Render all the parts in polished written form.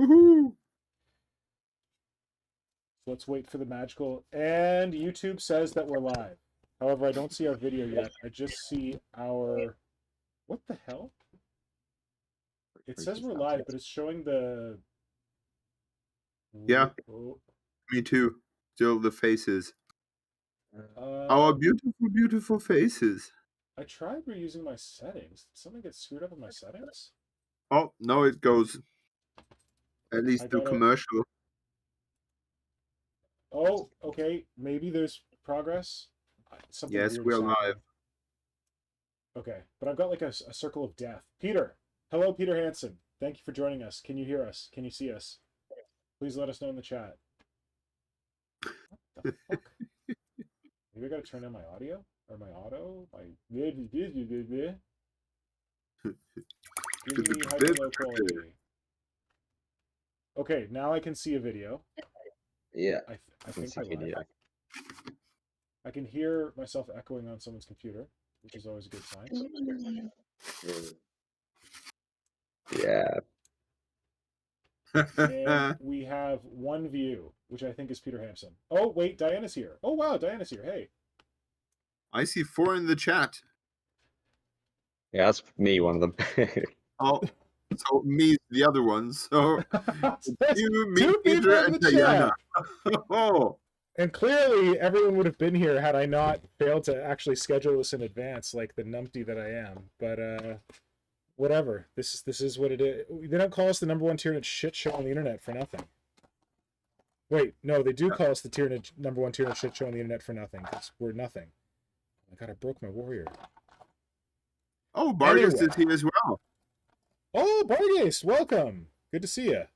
Woohoo! Let's wait for the magical. And YouTube says that we're live. However, I don't see our video yet. I just see our... What the hell? It says we're live, but it's showing the... Yeah. Oh. Me too. Still the faces. Our beautiful, beautiful faces. I tried reusing my settings. Did something get screwed up with my settings? Oh, no, it goes. At least the commercial. Oh, okay. Maybe there's progress. Something yes, weird we're is live. happening. Okay, but I've got like a circle of death. Peter! Hello, Peter Hansen. Thank you for joining us. Can you hear us? Can you see us? Please let us know in the chat. What the fuck? Maybe I gotta turn down my audio? Or my auto? Give me hyper low quality. Okay, now I can see a video. Yeah. I think we're live. I can hear myself echoing on someone's computer, which is always a good sign. Yeah. And we have one view, which I think is Peter Hampson. Oh, wait, Diana's here. Oh, wow, Diana's here. Hey. I see 4 in the chat. Yeah, that's me, one of them. Oh, so me, the other one. So you, me, Two Peter, and Diana. Oh. And clearly, everyone would have been here had I not failed to actually schedule this in advance, like the numpty that I am. But whatever. This is what it is. They don't call us the #1 Tyranid shit show on the internet for nothing. Wait, no, they do call us the Tyranid #1 Tyranid shit show on the internet for nothing, because we're nothing. Oh my god, I broke my warrior. Oh, Bargus is here as well. Oh, Bargus, welcome. Good to see you.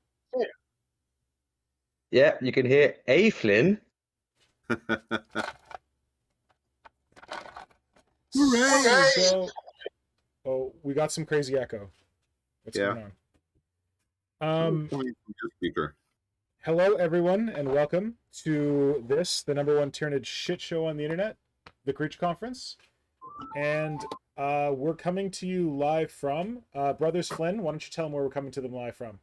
Yeah, you can hear a Flynn. Hooray! So, oh, we got some crazy echo. What's going on? Hello, everyone, and welcome to this, the #1 Tyranid shit show on the internet, the Creature Conference. And we're coming to you live from Brothers Flynn. Why don't you tell them where we're coming to them live from?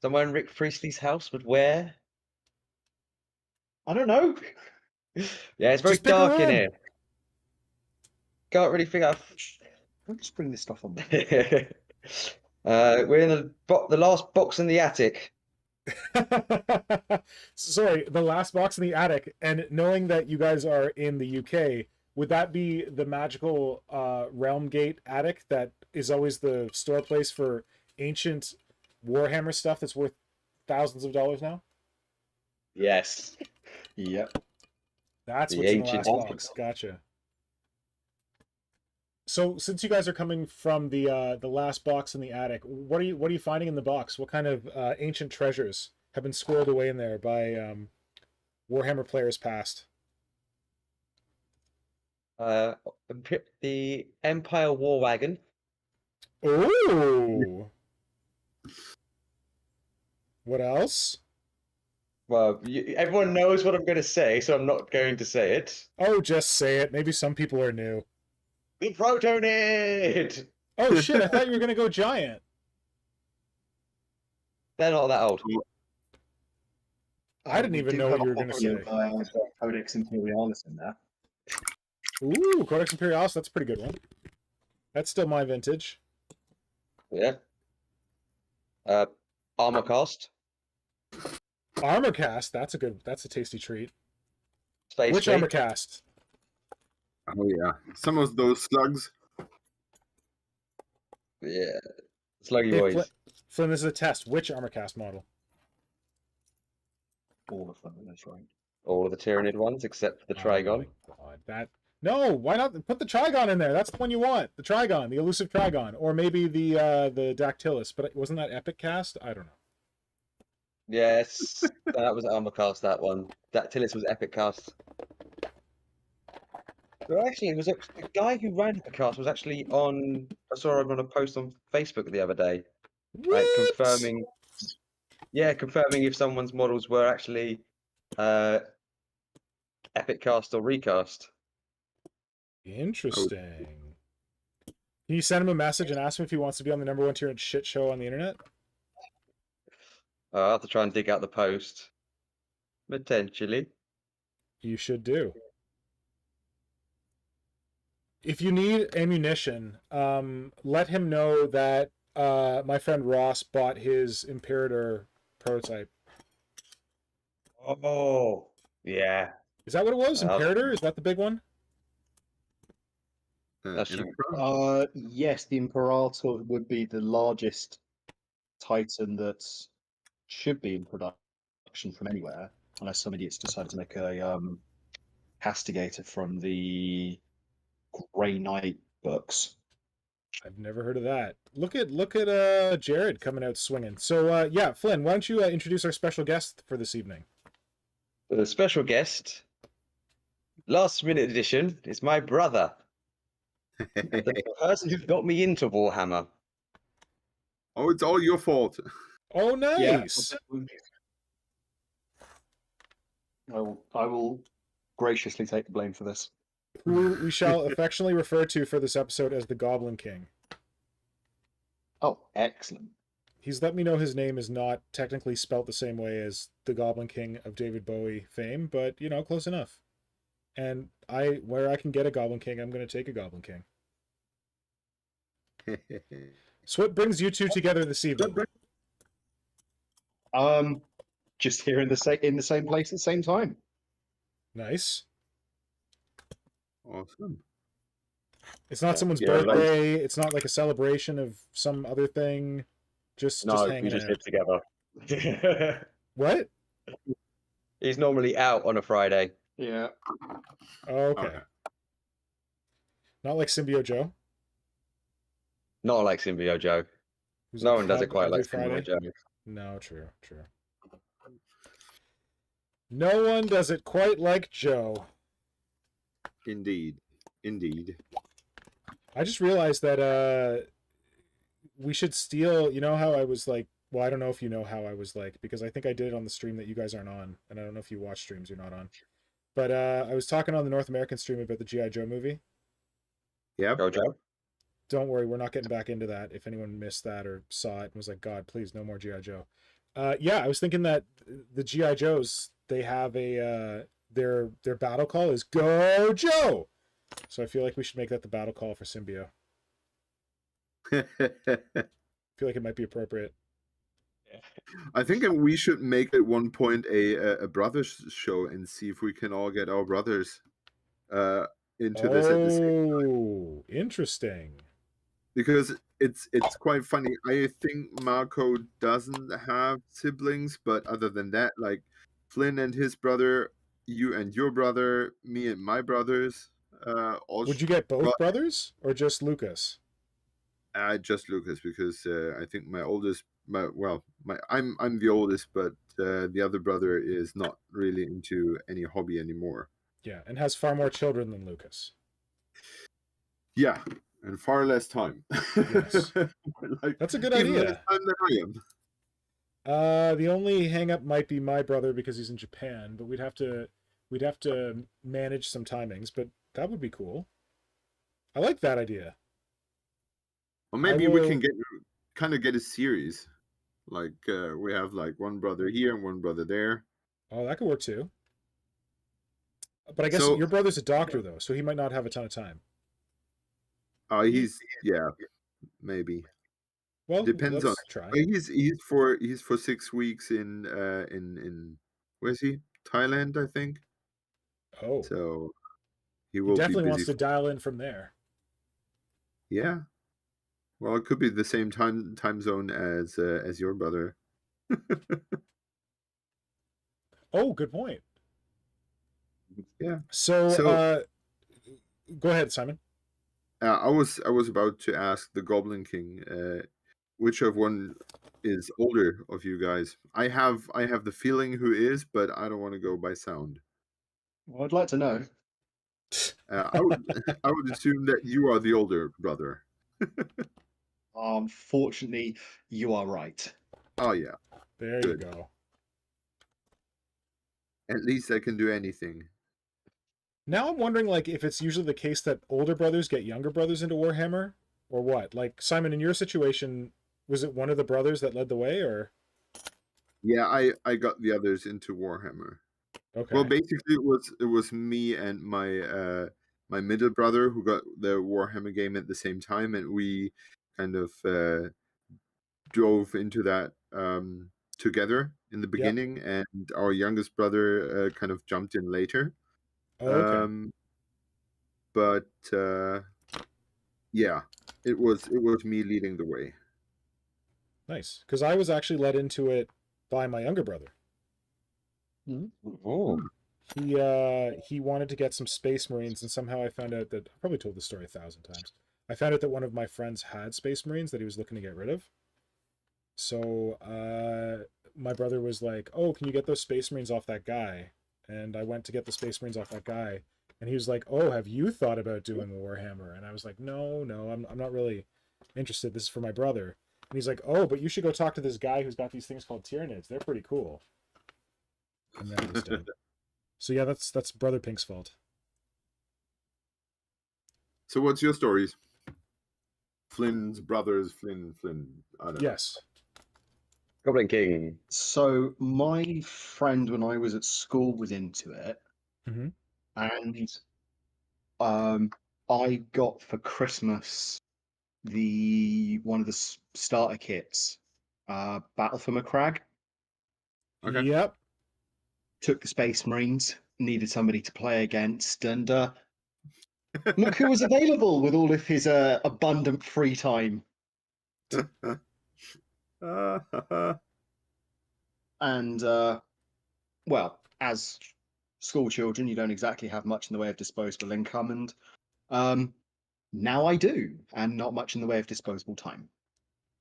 Somewhere in Rick Priestley's house, but where? I don't know. Yeah, it's very dark in here. Can't really figure out. I'll just bring this stuff on. We're in the last box in the attic. Sorry, the last box in the attic. And knowing that you guys are in the UK, would that be the magical Realm Gate attic that is always the store place for ancient Warhammer stuff that's worth thousands of dollars now? Yes. Yep. That's what's in the last box. Gotcha. So since you guys are coming from the last box in the attic, what are you finding in the box? What kind of ancient treasures have been squirreled away in there by Warhammer players past? The Empire War Wagon. Oh. What else? Well, everyone knows what I'm going to say, so I'm not going to say it. Oh, just say it. Maybe some people are new. The Protonid! Oh shit, I thought you were going to go giant. They're not that old. I didn't even know what you were going to say. Codex Imperialis in there. Ooh, Codex Imperialis, that's a pretty good one. That's still my vintage. Yeah. Armor cast. Armor cast, that's a tasty treat. Space Which armor cast? Oh yeah, some of those slugs. Yeah, sluggy boys. Flynn, this is a test. Which armor cast model? All of them, that's right. All of the Tyranid ones except for the Trigon. Oh God, no, why not put the Trigon in there? That's the one you want. The Trigon, the elusive Trigon, or maybe the Dactylus. But wasn't that epic cast? I don't know. Yes, that was armor cast. That one. Dactylus was epic cast. Well, actually, it was the guy who ran the cast was actually on. I saw him on a post on Facebook the other day, like confirming. Yeah, confirming if someone's models were actually epic cast or recast. Interesting. Can you send him a message and ask him if he wants to be on the #1 Tyranid shit show on the internet? I'll have to try and dig out the post. Potentially. You should do. If you need ammunition, let him know that my friend Ross bought his Imperator prototype. Oh, yeah. Is that what it was? Imperator? Is that the big one? That's you. Yes, the Imperator would be the largest Titan that should be in production from anywhere, unless some idiots decide to make a castigator from the Grey Knight books. I've never heard of that. Look at Jared coming out swinging. So yeah, Flynn, why don't you introduce our special guest for this evening? The special guest, last minute edition, is my brother. The person who got me into Warhammer. Oh, it's all your fault. Oh, nice. I will graciously take the blame for this. Who we shall affectionately refer to for this episode as the Goblin King. Oh, excellent. He's let me know his name is not technically spelt the same way as the Goblin King of David Bowie fame, but, you know, close enough. And where I can get a Goblin King, I'm going to take a Goblin King. So what brings you two together this evening? Just here in the same place at the same time. Nice. Awesome. It's not someone's Yeah, birthday. It's not like a celebration of some other thing. Just hanging we just out. live together. What? He's normally out on a Friday. Yeah. Oh, okay. Not like Symbio Joe. Not like Symbio Joe. Who's No like one does it club quite every like Friday. Symbio Joe. No, true. No one does it quite like Joe. Indeed. I just realized that we should steal. You know how I was like, well, I don't know if you know how I was like, because I think I did it on the stream that you guys aren't on, and I don't know if you watch streams you're not on. But I was talking on the North American stream about the G.I. Joe movie. Yep. Go Joe. Don't worry, we're not getting back into that. If anyone missed that or saw it and was like, God, please, no more G.I. Joe. Yeah, I was thinking that the G.I. Joes, they have a their battle call is Go Joe. So I feel like we should make that the battle call for Symbio. I feel like it might be appropriate. I think we should make at one point a brothers show and see if we can all get our brothers into this at the same time. Oh, interesting. Because it's quite funny. I think Marco doesn't have siblings, but other than that, like Flynn and his brother, you and your brother, me and my brothers. Would you get both brothers or just Lucas? Just Lucas, because I think my oldest, I'm the oldest, but the other brother is not really into any hobby anymore. Yeah, and has far more children than Lucas. Yeah, and far less time. Yes. Like, That's a good even idea. less time than I am. The only hang up might be my brother because he's in Japan, but we'd have to manage some timings, but that would be cool. I like that idea. Or maybe we can get a series. Like we have like one brother here and one brother there. Oh, that could work too. But I guess your brother's a doctor though, so he might not have a ton of time. Maybe. Well, depends let's on. try. He's for 6 weeks in where's he? Thailand, I think. Oh, so he he definitely wants to dial in from there. Yeah. Well, it could be the same time zone as your brother. Oh, good point. Yeah. So go ahead, Simon. I was about to ask the Goblin King, which of one is older of you guys? I have the feeling who is, but I don't want to go by sound. Well, I'd like to know. I would assume that you are the older brother. Fortunately, you are right. Oh yeah. There Good. you go. At least I can do anything. Now I'm wondering, like, if it's usually the case that older brothers get younger brothers into Warhammer, or what? Like, Simon, in your situation, was it one of the brothers that led the way, or? Yeah, I got the others into Warhammer. Okay. Well, basically, it was me and my middle brother who got the Warhammer game at the same time, and we kind of drove into that together in the beginning, and our youngest brother kind of jumped in later. Oh, okay. But yeah, it was me leading the way. Nice, because I was actually led into it by my younger brother. Oh, He wanted to get some Space Marines, and somehow I found out that I probably told the story 1,000 times. I found out that one of my friends had Space Marines that he was looking to get rid of. So my brother was like, "Oh, can you get those Space Marines off that guy?" And I went to get the Space Marines off that guy, and he was like, "Oh, have you thought about doing Warhammer?" And I was like, "No, I'm not really interested. This is for my brother." And he's like, "Oh, but you should go talk to this guy who's got these things called Tyranids. They're pretty cool." And then I was dead. So yeah, that's Brother Pink's fault. So what's your stories? Flynn's brothers, Flynn. I don't know. Yes. Goblin King. So my friend, when I was at school, was into it, Mhm. and I got for Christmas one of the starter kits, Battle for Macragge. Okay. Yep. Took the Space Marines, needed somebody to play against, and look who was available with all of his abundant free time. And well, as school children, you don't exactly have much in the way of disposable income, and now I do, and not much in the way of disposable time.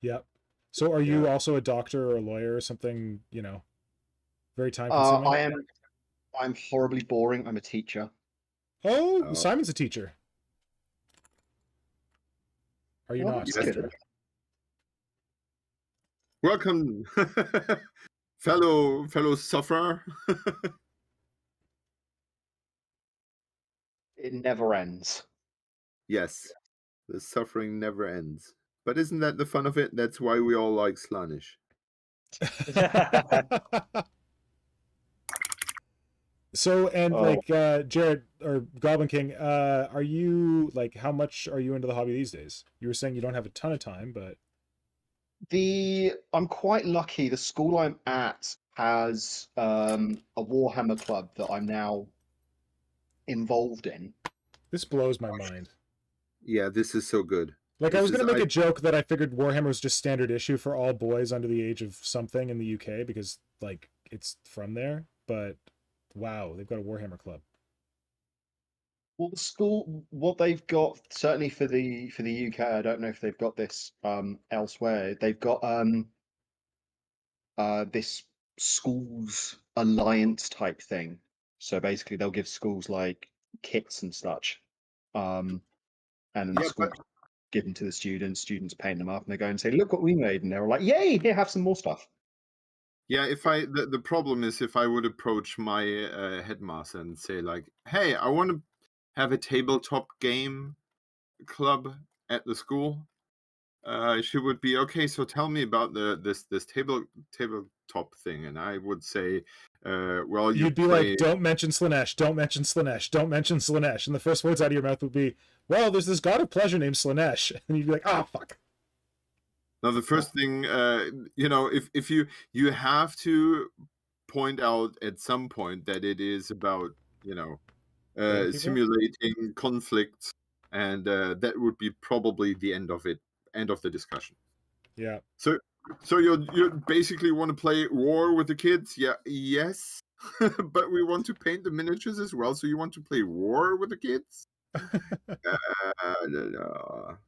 Yep. So are you Yeah. also a doctor or a lawyer or something, very time consuming? I'm horribly boring. I'm a teacher. Oh, Simon's a teacher. Are you Well, not? that's Yes. good. Welcome, fellow sufferer. It never ends. Yes, the suffering never ends. But isn't that the fun of it? That's why we all like SLAANESHI. So, and Oh. like Jared or Goblin King, are you like, how much are you into the hobby these days? You were saying you don't have a ton of time, but I'm quite lucky. The school I'm at has a Warhammer club that I'm now involved in. this blows my mind. Yeah, this is so good. Like, I This was is- gonna make a joke that I figured Warhammer was just standard issue for all boys under the age of something in the UK because like it's from there, but wow, they've got a Warhammer club. Well, the school, what they've got, certainly for the UK, I don't know if they've got this elsewhere. They've got this schools alliance type thing. So basically, they'll give schools like kits and such, and then the Yeah, school give them to the students. Students paint them up, and they go and say, "Look what we made!" And they're all like, "Yay! Here, have some more stuff." yeah. If the problem is if I would approach my headmaster and say like, "Hey, I want to have a tabletop game club at the school," she would be okay. So tell me about this tabletop thing, and I would say, well, You'd be play... like, "Don't mention Slaanesh, don't mention Slaanesh, don't mention Slaanesh," and the first words out of your mouth would be, "Well, there's this god of pleasure named Slaanesh," and you'd be like, "Ah, fuck." Now, the first thing, if you have to point out at some point that it is about, People? simulating conflicts, and that would be probably the end of the discussion. Yeah. So you basically want to play war with the kids? Yeah, yes, but we want to paint the miniatures as well. So you want to play war with the kids? No.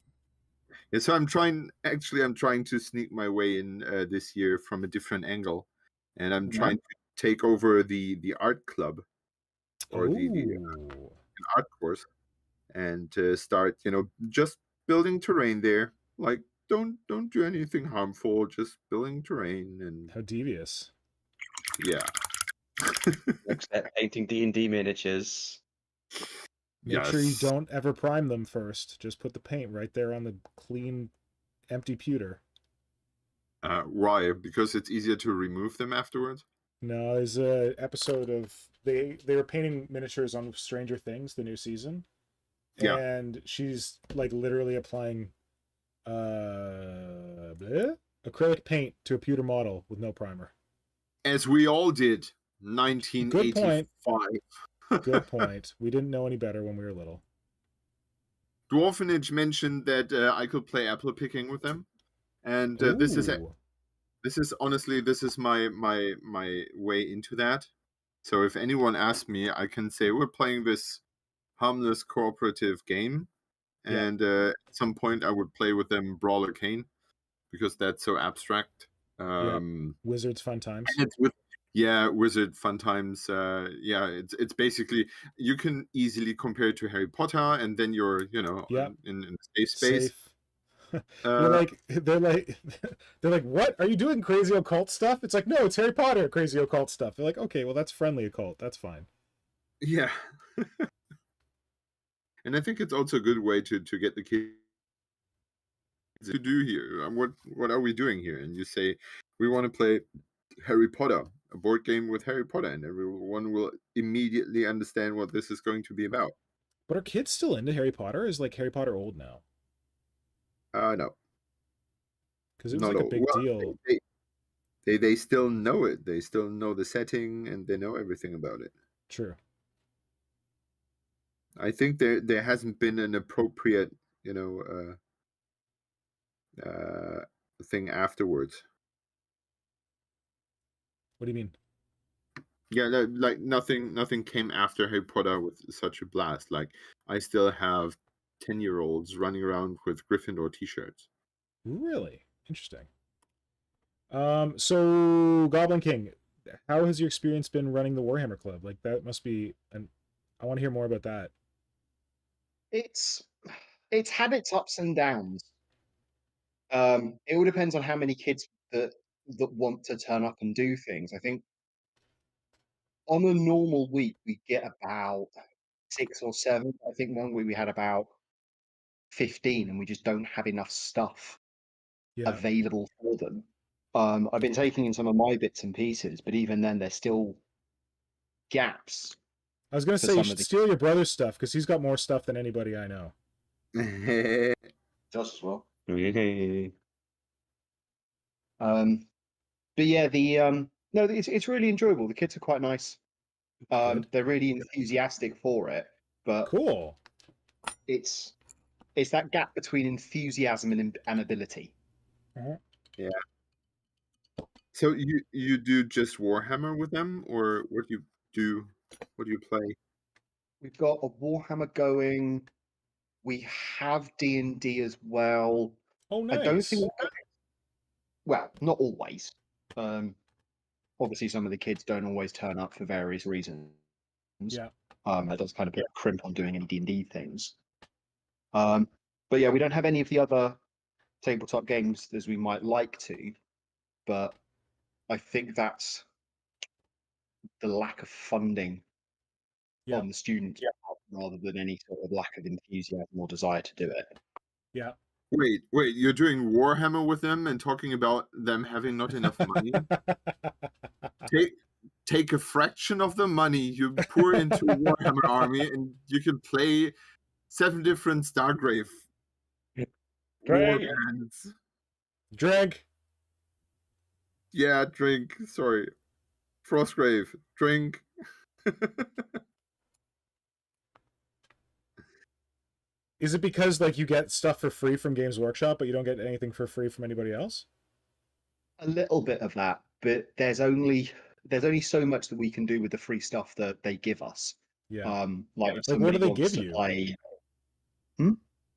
Yeah, so I'm trying to sneak my way in this year from a different angle, and I'm trying to take over the art club or the Ooh. art course, and start just building terrain there. Like don't do anything harmful, just building terrain. And How devious. yeah. Except painting D&D miniatures. Make sure you Yes. don't ever prime them first. Just put the paint right there on the clean, empty pewter. Why? Because it's easier to remove them afterwards? No, there's a episode of they were painting miniatures on Stranger Things, the new season, Yeah. and she's like literally applying acrylic paint to a pewter model with no primer. As we all did. Good point. 1985. Good point. We didn't know any better when we were little. Dwarfenage mentioned that I could play apple picking with them, and this is honestly my way into that. So if anyone asks me, I can say we're playing this harmless cooperative game, and at some point I would play with them Brawler Cane because that's so abstract. Wizards Fun Times. And it's with Wizard Fun Times. It's basically you can easily compare it to Harry Potter, and then you're in safe space. Safe. They're like, what are you doing? Crazy occult stuff? It's like, no, it's Harry Potter crazy occult stuff. They're like, okay, well that's friendly occult. That's fine. Yeah. And I think it's also a good way to get the kids to do here. What are we doing here? And you say we want to play Harry Potter, a board game with Harry Potter, and everyone will immediately understand what this is going to be about. But are kids still into Harry Potter? Is like Harry Potter old now? No. Because it was like a big deal. They still know it. They still know the setting, and they know everything about it. True. I think there hasn't been an appropriate, thing afterwards. What do you mean? Yeah, like nothing came after Harry Potter with such a blast. Like I still have 10-year-olds running around with Gryffindor t-shirts. Really interesting. So Goblin King, how has your experience been running the Warhammer Club? Like that must be I want to hear more about that. It's had its ups and downs. It all depends on how many kids that want to turn up and do things. I think on a normal week we get about 6 or 7. I think one week we had about 15, and we just don't have enough stuff available for them. I've been taking in some of my bits and pieces, but even then there's still gaps. I was gonna say you should steal your brother's stuff because he's got more stuff than anybody I know. Just as well. But yeah, no, it's really enjoyable. The kids are quite nice. They're really enthusiastic for it, but cool. It's that gap between enthusiasm and ability. Yeah. So you do just Warhammer with them, or what do you do? What do you play? We've got a Warhammer going. We have D&D as well. Oh, nice. I don't think. Well, not always. Obviously, some of the kids don't always turn up for various reasons. Yeah. That does kind of put a crimp on doing any D&D things. But yeah, we don't have any of the other tabletop games as we might like to. But I think that's the lack of funding on the student rather than any sort of lack of enthusiasm or desire to do it. Yeah. Wait, you're doing Warhammer with them and talking about them having not enough money? Take a fraction of the money you pour into Warhammer army, and you can play 7 different Stargrave war bands. Drink. Yeah, drink. Sorry. Frostgrave. Drink. Is it because like you get stuff for free from Games Workshop, but you don't get anything for free from anybody else? A little bit of that, but there's only so much that we can do with the free stuff that they give us. Yeah. Like what do they give you?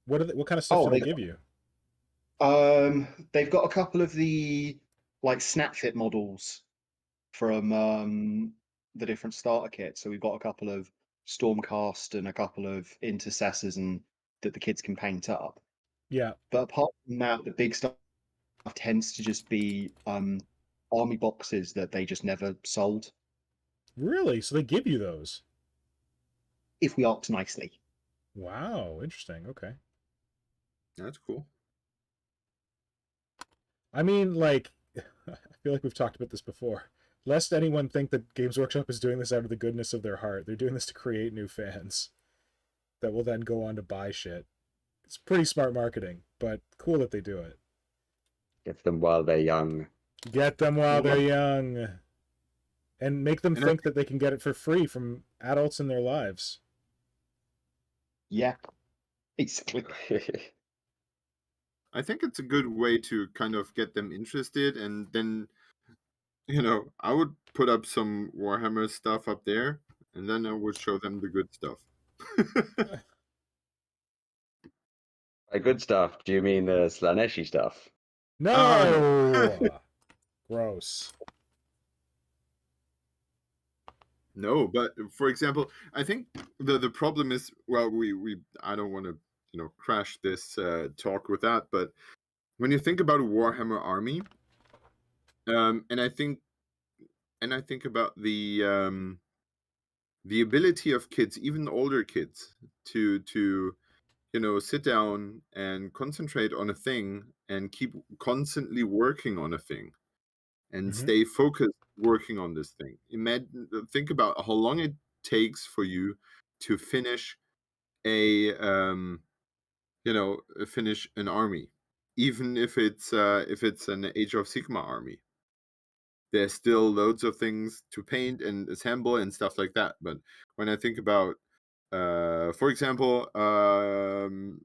What kind of stuff do they give you? They've got a couple of the like snapfit models from the different starter kits. So we've got a couple of Stormcast and a couple of Intercessors and that the kids can paint up. Yeah. But apart from that, the big stuff tends to just be army boxes that they just never sold. Really? So they give you those? If we act nicely. Wow, interesting. Okay. That's cool. I mean, like, I feel like we've talked about this before. Lest anyone think that Games Workshop is doing this out of the goodness of their heart. They're doing this to create new fans that will then go on to buy shit. It's pretty smart marketing, but cool that they do it. Get them while they're young. Get them while they're young. And make them And think that they can get it for free from adults in their lives. Yeah, basically. I think it's a good way to kind of get them interested, and then, I would put up some Warhammer stuff up there, and then I would show them the good stuff. By good stuff, do you mean the SLAANESHI stuff? No! Gross. No, but for example, I think the problem is, well, we I don't want to crash this talk with that, but when you think about a Warhammer army, and I think about the ability of kids, even older kids, to sit down and concentrate on a thing and keep constantly working on a thing and stay focused working on this thing. Think about how long it takes for you to finish a finish an army, even if it's an Age of Sigma army. There's still loads of things to paint and assemble and stuff like that. But when I think about, for example,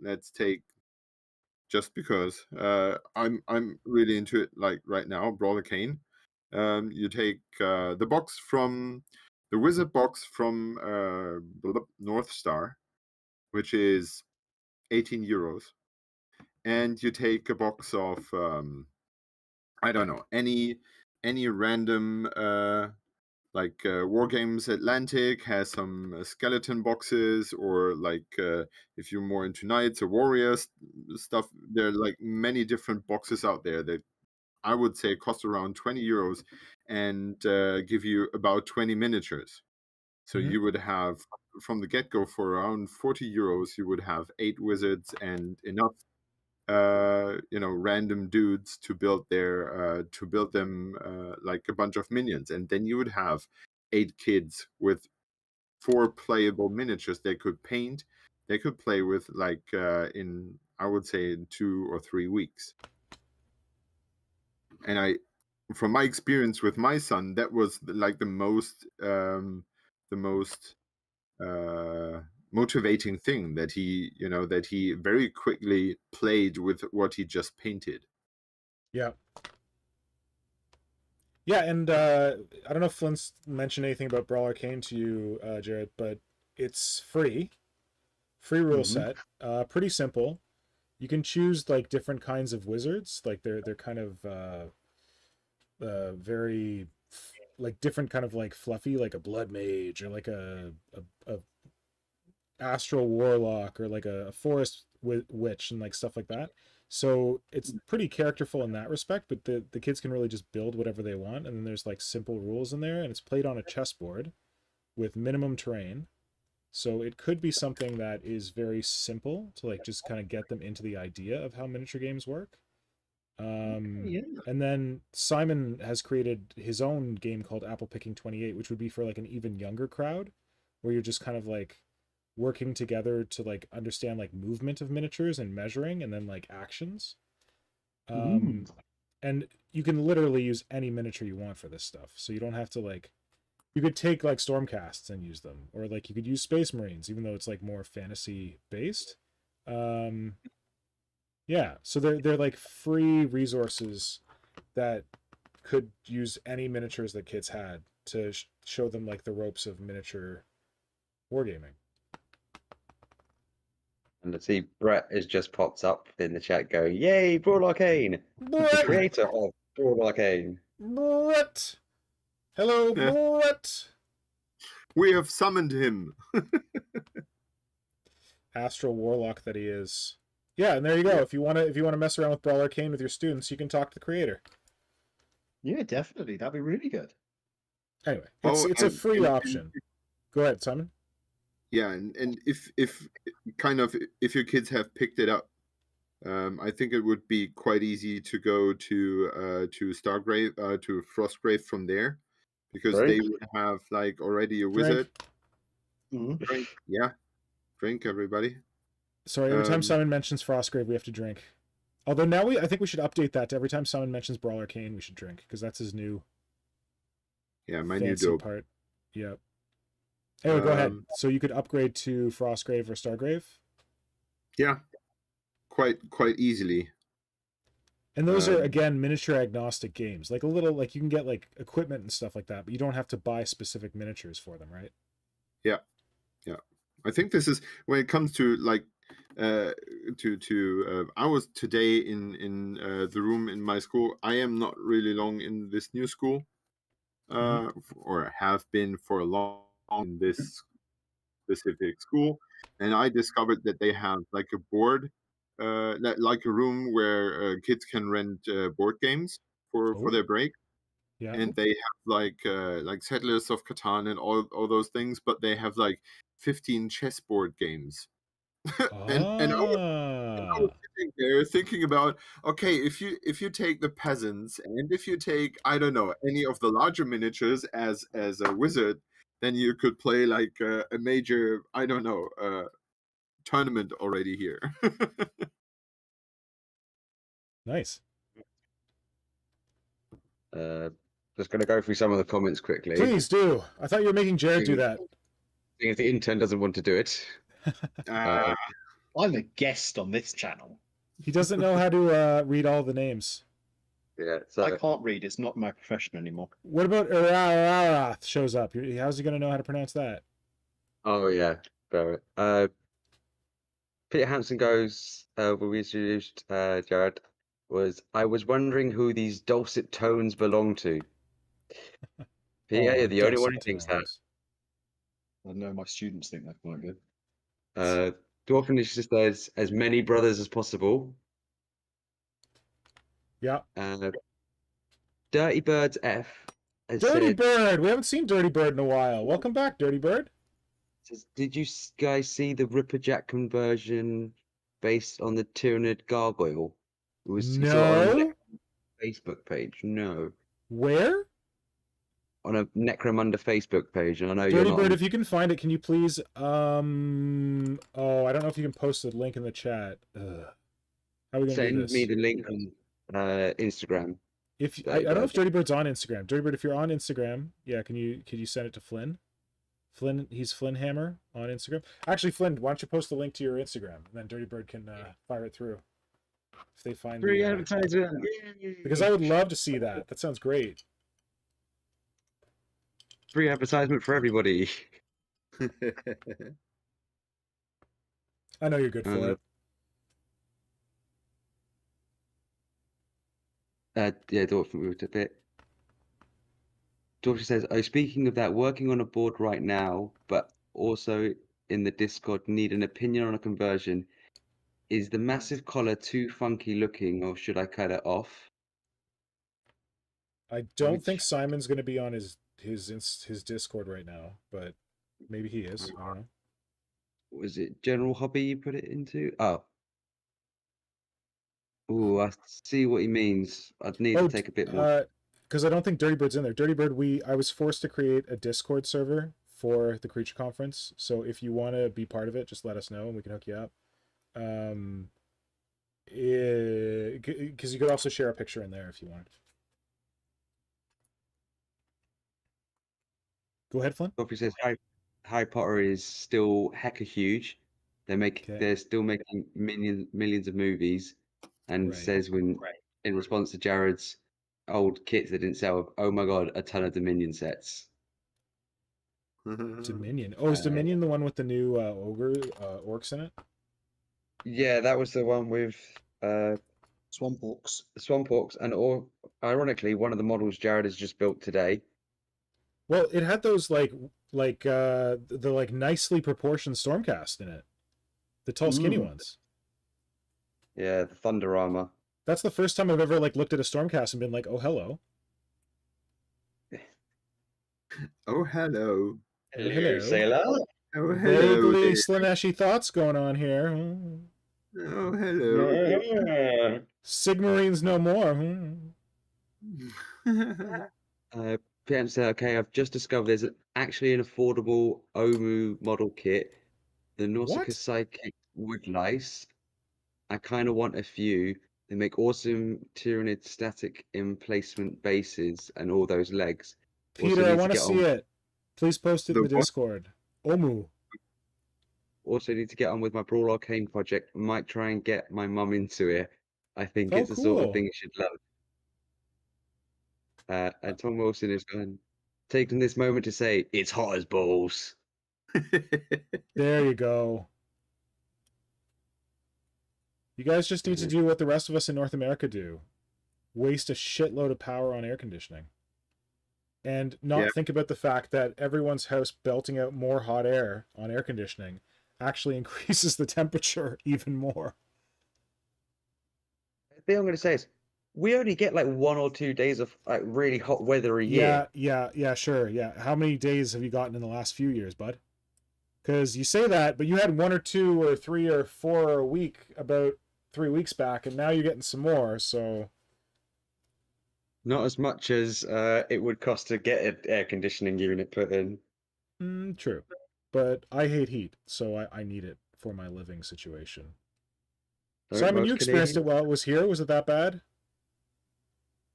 let's take, just because I'm really into it, like right now, Brawler Cane. You take the box from the wizard box from North Star, which is 18 euros, and you take a box of I don't know, any random like War Games Atlantic has some skeleton boxes, or like if you're more into knights or warriors stuff, there are like many different boxes out there that I would say cost around 20 euros and give you about 20 miniatures. So you would have, from the get-go, for around 40 euros, you would have 8 wizards and enough random dudes to build them like a bunch of minions, and then you would have 8 kids with 4 playable miniatures they could paint. They could play with, like, in, I would say, in 2 or 3 weeks. And from my experience with my son, that was like the most motivating thing, that he very quickly played with what he just painted. Yeah. Yeah, and I don't know if Flynn's mentioned anything about Brawler Cane to you, Jared, but it's free rule set, pretty simple. You can choose like different kinds of wizards, like they're kind of very like different kind of like fluffy, like a blood mage, or like a astral warlock, or like a forest witch, and like stuff like that. So it's pretty characterful in that respect, but the kids can really just build whatever they want, and then there's like simple rules in there, and it's played on a chessboard with minimum terrain. So it could be something that is very simple to like just kind of get them into the idea of how miniature games work. Yeah. And then Simon has created his own game called Apple Picking 28, which would be for like an even younger crowd, where you're just kind of like working together to like understand like movement of miniatures and measuring, and then like actions. And you can literally use any miniature you want for this stuff, so you don't have to like, you could take like Stormcasts and use them, or like you could use Space Marines, even though it's like more fantasy based. Yeah, so they're like free resources that could use any miniatures that kids had to show them like the ropes of miniature wargaming. And let's see, Brett has just popped up in the chat going, "Yay, Brawl Arcane! The creator of Brawl Arcane." Brett! Hello, Yeah. Brett! We have summoned him. Astral Warlock that he is. Yeah, and there you go. If you wanna mess around with Brawl Arcane with your students, you can talk to the creator. Yeah, definitely. That'd be really good. Anyway, it's a free option. Go ahead, Simon. Yeah, and if your kids have picked it up, I think it would be quite easy to go to Stargrave to Frostgrave from there, because Drink? they would have like already a Drink. wizard. Mhm. Drink, yeah, drink everybody. Sorry, every time Um, Simon mentions Frostgrave, we have to drink. Although now I think we should update that to every time Simon mentions Brawl Arcane, we should drink, because that's his new Yeah, my new fancy dope. part. Yep. Anyway, go ahead. Um, So you could upgrade to Frostgrave or Stargrave, Yeah, quite easily. and those are Um, again miniature agnostic games. Like a little, like you can get like equipment and stuff like that, but you don't have to buy specific miniatures for them, right? Yeah. I think this is when it comes to like I was today in the room in my school. I am not really long in this new school, or have been for a long in this specific school, and I discovered that they have like a board, like a room where kids can rent board games for their Oh, break, yeah. and they have like Settlers of Catan and all those things, but they have like 15 chessboard games. And I was Ah. sitting there thinking about, okay, if you take the peasants, and if you take, I don't know, any of the larger miniatures as a wizard, then you could play like a major, I don't know, tournament already here. Nice. Just going to go through some of the comments quickly. Please do. I thought you were making Jared do that. If the intern doesn't want to do it. I'm a guest on this channel. He doesn't know how to read all the names. Yeah, so I can't read. It's not my profession anymore. What about Arath shows up? How's he going to know how to pronounce that? oh yeah, very. Peter Hansen goes. When we introduced Jared, I was wondering who these dulcet tones belong to. Peter, Oh, you're the only one who dulcet thinks that. tones. I know my students think they're quite good. Dwarfinish just says as many brothers as possible. Yeah. Dirty Birds F has Dirty said, Bird! We haven't seen Dirty Bird in a while. Welcome back, Dirty Bird. says, did you guys see the Ripperjack conversion based on the Tyranid gargoyle? You saw it on No. a Facebook page. No. Where? On a Necromunda Facebook page, and I know you're Dirty not. Bird, if you can find it, can you please oh, I don't know if you can post a link in the chat. Ugh. How are we gonna do Send this? me the link on Instagram. If I don't know if Dirty Bird's on Instagram. Dirty Bird, if you're on Instagram, yeah, could you send it to Flynn? Flynn, he's Flynnhammer on Instagram. Actually, Flynn, why don't you post the link to your Instagram, and then Dirty Bird can fire it through if they find Free the, advertisement. because I would love to see that. That sounds great. Free advertisement for everybody. I know you're good for it. Yeah, Dorf moved a bit. Dorf says, "Oh, speaking of that, working on a board right now, but also in the Discord, need an opinion on a conversion. Is the massive collar too funky looking, or should I cut it off?" I don't think Simon's going to be on his Discord right now, but maybe he is. I don't know. Was it general hobby you put it into? Oh. Oh, I see what he means. I'd need to take a bit more. Because I don't think Dirty Bird's in there. Dirty Bird, I was forced to create a Discord server for the Creature Conference. So if you want to be part of it, just let us know and we can hook you up. Because you could also share a picture in there if you want. Go ahead, Flynn. Coffee says Harry Potter is still hecka huge. They're still making millions of movies, and says in response to Jared's old kits that didn't sell, oh my god, a ton of Dominion sets. Dominion. Oh, is Dominion the one with the new orcs in it? Yeah, that was the one with Swamp Orcs. Swamp Orcs, and ironically, one of the models Jared has just built today. Well, it had those the nicely proportioned Stormcast in it, the tall, skinny ones. Yeah, the Thunder Armor. That's the first time I've ever looked at a Stormcast and been like, "Oh, hello." Oh, hello. Hello, sailor. Oh, hello. Vaguely SLAANESHI thoughts going on here. Oh, hello. Sigmarines no more. PM said, okay, I've just discovered there's actually an affordable Omu model kit. The Nausicaa What? Psychic Wood Lice. I kind of want a few. They make awesome Tyranid static emplacement bases and all those legs. Also Peter, I need to want to get see on. it. Please post it in The the what? Discord. Omu. Also need to get on with my Brawl Arcane project. Might try and get my mum into it. I think Oh, it's the sort of thing cool. you should love. And Tom Wilson is going, taking this moment to say, it's hot as balls. There you go. You guys just need to do what the rest of us in North America do. Waste a shitload of power on air conditioning. And not think about the fact that everyone's house belting out more hot air on air conditioning actually increases the temperature even more. The thing I'm going to say is, we only get like 1 or 2 days of like really hot weather a year. Yeah, sure. Yeah. How many days have you gotten in the last few years, bud? Because you say that, but you had 1 or 2 or 3 or 4 a week about 3 weeks back, and now you're getting some more, so... Not as much as it would cost to get an air conditioning unit put in. True. But I hate heat, so I need it for my living situation. Don't Simon, most you experienced Canadians? it while it was here. Was it that bad?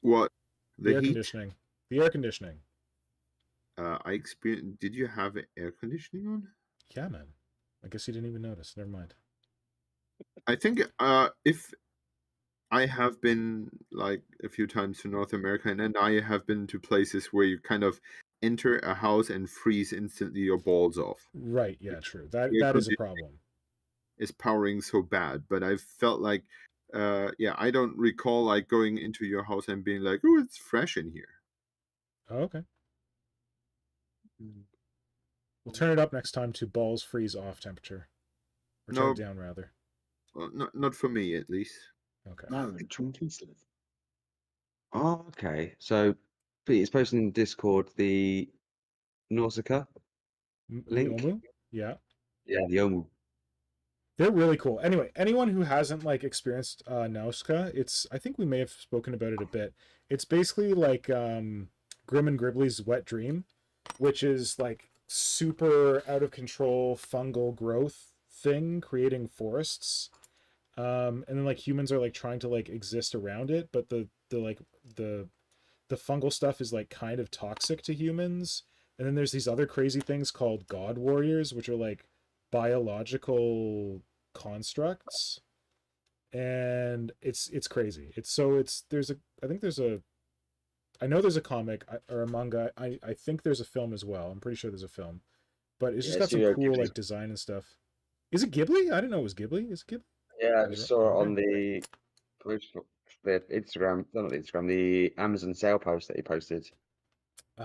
What? The The air heat? conditioning. The air conditioning. I experienced. Did you have air conditioning on? Yeah, man. I guess you didn't even notice. Never mind. I think if I have been like a few times to North America, and then I have been to places where you kind of enter a house and freeze instantly your balls off. Right, yeah, true. That Air is a conditioning problem. is powering so bad, but I felt like, yeah, I don't recall like going into your house and being like, oh, it's fresh in here. Oh, okay. We'll turn it up next time to balls freeze off temperature. Or turn No, it down, rather. well, not for me at least. Okay. No, inclusive. Oh, okay. So Pete's posting in Discord the Nausicaa The link. Omu? Yeah. Yeah, the Omu. They're really cool. Anyway, anyone who hasn't like experienced Nausicaa, it's I think we may have spoken about it a bit. It's basically like Grim and Gribbly's Wet Dream, which is like super out of control fungal growth thing creating forests. And then like humans are like trying to like exist around it, but the the fungal stuff is like kind of toxic to humans. And then there's these other crazy things called god warriors, which are like biological constructs. And it's crazy. There's a I think there's a I know there's a comic or a manga. I think there's a film as well. I'm pretty sure there's a film. But it's just got some Studio cool Ghibli. like design and stuff. Is it Ghibli? I didn't know it was Ghibli. Is it Ghibli? Yeah, I just saw it on Okay. the Instagram, not the Instagram, the Amazon sale post that he posted. I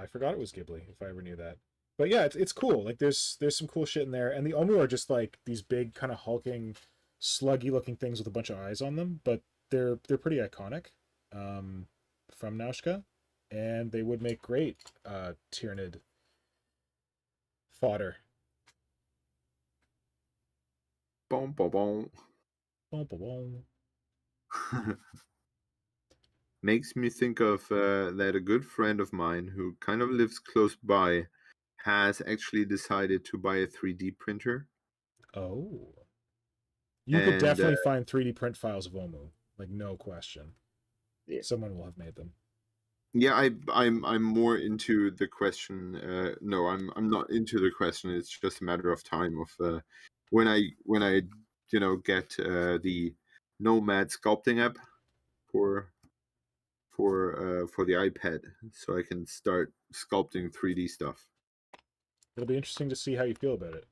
forgot it was Ghibli, if I ever knew that. But yeah, it's cool. Like there's some cool shit in there, and the Omu are just like these big kind of hulking, sluggy looking things with a bunch of eyes on them, but they're pretty iconic, from Nausicaa, and they would make great Tyranid fodder. Boom, boom, boom. Boom, boom, boom. Makes me think of that a good friend of mine who kind of lives close by has actually decided to buy a 3D printer. Oh. You could And definitely find 3D print files of Omu, like no question. Yeah. Someone will have made them. yeah, I'm more into the question. No, I'm not into the question. It's just a matter of time of when I get the Nomad sculpting app for the iPad, so I can start sculpting 3D stuff. It'll be interesting to see how you feel about it.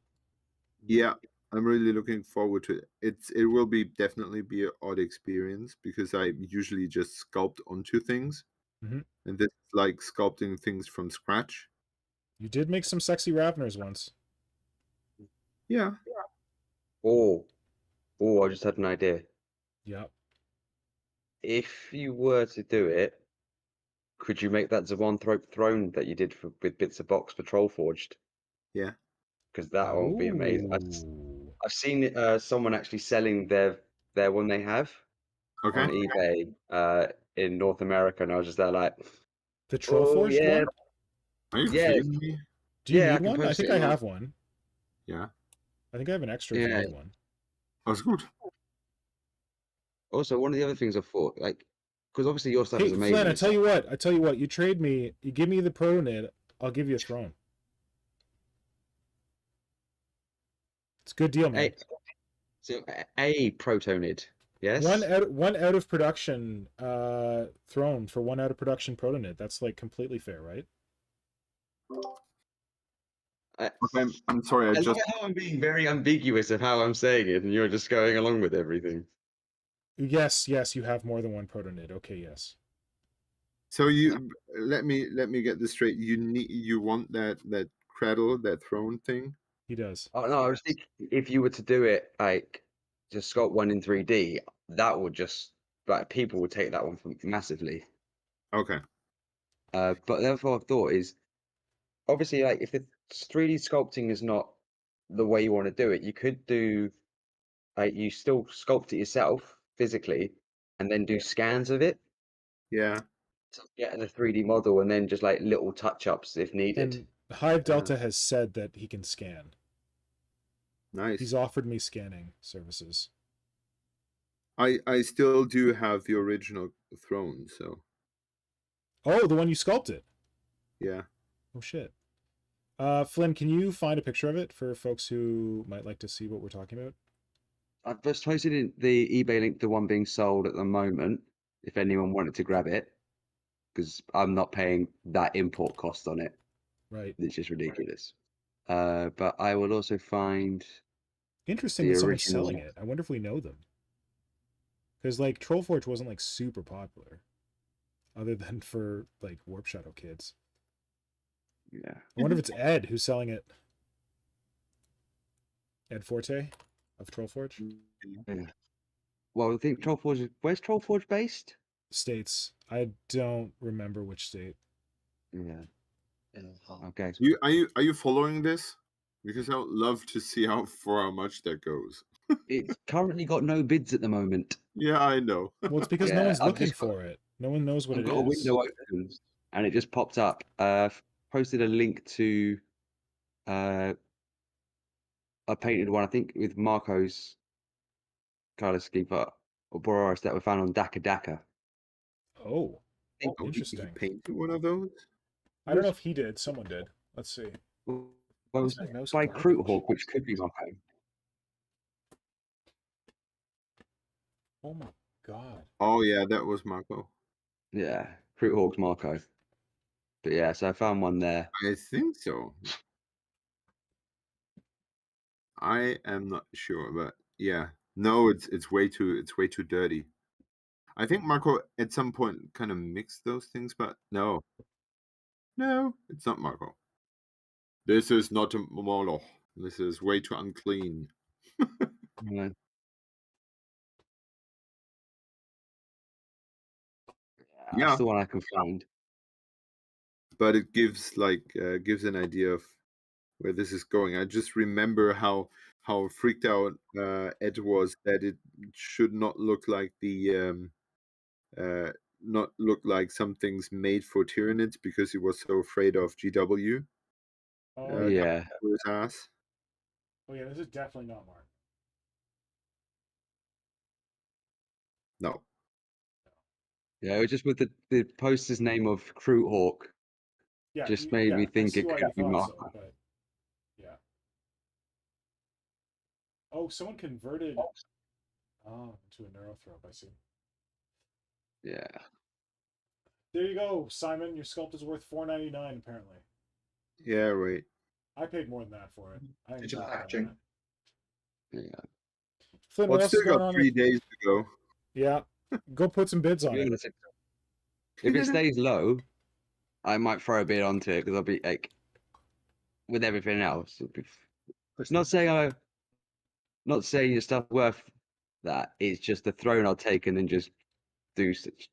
Yeah, I'm really looking forward to it. It will definitely be an odd experience because I usually just sculpt onto things, Mhm. and this is like sculpting things from scratch. You did make some sexy Ravners once. Yeah, Oh, I just had an idea. Yep. If you were to do it, could you make that Zoanthrope throne that you did with bits of box patrol forged? yeah. Because that would be amazing. I've seen someone actually selling their one they have Okay. on eBay in North America, and I was just there like, The Trollforged yeah, one? Are you yeah, kidding me? Do you yeah, I need can one? I post think it I in have one. Yeah. I think I have an extra if you Yeah. need one. That's good. Also, one of the other things I thought, like, because obviously your stuff Hey, is amazing. Flynn, I tell you what, you trade me, you give me the Protonid, I'll give you a throne. It's a good deal, man. So a Protonid, yes. One out of production throne for one out of production Protonid. That's like completely fair, right? Okay, I'm sorry. I love how I'm being very ambiguous of how I'm saying it, and you're just going along with everything. Yes, you have more than one Protonid. Okay, yes. So you let me get this straight. You want that cradle, that throne thing? He does. Oh no, I was thinking if you were to do it like just sculpt one in 3D, that would just like people would take that one from massively. Okay. But therefore, I thought is obviously like if the 3D sculpting is not the way you want to do it, you could do like you still sculpt it yourself physically, and then do scans of it Yeah. to get the 3D model, and then just like little touch ups if needed. And Hive Delta has said that he can scan. Nice. He's offered me scanning services. I still do have the original throne, so Oh, the one you sculpted. yeah. Oh shit. Flynn, can you find a picture of it for folks who might like to see what we're talking about? I've just posted in the eBay link, the one being sold at the moment, if anyone wanted to grab it, because I'm not paying that import cost on it. Right. It's just ridiculous. But I will also find interesting the that someone's original. selling it. I wonder if we know them. Because like Trollforge wasn't like super popular, other than for like Warp Shadow kids. Yeah. I wonder if it's Ed who's selling it. Ed Forte of Trollforge. Yeah. Well, I think Trollforge. Where's Trollforge based? States. I don't remember which state. Yeah. Okay. Are you following this? Because I would love to see for how much that goes. It's currently got no bids at the moment. Yeah, I know. Well, it's because no Yeah, one's I've looking just got- for it. No one knows what I've it got a is. window open, and it just popped up. Posted a link to a painted one, I think, with Marco's color scheme or Boros that were found on Dakka. Oh, I think Oh, he interesting. painted one of those? I don't know if he did. Someone did. Let's see. well, it was This mouse by garbage. Hawk, which could be Marco. Oh my god. Oh yeah, that was Marco. Yeah, Hawk's Marco. But yeah, so I found one there. I think so. I am not sure, but yeah. No, it's way too dirty. I think Marco at some point kind of mixed those things, but no. No, it's not Marco. This is not a Moloch. This is way too unclean. Yeah. Yeah. That's the one I can find. But it gives gives an idea of where this is going. I just remember how freaked out Ed was that it should not look like the not look like something's made for Tyranids because he was so afraid of GW. Oh Yeah. For his ass. Oh yeah, this is definitely not Mark. No. Yeah, it was just with the poster's name of Hawk. Yeah, Just made me think it could be Marco. So, but yeah. Oh, someone converted into a neurothrope, I see. Yeah. There you go, Simon. Your sculpt is worth $4.99 apparently. Yeah, right. I paid more than that for it. I Digital packaging. Yeah. Flynn, Well, what it's else is still going got on? 3 days to go. Yeah, go put some bids on it. If it stays low, I might throw a bid onto it because I'll be like, with everything else. Not saying your stuff worth that. It's just the throne I'll take and then just do such.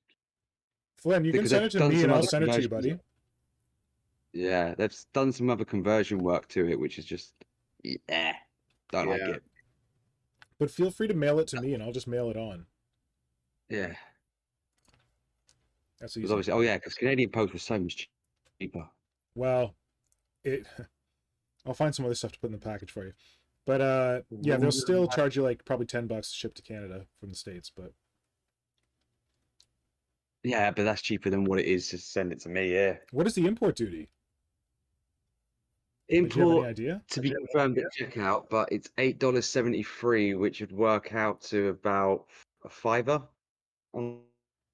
Flynn, you can Because send they've it to done me and some I'll other send it to you, conversions. buddy. Yeah, they've done some other conversion work to it, which is just don't like Yeah. it. But feel free to mail it to me, and I'll just mail it on. Yeah. That's Because easy. obviously, oh yeah, because Canadian Post was so much cheaper. Well, I'll find some other stuff to put in the package for you. But yeah, they'll still charge you like probably $10 to ship to Canada from the States. But Yeah, but that's cheaper than what it is to send it to me. Yeah. what is the import duty? Like, do you have any Import idea? to be confirmed at checkout, but it's $8.73, which would work out to about a $5 on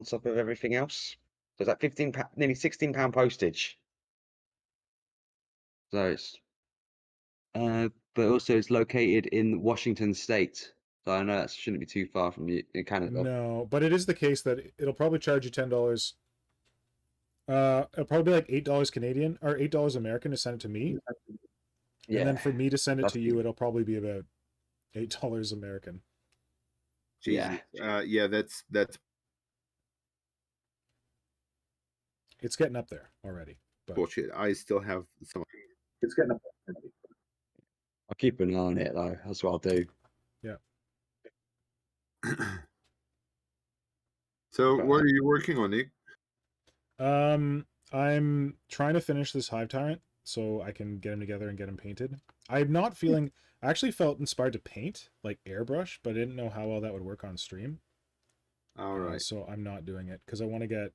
top of everything else. So it's like £15, nearly £16 postage. So it's, but also it's located in Washington State. So I know that shouldn't be too far from you in Canada. No, but it is the case that it'll probably charge you $10. It'll probably be like $8 Canadian or $8 American to send it to me. Yeah. And then for me to send it That's to you, it'll probably be about $8 American. Yeah. Yeah, that's It's getting up there already. But bullshit. I still have some. It's getting up there. I'll keep an eye on it though. That's what I'll do. yeah. So, what are you working on, Nick? I'm trying to finish this Hive Tyrant so I can get him together and get him painted. I'm not feeling. I actually felt inspired to paint, like airbrush, but I didn't know how well that would work on stream. All right. So I'm not doing it because I want to get.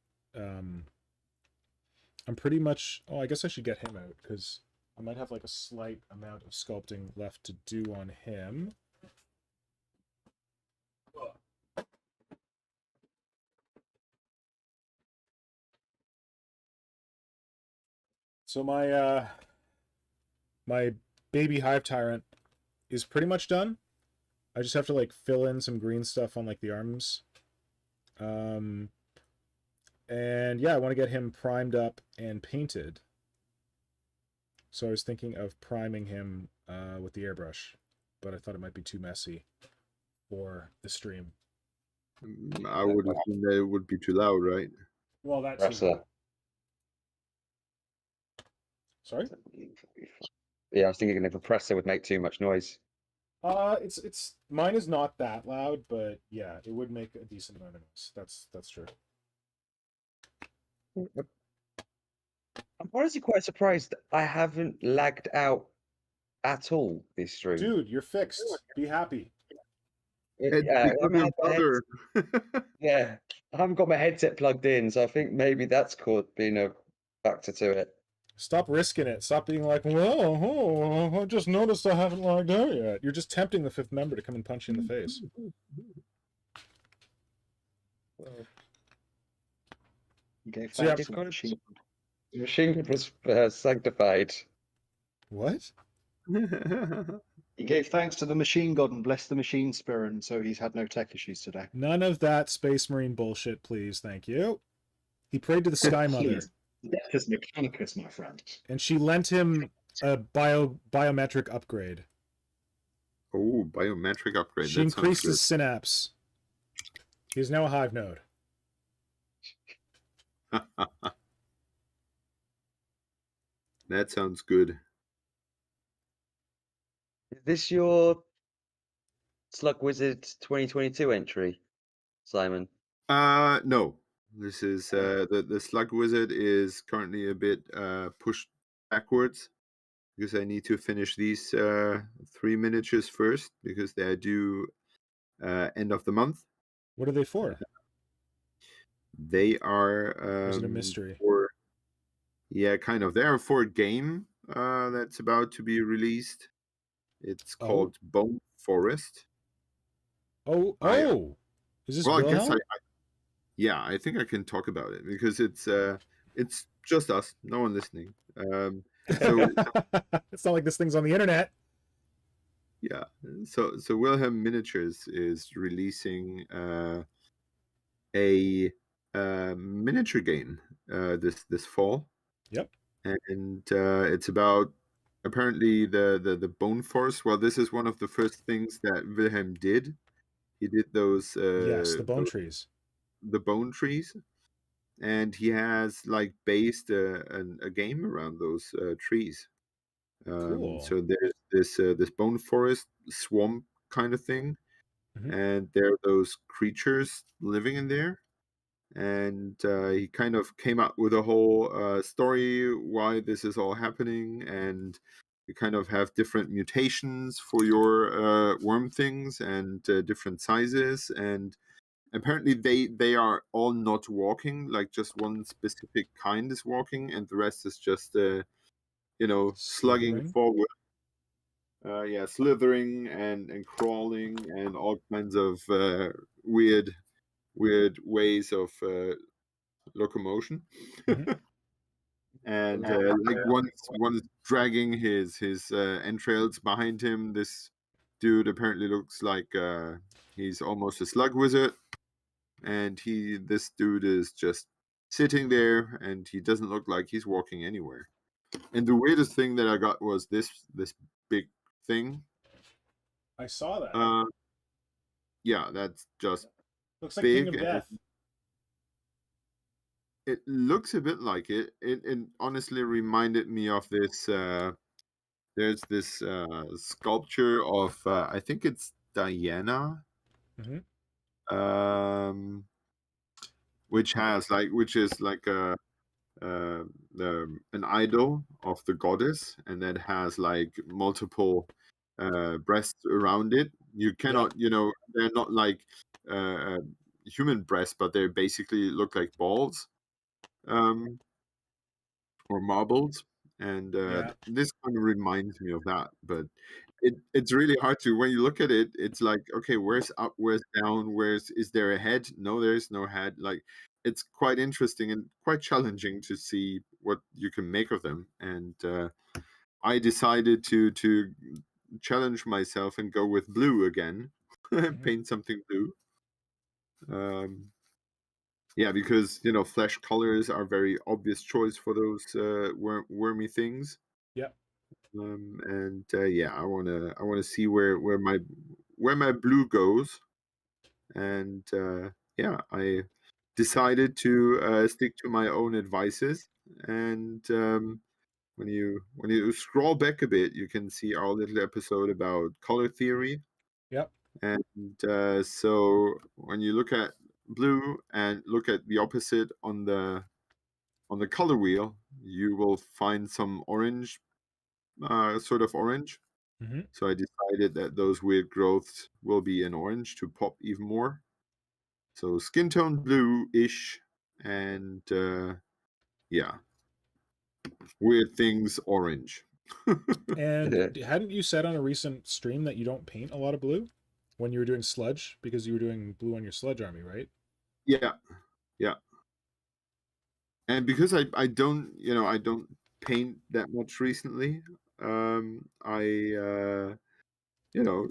I'm pretty much. Oh, I guess I should get him out because I might have like a slight amount of sculpting left to do on him. So my baby Hive Tyrant is pretty much done. I just have to like fill in some green stuff on like the arms. And yeah, I want to get him primed up and painted. So I was thinking of priming him with the airbrush, but I thought it might be too messy for the stream. I would assume that it would be too loud, right? Well, that's Compressor. Sorry. Yeah, I was thinking the compressor would make too much noise. It's mine is not that loud, but yeah, it would make a decent amount of noise. That's true. I'm honestly quite surprised I haven't lagged out at all this stream. Dude, you're fixed. Be happy. Yeah, Because your brother. yeah, I haven't got my headset plugged in, so I think maybe that's been a factor to it. Stop risking it. Stop being like, well, I just noticed I haven't logged out yet. You're just tempting the fifth member to come and punch you in the face. Okay, So, yeah, The machine was sanctified. What? He gave thanks to the machine god and blessed the machine spirit, and so he's had no tech issues today. None of that Space Marine bullshit, please. Thank you. He prayed to the Sky Mother. Please. Dectus Mechanicus, my friend. And she lent him a biometric upgrade. Oh, biometric upgrade. She increased his synapse. He's now a Hive node. That sounds good. Is this your Slug Wizard 2022 entry, Simon? No. This is the Slug Wizard is currently a bit pushed backwards because I need to finish these 3 miniatures first because they are due end of the month. What are they for? They are Or is it a mystery? Yeah, kind of. They are for a game that's about to be released. It's called Bone Forest. Oh! Is this well, Wilhelm? I think I can talk about it because it's just us, no one listening. So it's not like this thing's on the internet. Yeah, so Wilhelm Miniatures is releasing a miniature game this fall. Yep. And it's about apparently the Bone Forest. Well, this is one of the first things that Wilhelm did. He did those yes, the bone trees. The bone trees, and he has like based a game around those trees. Cool. So there's this Bone Forest swamp kind of thing, and there are those creatures living in there. And he kind of came up with a whole story why this is all happening, and you kind of have different mutations for your worm things and different sizes, and apparently they are all not walking, like just one specific kind is walking and the rest is just slugging Slithering. forward, slithering and crawling and all kinds of weird ways of locomotion. Mhm. And like one is dragging his entrails behind him. This dude apparently looks like he's almost a slug wizard, and this dude is just sitting there, and he doesn't look like he's walking anywhere. And the weirdest thing that I got was this big thing. I saw that. Yeah, that's just Looks like big. King of Death. It looks a bit like it. It honestly reminded me of this. There's this sculpture of I think it's Diana, Mhm. which is like a an idol of the goddess, and that has like multiple breasts around it. You cannot, they're not like human breasts, but they basically look like balls. Or marbles, and Yeah. this kind of reminds me of that. But it's really hard to, when you look at it, it's like, okay, where's up, where's down, is there a head? No, there's no head. Like, it's quite interesting and quite challenging to see what you can make of them. And I decided to challenge myself and go with blue again, paint something blue. Yeah, because flesh colors are very obvious choice for those wormy things. Yep. And yeah, I wanna see where my blue goes, and yeah, I decided to stick to my own advices. And when you scroll back a bit, you can see our little episode about color theory. Yep. And so when you look at blue and look at the opposite on the color wheel, you will find some orange, sort of orange. Mhm. So I decided that those weird growths will be in orange to pop even more. So skin tone blue-ish, and yeah, weird things orange. And hadn't you said on a recent stream that you don't paint a lot of blue when you were doing sludge, because you were doing blue on your sludge army, right? Yeah, yeah. And because I don't paint that much recently, I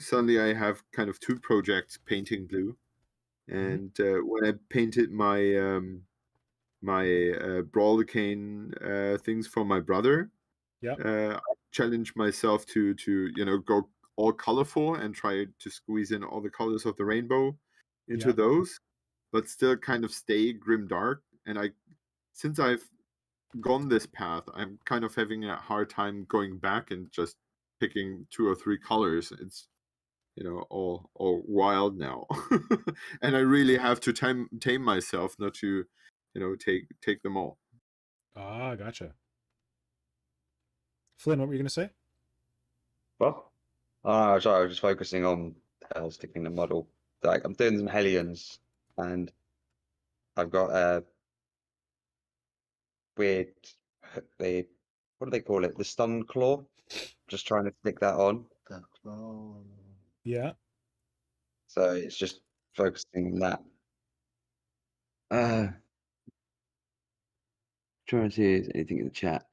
suddenly I have kind of two projects painting blue. And when I painted my Brawlicane things for my brother, Yeah. I challenged myself to go all colorful and try to squeeze in all the colors of the rainbow into Yeah. those, but still kind of stay grim dark. And since I've gone this path, I'm kind of having a hard time going back and just picking 2 or 3 colors. It's all wild now. And I really have to tame myself not to take them all. Ah, gotcha. Flynn, what were you gonna say? Well, sorry, I was just focusing on sticking the model. Like, I'm doing some Hellions, and I've got a weird, what do they call it? The stun claw. Just trying to stick that on. Yeah. So it's just focusing on that. Trying to see if there's anything in the chat.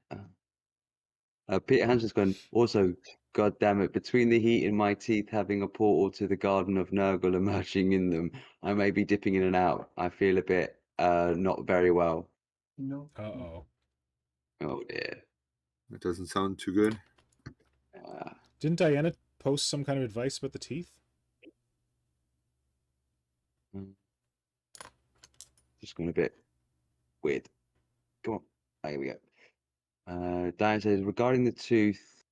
Peter Hanson's gone, also, God damn it, between the heat in my teeth having a portal to the Garden of Nurgle emerging in them, I may be dipping in and out. I feel a bit not very well. No. Uh-oh. Oh dear. That doesn't sound too good. Didn't Diana post some kind of advice about the teeth? Just going a bit weird. Come on. Oh, here we go. Diane says, regarding the tooth,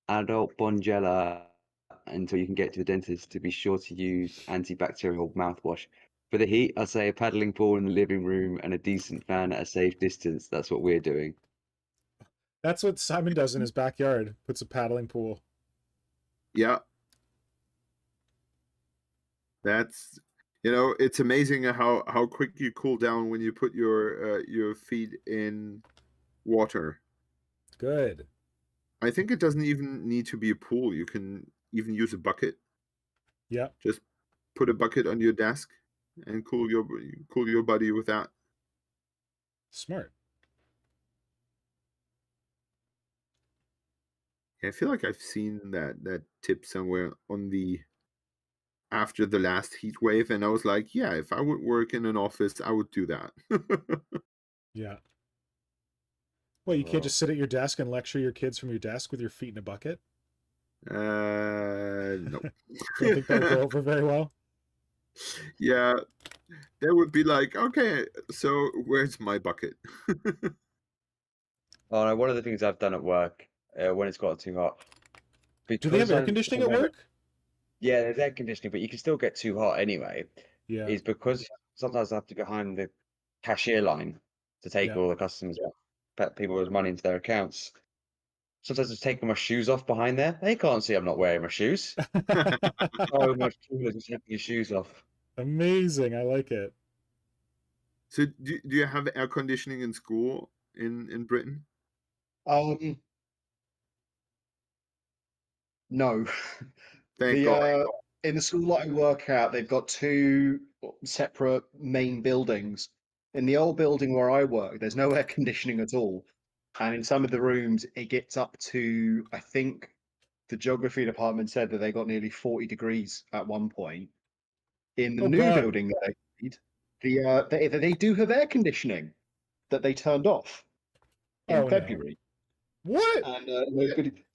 adult Bongella until you can get to the dentist to be sure to use antibacterial mouthwash. For the heat, I say a paddling pool in the living room and a decent fan at a safe distance. That's what we're doing. That's what Simon does in his backyard. Puts a paddling pool. Yeah. That's, it's amazing how quick you cool down when you put your feet in water. Good. I think it doesn't even need to be a pool. You can even use a bucket. Yeah. Just put a bucket on your desk and cool your body with that. Smart. Yeah, I feel like I've seen that tip somewhere on after the last heat wave, and I was like, yeah, if I would work in an office, I would do that. Yeah. Well, you can't just sit at your desk and lecture your kids from your desk with your feet in a bucket? No. Don't think that would go over very well? Yeah, they would be like, okay, so where's my bucket? Oh no, one of the things I've done at work when it's got too hot. Do they have air I'm conditioning at aware- work? Yeah, there's air conditioning, but you can still get too hot anyway. Yeah. Is because sometimes I have to go behind the cashier line to take Yeah. all the customers, people's money into their accounts. Sometimes I just taking my shoes off behind there. They can't see I'm not wearing my shoes. Oh, much cooler just taking your shoes off. Amazing. I like it. So do you have air conditioning in school in Britain? No. Thank God. In the school that I work at, they've got two separate main buildings. In the old building where I work, there's no air conditioning at all. And in some of the rooms, it gets up to, I think the geography department said that they got nearly 40 degrees at one point. In the Oh, new God. building that they need, they do have air conditioning that they turned off in Oh, no. February. What?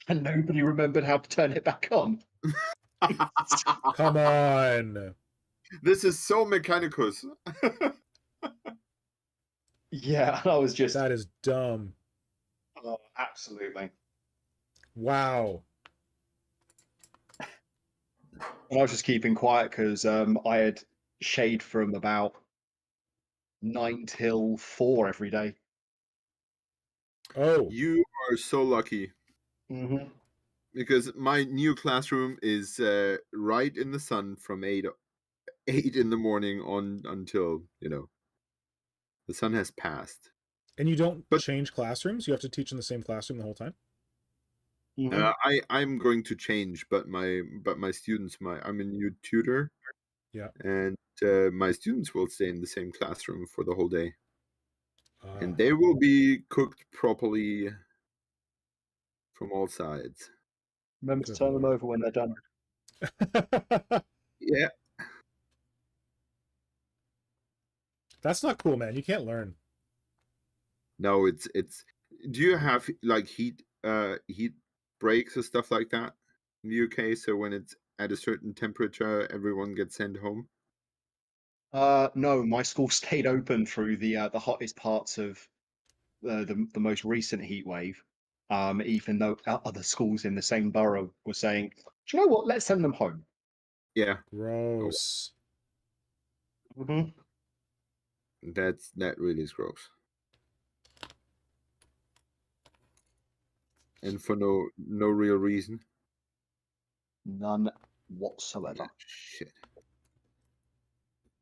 And nobody remembered how to turn it back on. Come on. This is so mechanicus. Yeah, I was just That is dumb. absolutely. Wow. And I was just keeping quiet because I had shade from about 9 till 4 every day. Oh. You are so lucky. Mm-hmm. Because my new classroom is right in the sun from 8 in the morning on until the sun has passed. And you don't change classrooms? You have to teach in the same classroom the whole time? Mm-hmm. I'm going to change, but my students, I'm a new tutor. Yeah. And my students will stay in the same classroom for the whole day, and Ah. they will be cooked properly from all sides. Remember to Good turn them Lord. over when they're done. Yeah. That's not cool, man. You can't learn. No, it's. Do you have like heat breaks or stuff like that in the UK? So when it's at a certain temperature, everyone gets sent home. No, my school stayed open through the hottest parts of the most recent heat wave. Even though other schools in the same borough were saying, "Do you know what? Let's send them home." Yeah. Gross. Mm-hmm. That really is gross. And for no real reason. None whatsoever. Shit.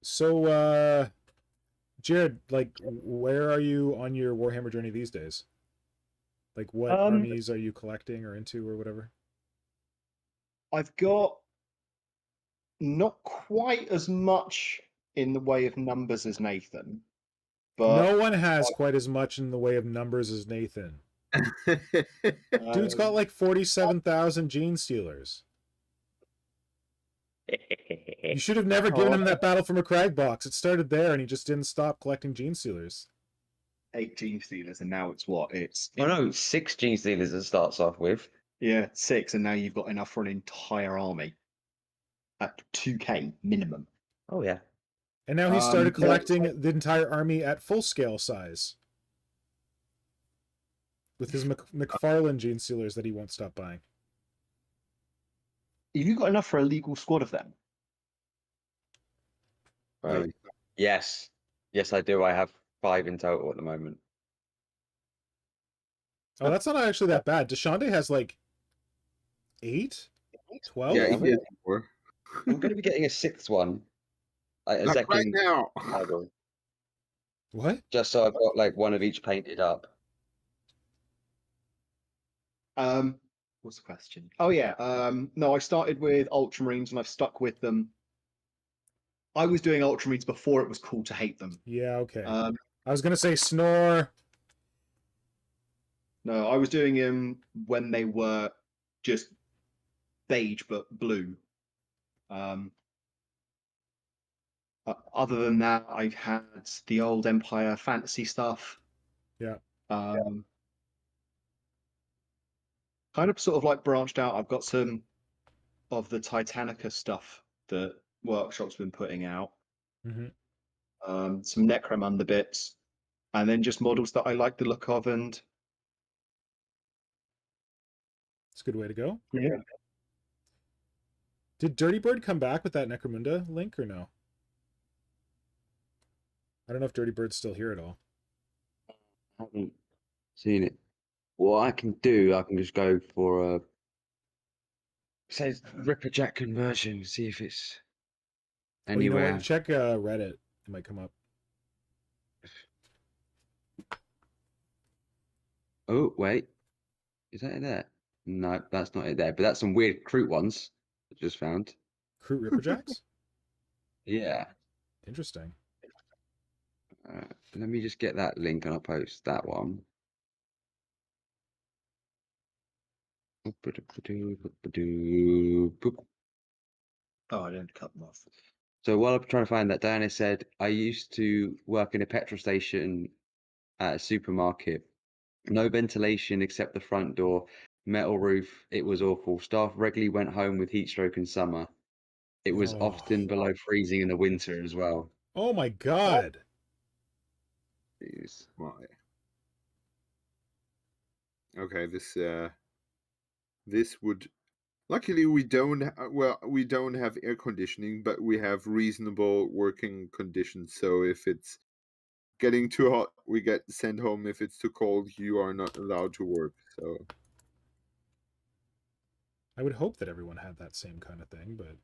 So, Jared, like, where are you on your Warhammer journey these days? Like, what armies are you collecting or into or whatever? I've got not quite as much in the way of numbers as Nathan, but No one has quite as much in the way of numbers as Nathan. Dude's got like 47,000 gene stealers. You should have never given him that Battle from a Crag box. It started there and he just didn't stop collecting gene stealers. 8 gene stealers, and now it's what? It's Oh no, 6 gene stealers it starts off with. yeah, 6, and now you've got enough for an entire army at 2k minimum. Oh yeah. And now he started collecting the entire army at full scale size. With his McFarlane gene stealers that he won't stop buying. you got enough for a legal squad of them? Right. Yes. Yes, I do. I have 5 in total at the moment. Oh, that's not actually that bad. Deshande has like 8, 12. Yeah, I'm he has more. going to be getting a 6th one. A Like right second now. model. What? Just so I've got like one of each painted up. What's the question? Oh yeah. No, I started with Ultramarines and I've stuck with them. I was doing Ultramarines before it was cool to hate them. Yeah, okay. I was gonna say snore. No, I was doing them when they were just beige but blue. Other than that, I've had the old Empire fantasy stuff. Yeah. Kind of sort of like branched out. I've got some of the Titanica stuff that Workshop's been putting out. Mm-hmm. Some Necromunda bits, and then just models that I like the look of. And It's a good way to go. yeah, Did Dirty Bird come back with that Necromunda link or no? I don't know if Dirty Bird's still here at all. I haven't seen it. What I can do, I can just go for a says Ripperjack conversion, see if it's Oh, you know anywhere. what? Check Reddit. It might come up. Oh, wait. Is that it there? No, that's not it there. But that's some weird Kroot ones I just found. Kroot Ripperjacks? Yeah. Interesting. Let me just get that link and I'll post that one. oh, I didn't cut them off. So while I'm trying to find that, Diana said, I used to work in a petrol station at a supermarket. No ventilation except the front door, metal roof. It was awful. Staff regularly went home with heat stroke in summer. It was Oh. often below freezing in the winter as well. Oh my god. Jeez. Why? Okay, this would. Luckily, we don't. Well, we don't have air conditioning, but we have reasonable working conditions. So if it's getting too hot, we get sent home. If it's too cold, you are not allowed to work. So I would hope that everyone had that same kind of thing, but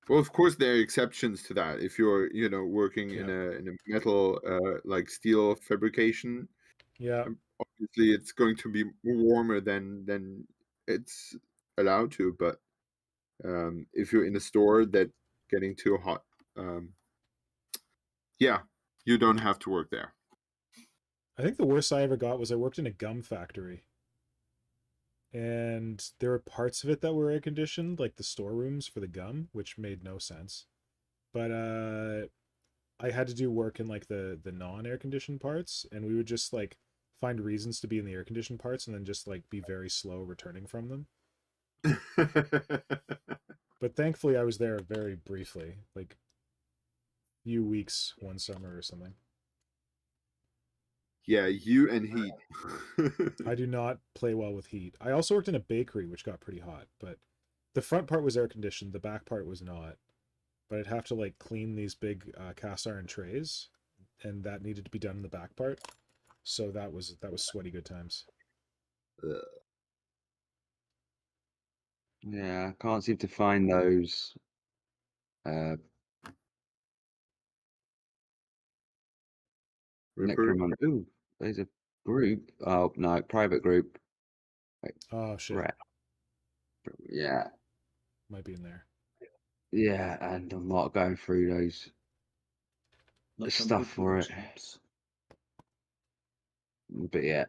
well, of course, there are exceptions to that. If you're, working Yeah. in a metal, like steel fabrication, yeah. obviously it's going to be warmer than it's allowed to. But if you're in a store that's getting too hot, yeah, you don't have to work there. I think the worst I ever got was I worked in a gum factory. And there were parts of it that were air conditioned, like the storerooms for the gum, which made no sense. But I had to do work in like the non-air conditioned parts, and we would just like find reasons to be in the air conditioned parts and then just like be very slow returning from them. But thankfully I was there very briefly, like few weeks one summer or something. Yeah, you and heat. I do not play well with heat. I also worked in a bakery, which got pretty hot, but the front part was air conditioned, the back part was not. But I'd have to like clean these big cast iron trays, and that needed to be done in the back part. So that was sweaty good times. Yeah, I can't seem to find those. Necromunda. Ooh, there's a group. Oh no, private group. Wait, Oh shit, right. Yeah, might be in there. yeah, and I'm not going through those Not done stuff with for it. Workshops. But yeah,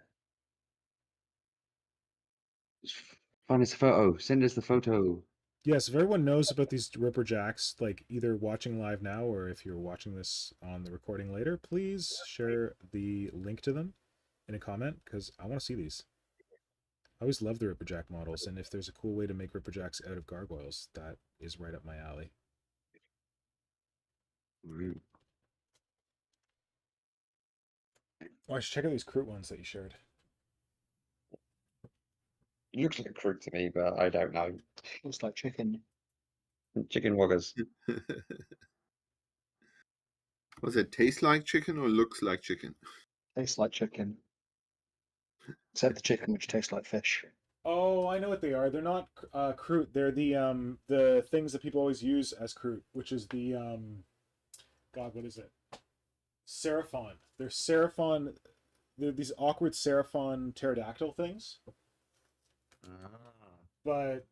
find us a photo. Send us the photo. Yes, if everyone knows about these Ripper Jacks, like either watching live now or if you're watching this on the recording later, please share the link to them in a comment because I want to see these. I always love the Ripperjack models, and if there's a cool way to make Ripperjacks out of gargoyles, that is right up my alley. Oh, I should check out these Kroot ones that you shared. It looks like a crook to me, but I don't know. Looks like chicken. Chicken woggers. Was it taste like chicken or looks like chicken? Tastes like chicken. Except the chicken, which tastes like fish. Oh, I know what they are. They're not croute. They're the things that people always use as croute, which is the God, what is it? Seraphon. They're Seraphon. They're these awkward Seraphon pterodactyl things. But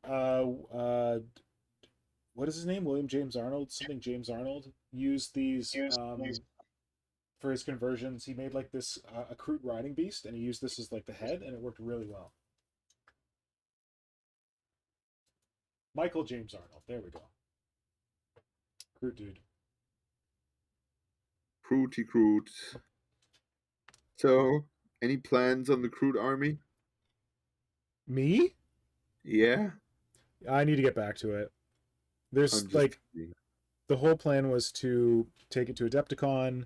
what is his name? William James Arnold, something James Arnold used these for his conversions. He made like this a croute riding beast, and he used this as like the head, and it worked really well. Michael James Arnold. There we go. Croute dude. Cruty crude. So, any plans on the crude army? Me? Yeah. I need to get back to it. There's like the whole plan was to take it to Adepticon,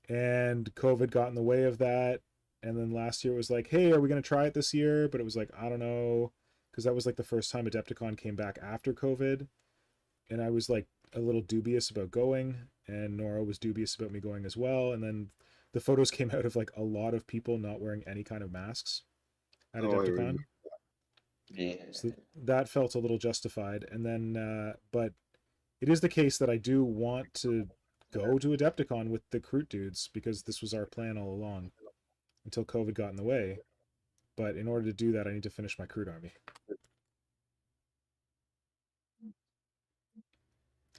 and COVID got in the way of that. And then last year it was like, hey, are we going to try it this year? But it was like, I don't know, because that was like the first time Adepticon came back after COVID. And I was like a little dubious about going, and Nora was dubious about me going as well. And then the photos came out of like a lot of people not wearing any kind of masks at Adepticon. Yeah. So that felt a little justified. And then, but it is the case that I do want to go to Adepticon with the Croute dudes, because this was our plan all along until COVID got in the way. But in order to do that, I need to finish my Croute army.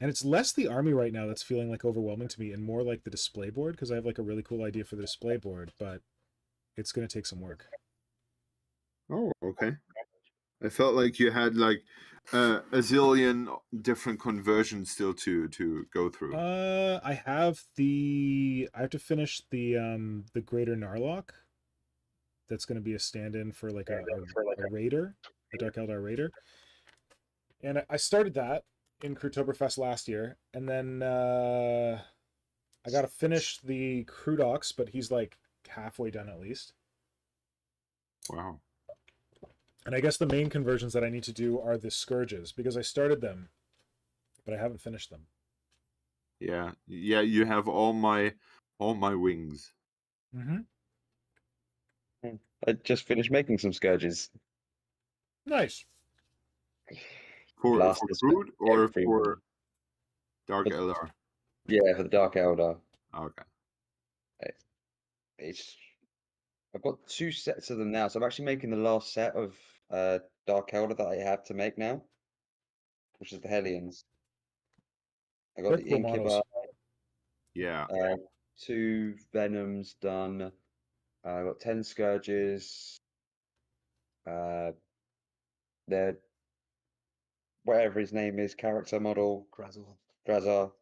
And it's less the army right now that's feeling like overwhelming to me, and more like the display board, because I have like a really cool idea for the display board, but it's going to take some work. Oh, okay. I felt like you had like a zillion different conversions still to go through. I have to finish the Greater Narlock. That's going to be a stand-in for like a raider, a Dark Eldar raider. And I started that in Crutoberfest last year, and then I got to finish the Crudox, but he's like halfway done at least. Wow. And I guess the main conversions that I need to do are the Scourges, because I started them, but I haven't finished them. Yeah, you have all my wings. Mm-hmm. I just finished making some scourges. Nice. For Crude or everyone. for Dark Eldar? Yeah, for the Dark Eldar. Okay. I've got 2 sets of them now, so I'm actually making the last set of Dark Eldar that I have to make now, which is the Hellions. I got They're the cool Incubi, models. Yeah. 2 Venoms done. I got 10 Scourges. The whatever his name is, character model, Grazar.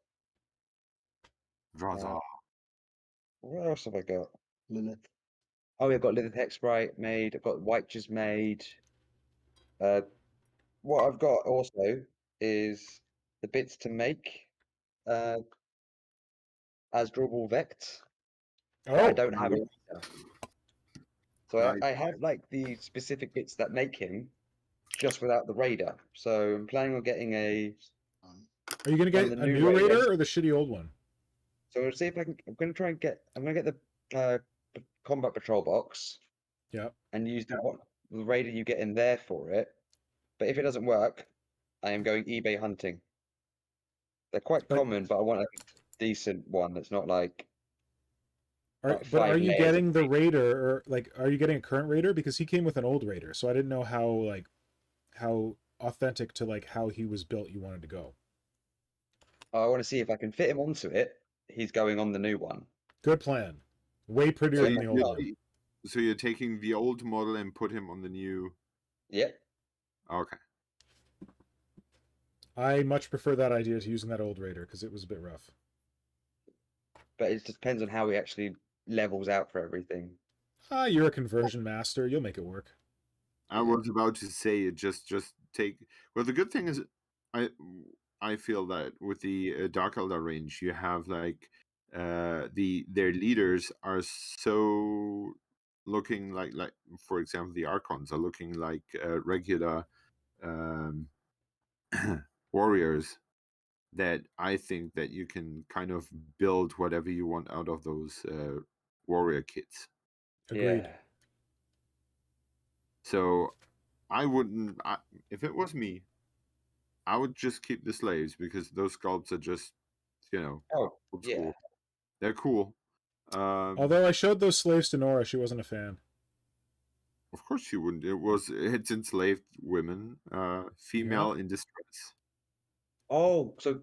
What else have I got? Lilith. Oh, yeah, I've got Lilith Hexprite made. I've got Whitechers made. What I've got also is the bits to make Asdrubael Vect. Oh, I don't have a reader. So Nice. I have like the specific bits that make him, just without the raider. So I'm planning on getting a. Are you gonna get a new raider or the shitty old one? So we'll see if I can. I'm gonna try and get. I'm gonna get the combat patrol box. Yeah. And use the raider you get in there for it. But if it doesn't work, I am going eBay hunting. They're quite common, but I want a decent one that's not like. But are you getting the raider, or like, are you getting a current raider? Because he came with an old raider, so I didn't know how authentic to like how he was built you wanted to go. I want to see if I can fit him onto it. He's going on the new one. Good plan. Way prettier than the old one. So you're taking the old model and put him on the new. Yep. Okay. I much prefer that idea to using that old raider, because it was a bit rough. But it just depends on how he actually levels out for everything. You're a conversion master. You'll make it work. I was about to say it. Just take. Well, the good thing is, I feel that with the Dark Eldar range, you have like their leaders are so looking like for example, the Archons are looking like regular warriors, that I think that you can kind of build whatever you want out of those warrior kits. Agreed. Yeah. So I wouldn't, if it was me, I would just keep the slaves, because those sculpts are just, Oh, old yeah. school. They're cool. Although I showed those slaves to Nora, she wasn't a fan. Of course she wouldn't. It's enslaved women, female in distress. Oh, so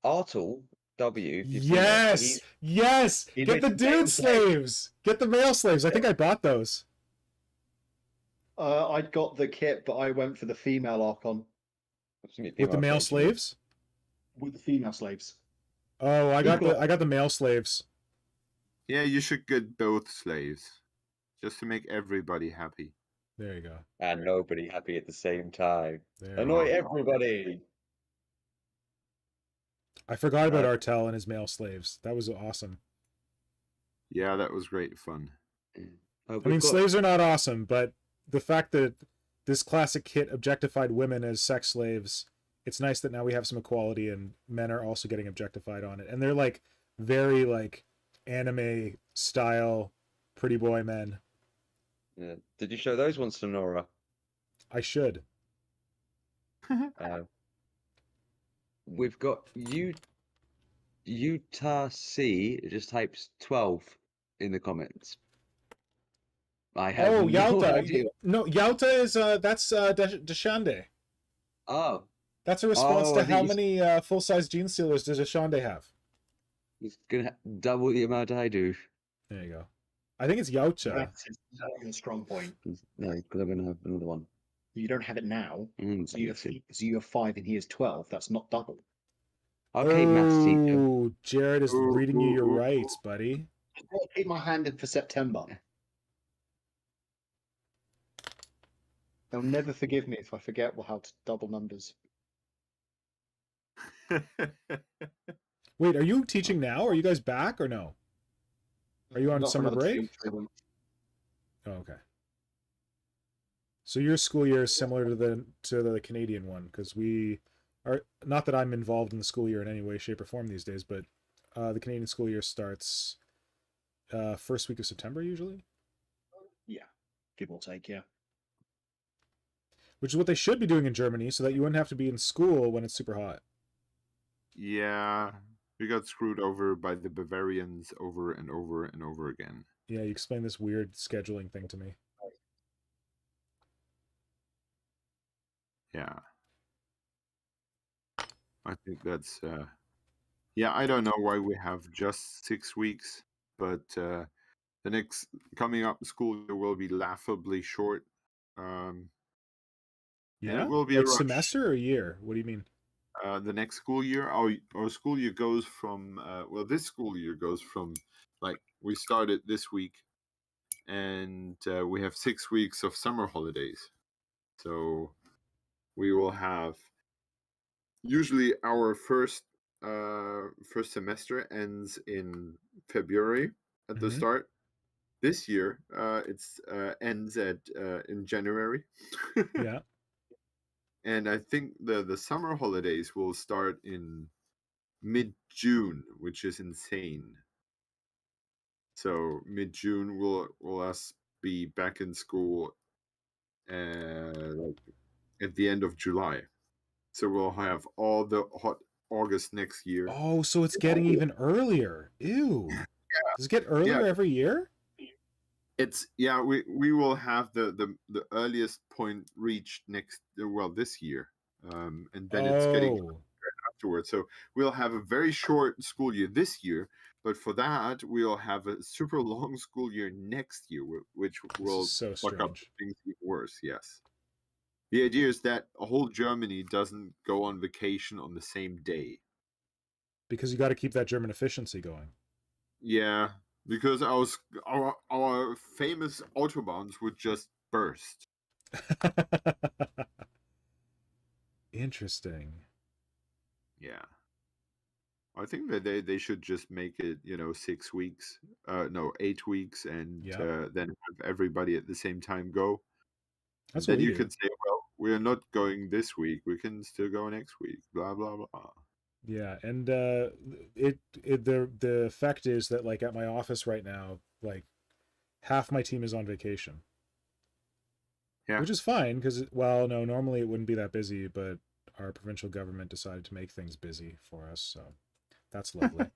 Artel W. If you've seen that, Yes, yes. he's Get the made the male dude slaves. Get the male slaves. I think I bought those. I got the kit, but I went for the female Archon With the male slaves? with the female slaves. Oh, I got Equal. the male slaves. Yeah, you should get both slaves, just to make everybody happy. There you go. And nobody happy at the same time. There Annoy you go. everybody. I forgot about Artel and his male slaves. That was awesome. Yeah, that was great fun. I mean, slaves are not awesome, but the fact that this classic kit objectified women as sex slaves, it's nice that now we have some equality and men are also getting objectified on it. And they're like very like anime style pretty boy men. Yeah. Did you show those ones to Nora? I should. We've got Utah C just types 12 in the comments. I have no Yalta. idea. No, Yalta is that's Deshande. Oh, That's a response Oh, to I think how he's- many full-size gene stealers does Deshande have? he's gonna double the amount I do. There you go. I think it's Yautja. That's his strong point. No, because I'm gonna have another one. You don't have it now, so you have Okay, so you have 5 and he has 12. That's not double. maths teacher. Oh, Jared is Ooh, reading you your ooh, ooh. rights, buddy. I'll keep my hand in for September. They'll never forgive me if I forget how to double numbers. Wait, are you teaching now? Are you guys back or no? Are you on Not for summer another break? 3 weeks. Oh, okay. So your school year is similar to the Canadian one, because we are, not that I'm involved in the school year in any way, shape, or form these days, but the Canadian school year starts first week of September usually, Yeah, give or take, yeah. which is what they should be doing in Germany, so that you wouldn't have to be in school when it's super hot. Yeah, we got screwed over by the Bavarians over and over and over again. Yeah, you explained this weird scheduling thing to me. Yeah. I think that's yeah, I don't know why we have just 6 weeks, but the next coming up school year will be laughably short. And Yeah, it will be like a rush. semester or year? What do you mean? The next school year, our school year goes from well, this school year goes from, like, we started this week, and we have 6 weeks of summer holidays. So we will have, usually our first semester ends in February at the Mhm. start. This year, it's ends at in January. Yeah. And I think the summer holidays will start in mid-June, which is insane. So mid-June will us be back in school like at the end of July. So we'll have all the hot August next year. Oh, so it's getting even earlier. Ew. Does it get earlier every year? It's we will have the earliest point reached this year, and then it's getting afterwards. So we'll have a very short school year this year, but for that we'll have a super long school year next year, which will so fuck up strange. things even worse. Yes, the idea is that a whole Germany doesn't go on vacation on the same day. Because you got to keep that German efficiency going. Yeah, because our famous autobahns would just burst. Interesting. Yeah, I think that they should just make it 6 weeks, no, 8 weeks, and Yeah. then have everybody at the same time go. That's And what then we you do. could say, well, we're not going this week. We can still go next week. Blah blah blah. Yeah, and the effect is that like at my office right now, like half my team is on vacation. Yeah. Which is fine because, well, no, normally it wouldn't be that busy, but our provincial government decided to make things busy for us, so that's lovely.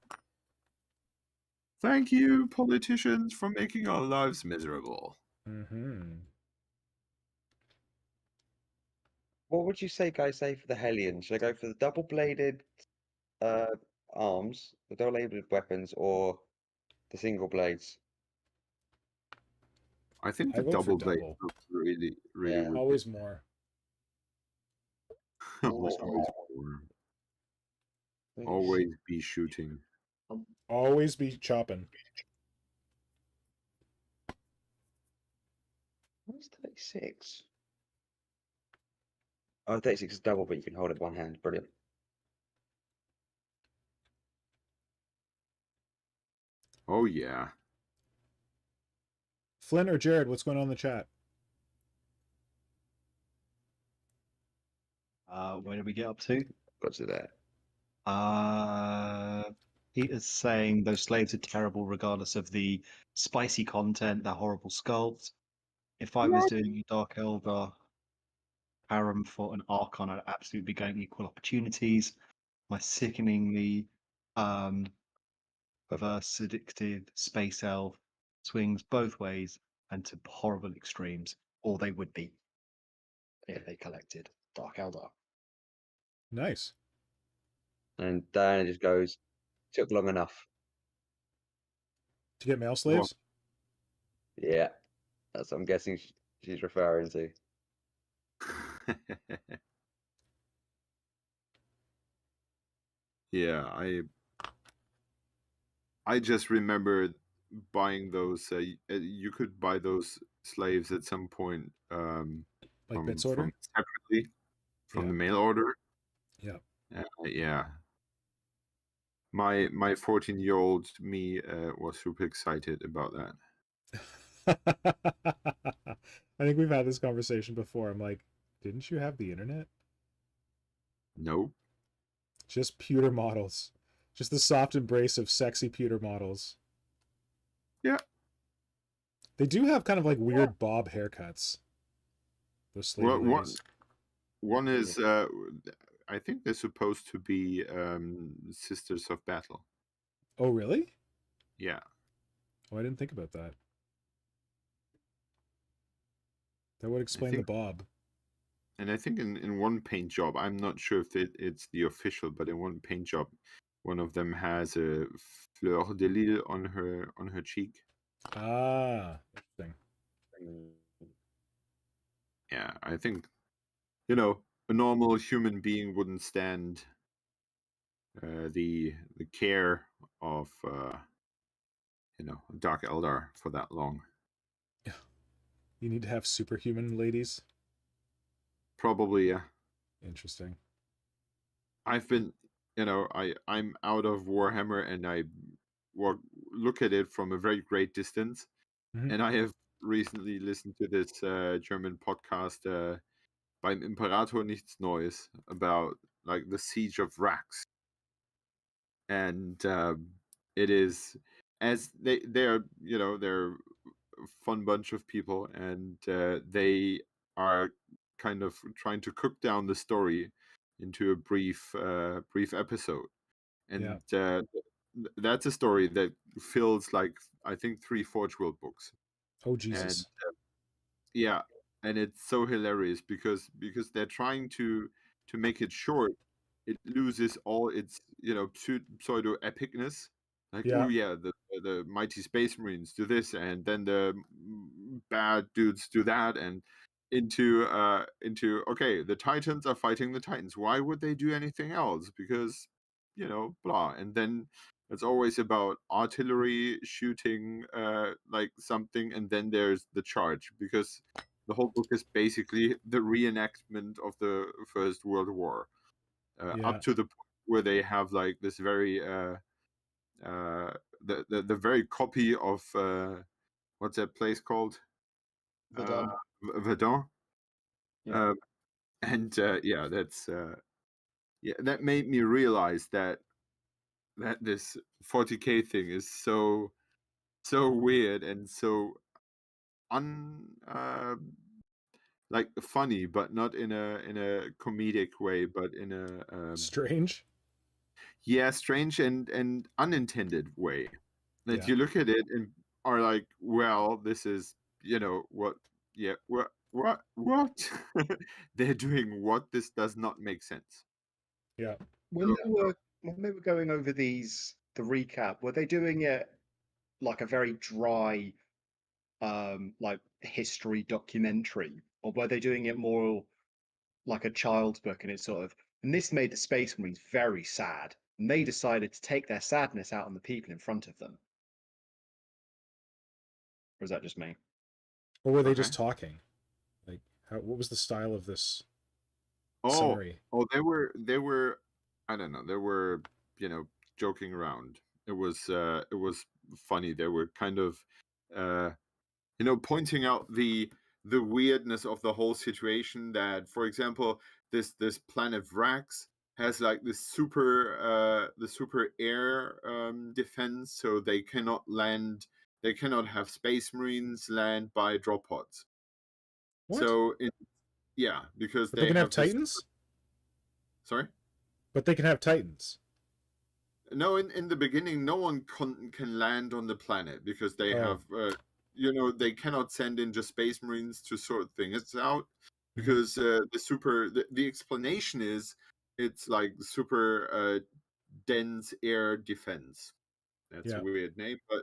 Thank you, politicians, for making our lives miserable. Mm-hmm. What would you say, guys, say for the Hellions? Should I go for the double-bladed arms, the double-bladed weapons, or the single blades? I think I the vote for double blade double. looks really, really Yeah. wicked. Always more. Always more. Always be shooting. Always be chopping. What's 36? Oh, 36 is double, but you can hold it with one hand. Brilliant. Oh yeah. Flynn or Jared, what's going on in the chat? Where did we get up to? Got to that. Peter's saying those slaves are terrible regardless of the spicy content, the horrible sculpt. If I was doing a Dark Elder harem for an Archon, I'd absolutely be going equal opportunities. My sickeningly perverse, addictive space elf swings both ways and to horrible extremes, or they would be if they collected Dark Elder. Nice. And Diana just goes, took long enough. To get male slaves? Yeah, that's what I'm guessing she's referring to. Yeah, I just remember buying those. You could buy those slaves at some point Like bits order? from separately from Yeah. the mail order. Yeah. Yeah. My 14-year-old me was super excited about that. I think we've had this conversation before. I'm like, didn't you have the internet? Nope. Just pewter models. Just the soft embrace of sexy pewter models. Yeah. They do have kind of like weird bob haircuts. Those slave ladies. One is I think they're supposed to be Sisters of Battle. Oh, really? Yeah. Oh, I didn't think about that. That would explain the bob. And I think in one paint job, I'm not sure if it's the official, but in one paint job, one of them has a fleur de lis on her cheek. Ah, interesting. Yeah, I think, a normal human being wouldn't stand the care of Dark Eldar for that long. You need to have superhuman ladies. Probably, yeah. Interesting. I've been, I'm out of Warhammer, and I look at it from a very great distance. Mhm. And I have recently listened to this German podcast beim Imperator nichts Neues about like the siege of Rax, and it is as they're they're a fun bunch of people, and they are kind of trying to cook down the story into a brief episode, and that's a story that fills like I think 3 Forge World books. Oh Jesus! And yeah, and it's so hilarious because they're trying to make it short. It loses all its pseudo epicness. Like, oh yeah, the mighty space marines do this, and then the bad dudes do that, and into okay, the Titans are fighting the Titans. Why would they do anything else? Because blah. And then it's always about artillery shooting like something, and then there's the charge, because the whole book is basically the reenactment of the First World War, up to the point where they have like this very the very copy of what's that place called? Verdun. Verdun. Yeah. And yeah, that's yeah, that made me realize that this 40K thing is so weird and so like funny, but not in a comedic way, but in a Strange. yeah, strange and unintended way. That Yeah. you look at it and are like, well, this is what what they're doing. What this does not make sense. Yeah. When they were going over the recap, were they doing it like a very dry like history documentary, or were they doing it more like a child's book? And it's sort of, and this made the Space Marines very sad, and they decided to take their sadness out on the people in front of them. Or is that just me? Or were they Okay. just talking? Like, what was the style of this Oh, summary? they were I don't know, they were joking around. It was funny. They were kind of uh pointing out the weirdness of the whole situation. That, for example, this planet Vrax has like this super air defense, so they cannot land. They cannot have Space Marines land by drop pods. What? So yeah, because But they can have have this. Titans? Sorry. But they can have Titans. No, in the beginning, no one can land on the planet because they have, they cannot send in just Space Marines to sort things out because the explanation is it's like super dense air defense. That's a weird name, but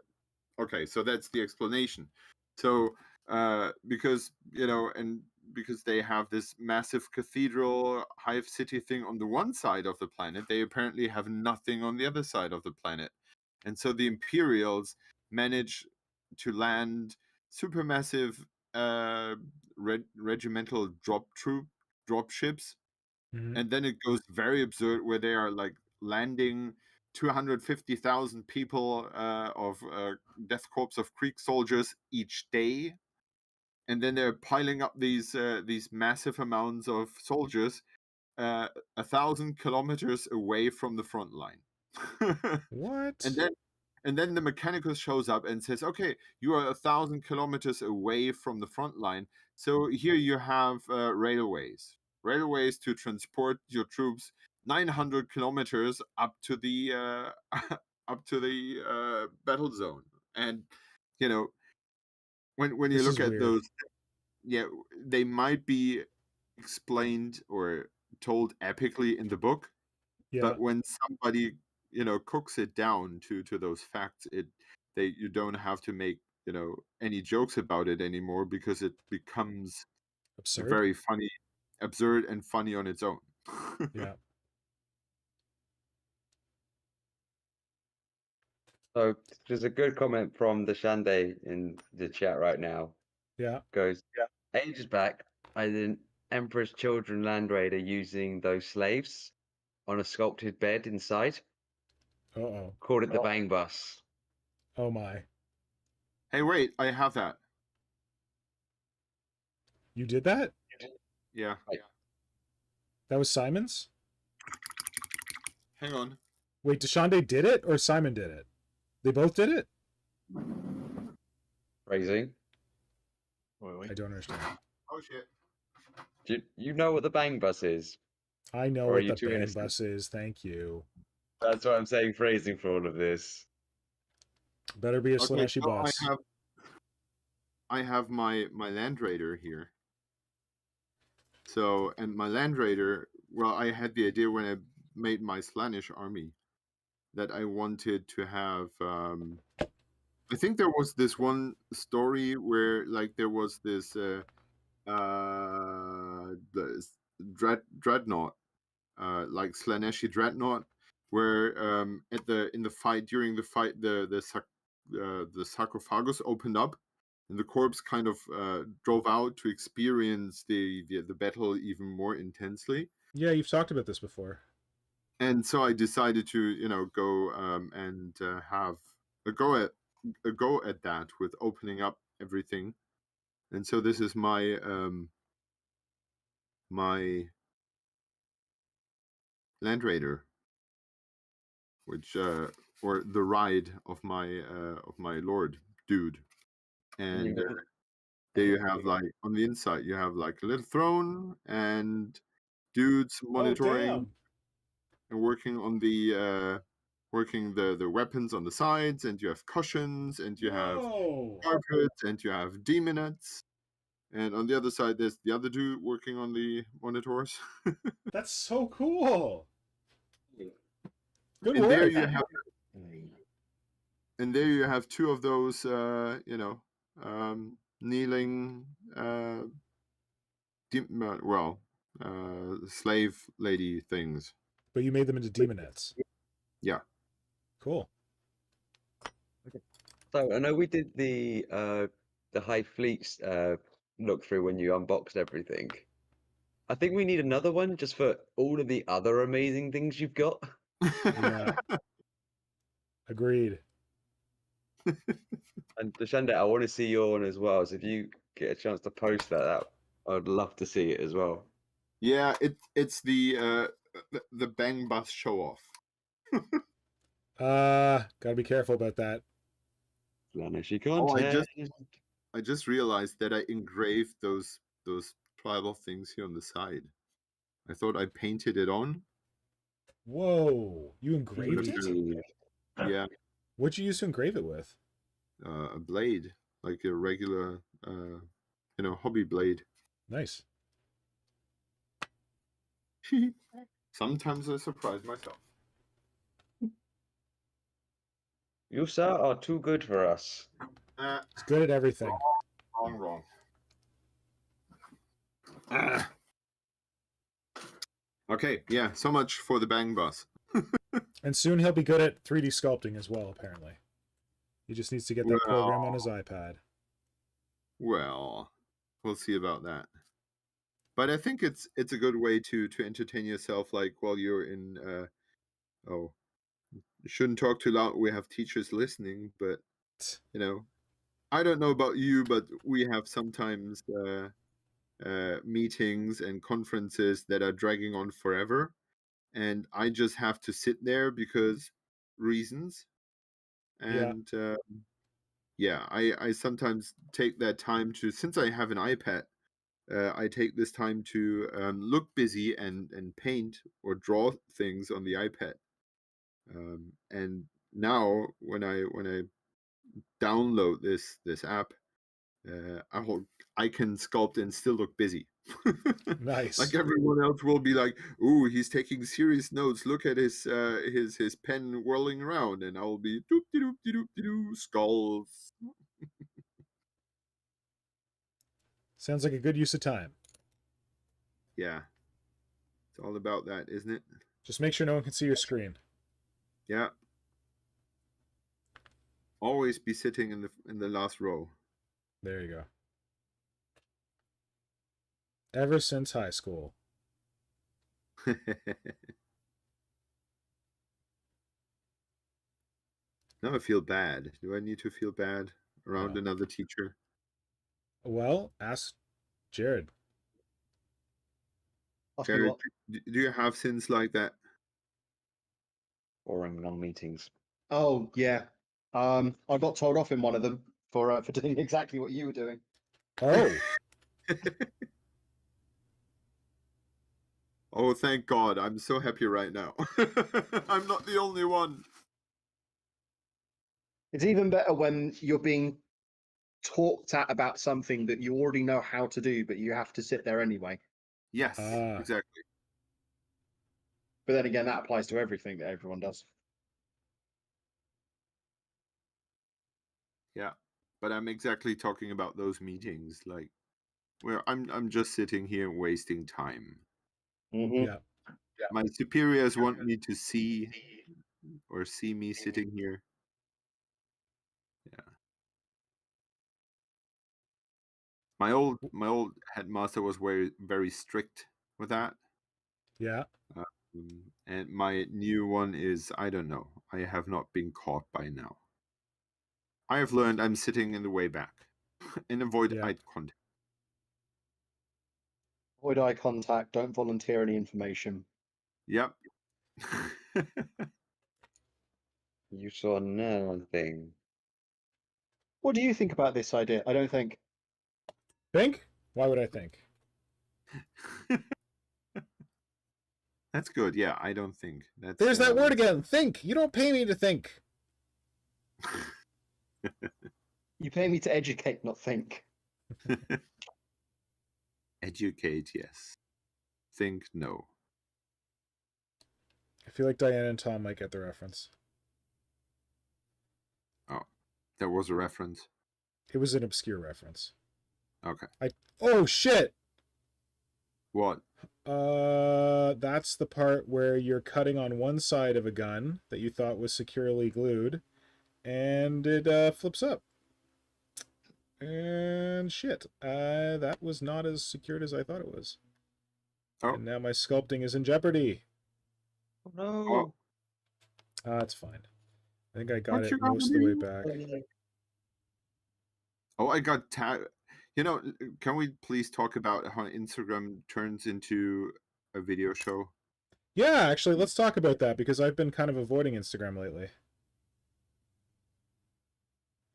okay, so that's the explanation. So because because they have this massive cathedral Hive city thing on the one side of the planet, they apparently have nothing on the other side of the planet. And so the Imperials manage to land supermassive regimental drop ships. And then it goes very absurd where they are like landing 250,000 people of Death Corps of Creek soldiers each day, and then they're piling up these massive amounts of soldiers 1,000 kilometers away from the front line. What? And then the Mechanicus shows up and says, "Okay, you are 1,000 kilometers away from the front line, so here you have railways to transport your troops 900 kilometers up to the battle zone." And when you This look is at weird. those, yeah, they might be explained or told epically in the book, Yeah. but when somebody cooks it down to those facts, you don't have to make any jokes about it anymore because it becomes Absurd. very funny, absurd and funny on its own. Yeah. So there's a good comment from the Shande in the chat right now. Yeah. Goes, ages back, I did an Emperor's Children Land Raider using those slaves on a sculpted bed inside. Uh-oh. Called it the Bang Bus. Oh my. Hey, wait, I have that. You did that? Yeah. That was Simon's? Hang on. Wait, Deshande did it or Simon did it? They both did it? Crazy. I don't understand. Oh shit. Do you know what the Bang Bus is? I know Or are what you the too band innocent? bus is. Thank you. That's why I'm saying phrasing for all of this. Better be a Okay, SLAANESHI so boss. I have my Land Raider here. So, and my Land Raider, well, I had the idea when I made my Slaanesh army that I wanted to have. I think there was this one story where, like, there was this dreadnought, like Slaaneshi dreadnought, where in the fight during the fight the sarcophagus opened up, and the corpse kind of drove out to experience the battle even more intensely. Yeah, you've talked about this before. And so I decided to go and have a go at that with opening up everything. And so this is my my Land Raider, which or the ride of my lord dude. And there you have, like, on the inside you have like a little throne and dudes monitoring Oh, damn. and working on the the weapons on the sides, and you have cushions, and you have Whoa. carpets, and you have demonettes, and on the other side there's the other dude working on the monitors. That's so cool. Good And work. there you have two of those kneeling slave lady things. But you made them into demonettes. Yeah. Cool. So I know we did the Hive Fleets look through when you unboxed everything. I think we need another one just for all of the other amazing things you've got. Yeah. Agreed. And Deshanda, I want to see your one as well. So if you get a chance to post that I would love to see it as well. Yeah, it's the bang bus show off. Gotta be careful about that. SLAANESHI Oh, content. I just realized that I engraved those tribal things here on the side. I thought I painted it on. Whoa. You engraved it? Yeah, What'd you use to engrave it with? a blade, like a regular, hobby blade. Nice. Sometimes I surprise myself. You, sir, are too good for us. It's good at everything. Wrong. Okay, yeah, so much for the bang bus. And soon he'll be good at 3D sculpting as well, apparently. He just needs to get that program on his iPad. Well, we'll see about that. But I think it's a good way to entertain yourself, like while you're in. You shouldn't talk too loud. We have teachers listening, but I don't know about you, but we have sometimes meetings and conferences that are dragging on forever, and I just have to sit there because reasons. And I sometimes take that time to, since I have an iPad, I take this time to look busy and paint or draw things on the iPad. And now when I download this app, I can sculpt and still look busy. Nice. Like everyone else will be like, "Ooh, he's taking serious notes. Look at his pen whirling around," and I'll be doop de doop de doop de doo skulls. Sounds like a good use of time. Yeah, it's all about that, isn't it? Just make sure no one can see your screen. Yeah. Always be sitting in the last row. There you go. Ever since high school. Now I feel bad. Do I need to feel bad around another teacher? Well, ask Jared. Jared, do you have sins like that? Boring long meetings. Oh yeah, I got told off in one of them for doing exactly what you were doing. Oh. Oh, thank God. I'm so happy right now. I'm not the only one. It's even better when you're being talked at about something that you already know how to do, but you have to sit there anyway. Yes, exactly. But then again, that applies to everything that everyone does. Yeah, but I'm exactly talking about those meetings, like where I'm just sitting here wasting time. Yeah. My superiors want me to see me sitting here. Yeah. My old headmaster was very strict with that. Yeah. And my new one is, I don't know. I have not been caught by now. I have learned I'm sitting in the way back and avoid Yeah. eye contact. Avoid eye contact. Don't volunteer any information. Yep. You saw nothing. What do you think about this idea? I don't think. Think? Why would I think? That's good. Yeah, I don't think. That's, There's that word again. Think. You don't pay me to think. You pay me to educate, not think. Educate, yes. Think, no. I feel like Diane and Tom might get the reference. Oh, there was a reference. It was an obscure reference. Okay. Oh shit! What? That's the part where you're cutting on one side of a gun that you thought was securely glued, and it flips up. And shit, that was not as secured as I thought it was. Oh. And now my sculpting is in jeopardy. Oh, no. Oh. It's fine. I think I got What it you gonna most of the way do? back. Oh, I got tagged. You know, can we please talk about how Instagram turns into a video show? Yeah, actually, let's talk about that because I've been kind of avoiding Instagram lately.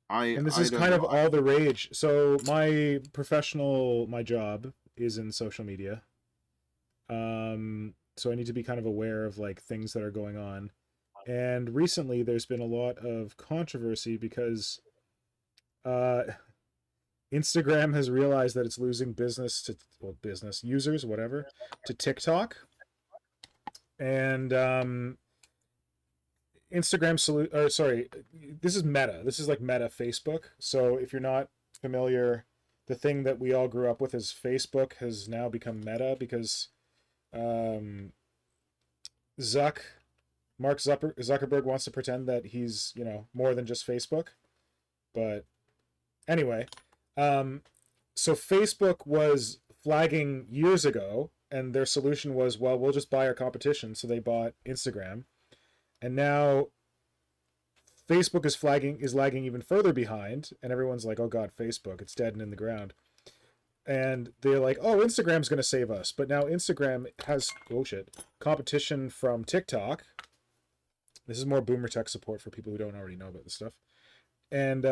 And this is kind of all the rage. So my job is in social media. So I need to be kind of aware of like things that are going on. And recently there's been a lot of controversy because Instagram has realized that it's losing business users, whatever, to TikTok. And this is Meta. This is like Meta Facebook. So if you're not familiar, the thing that we all grew up with as Facebook has now become Meta because Mark Zuckerberg wants to pretend that he's, more than just Facebook. But anyway, so Facebook was flagging years ago, and their solution was, well, we'll just buy our competition. So they bought Instagram. And now Facebook is lagging even further behind, and everyone's like, oh god, Facebook, it's dead and in the ground. And they're like, oh, Instagram's going to save us. But now Instagram has, competition from TikTok. This is more boomer tech support for people who don't already know about this stuff. And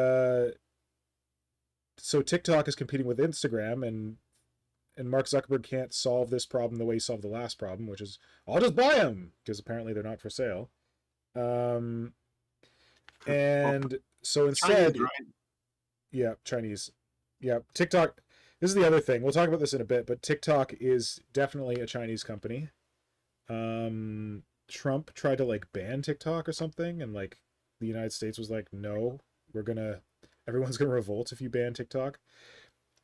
so TikTok is competing with Instagram, and Mark Zuckerberg can't solve this problem the way he solved the last problem, which is, I'll just buy them, because apparently they're not for sale. And so instead, Chinese, right? Yeah, Chinese. Yeah, TikTok. This is the other thing. We'll talk about this in a bit, but TikTok is definitely a Chinese company. Trump tried to like ban TikTok or something, and like the United States was like, no, everyone's gonna revolt if you ban TikTok.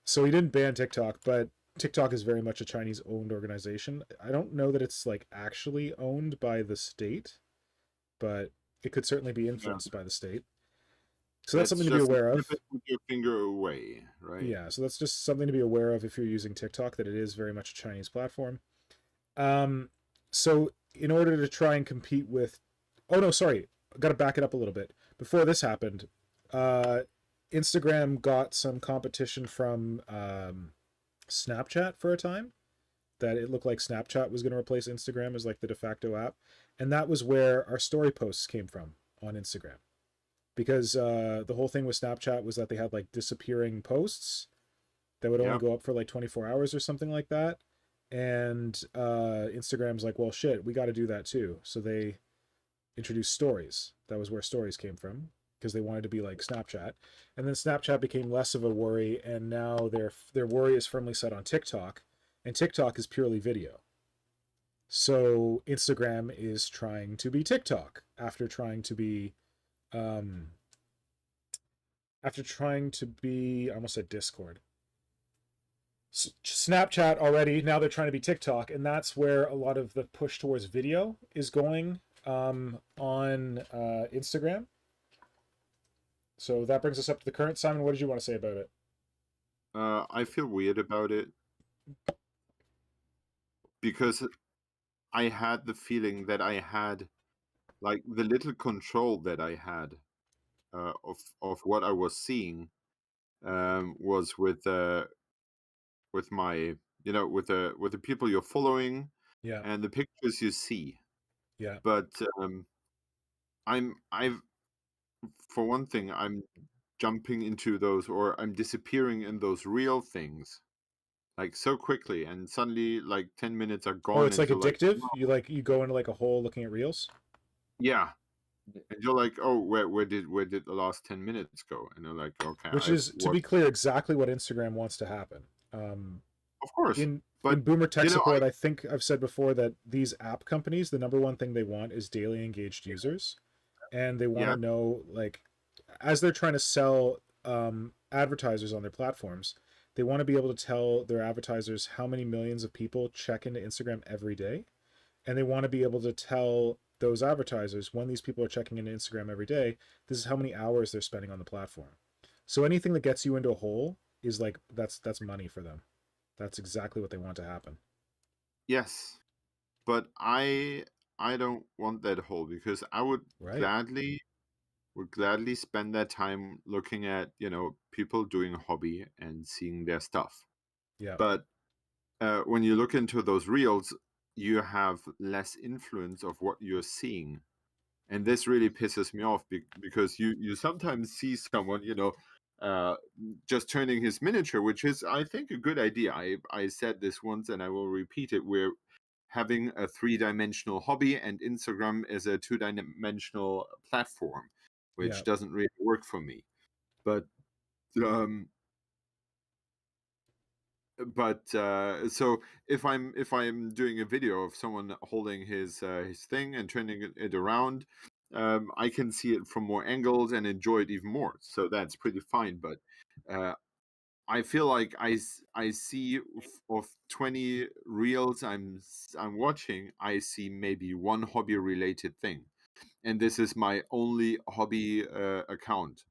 So he didn't ban TikTok, but TikTok is very much a Chinese owned organization. I don't know that it's like actually owned by the state, but it could certainly be influenced by the state. So that's something to be aware of. Put your finger away, right? Yeah, so that's just something to be aware of if you're using TikTok, that it is very much a Chinese platform. So in order to try and compete with... Oh, no, sorry. I've got to back it up a little bit. Before this happened, Instagram got some competition from Snapchat for a time, that it looked like Snapchat was going to replace Instagram as like the de facto app. And that was where our story posts came from on Instagram. Because the whole thing with Snapchat was that they had like disappearing posts that would only go up for like 24 hours or something like that. And Instagram's like, well, shit, we got to do that too. So they introduced stories. That was where stories came from, because they wanted to be like Snapchat. And then Snapchat became less of a worry, and now their worry is firmly set on TikTok, and TikTok is purely video. So Instagram is trying to be TikTok after trying to be I almost said Discord. Snapchat already, now they're trying to be TikTok, and that's where a lot of the push towards video is going on Instagram. So that brings us up to the current. Simon, what did you want to say about it? I feel weird about it because I had the feeling that I had, like, the little control that I had of what I was seeing was with my with the people you're following Yeah. and the pictures you see. Yeah. But I've for one thing, I'm jumping into those, or I'm disappearing in those real things like so quickly, and suddenly like 10 minutes are Oh, gone it's like into like, addictive. You go into like a hole looking at reels. yeah, and you're like, oh, where did the last 10 minutes go? And you're like, okay, Which I've is, to be watched, clear, exactly what Instagram wants to happen. of course, In but Boomer Tech I Support, I think I've said before that these app companies, the number one thing they want is daily engaged users, and they want yeah, to know, like, as they're trying to sell advertisers on their platforms, they want to be able to tell their advertisers how many millions of people check into Instagram every day, and they want to be able to tell those advertisers when these people are checking into Instagram every day, this is how many hours they're spending on the platform. So anything that gets you into a hole is like that's money for them. That's exactly what they want to happen. yes, but I don't want that hole, because I Right. gladly spend that time looking at people doing a hobby and seeing their stuff. Yeah. But when you look into those reels, you have less influence of what you're seeing, and this really pisses me off, because you sometimes see someone uh, just turning his miniature, which is, I think, a good idea. I said this once and I will repeat it. We're having a 3-dimensional hobby, and Instagram is a 2-dimensional platform, Yeah. which doesn't really work for me. But so if I'm doing a video of someone holding his thing and turning it around, I can see it from more angles and enjoy it even more. So that's pretty fine. But I feel like I see of 20 reels I'm watching, I see maybe one hobby related thing, and this is my only hobby account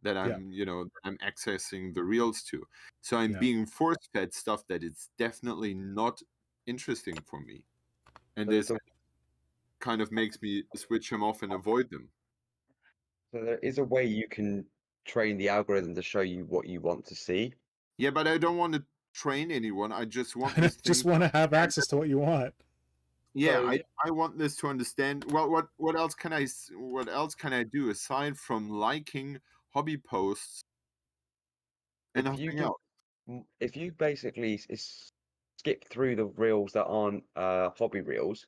that I'm accessing the reels to. So I'm being force fed stuff that it's definitely not interesting for me, and But this kind of makes me switch them off and avoid them. so there is a way you can train the algorithm to show you what you want to see. Yeah, but I don't want to train anyone. I just want I this just thing want to to have understand access to what you want. Yeah, So I want this to understand. Well, what else can what else can I do aside from liking hobby posts and if you nothing do, else? if you basically skip through the reels that aren't hobby reels,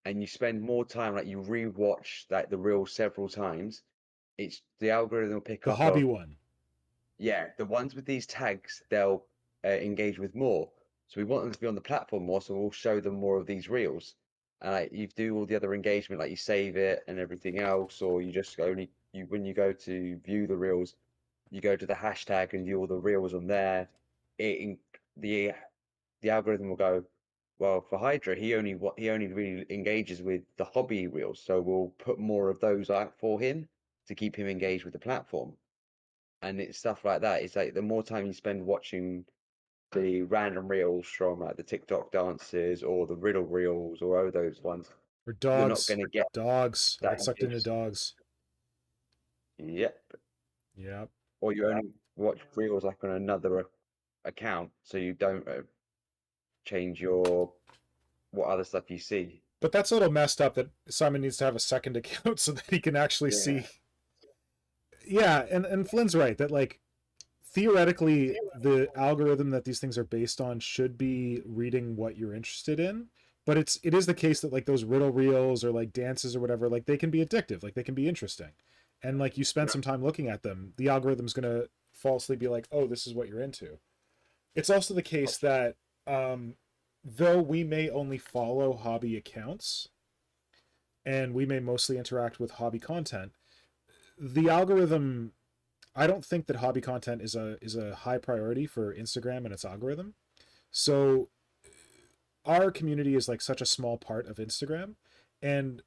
and you spend more time, like you rewatch like the reels several times, it's the algorithm will pick The up hobby of, one. yeah, the ones with these tags they'll engage with more. So we want them to be on the platform more, so we'll show them more of these reels. And like you do all the other engagement, like you save it and everything else, or you just only you when you go to view the reels, you go to the hashtag and view all the reels on there. It the the algorithm will go, well, for Hydra, he only really engages with the hobby reels, so we'll put more of those out for him to keep him engaged with the platform. And it's stuff like that. It's like the more time you spend watching the random reels from like the TikTok dances or the riddle reels or all those ones, Or you're not dogs. going to get Dogs. I that get sucked into engaged. dogs. Yep. Yep. Or you only watch reels like on another account, so you don't change your what other stuff you see. But that's a little messed up that Simon needs to have a second account so that he can actually Yeah. see. Yeah, and Flynn's right that like theoretically the algorithm that these things are based on should be reading what you're interested in, but it is the case that like those riddle reels or like dances or whatever, like they can be addictive, like they can be interesting, and like you spend Yeah. some time looking at them, the algorithm's gonna falsely be like, oh, this is what you're into. It's also the case that though we may only follow hobby accounts and we may mostly interact with hobby content, the algorithm, I don't think that hobby content is a high priority for Instagram and its algorithm. So our community is like such a small part of Instagram, and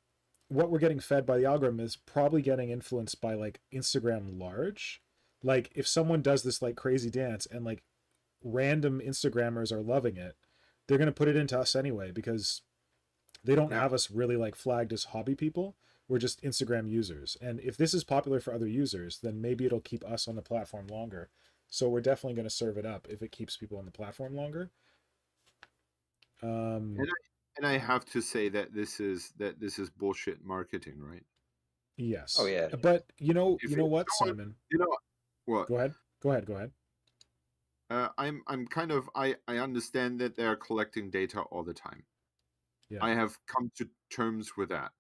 what we're getting fed by the algorithm is probably getting influenced by like Instagram large. Like if someone does this like crazy dance and like random Instagrammers are loving it, they're going to put it into us anyway because they don't Yeah. have us really like flagged as hobby people. we're just Instagram users. And if this is popular for other users, then maybe it'll keep us on the platform longer. So we're definitely going to serve it up if it keeps people on the platform longer. And I have to say that this is bullshit marketing, right? Yes. Oh yeah. But you know If what, no one- Simon? You know what? Go ahead. I'm kind of I understand that they're collecting data all the time. Yeah. I have come to terms with that.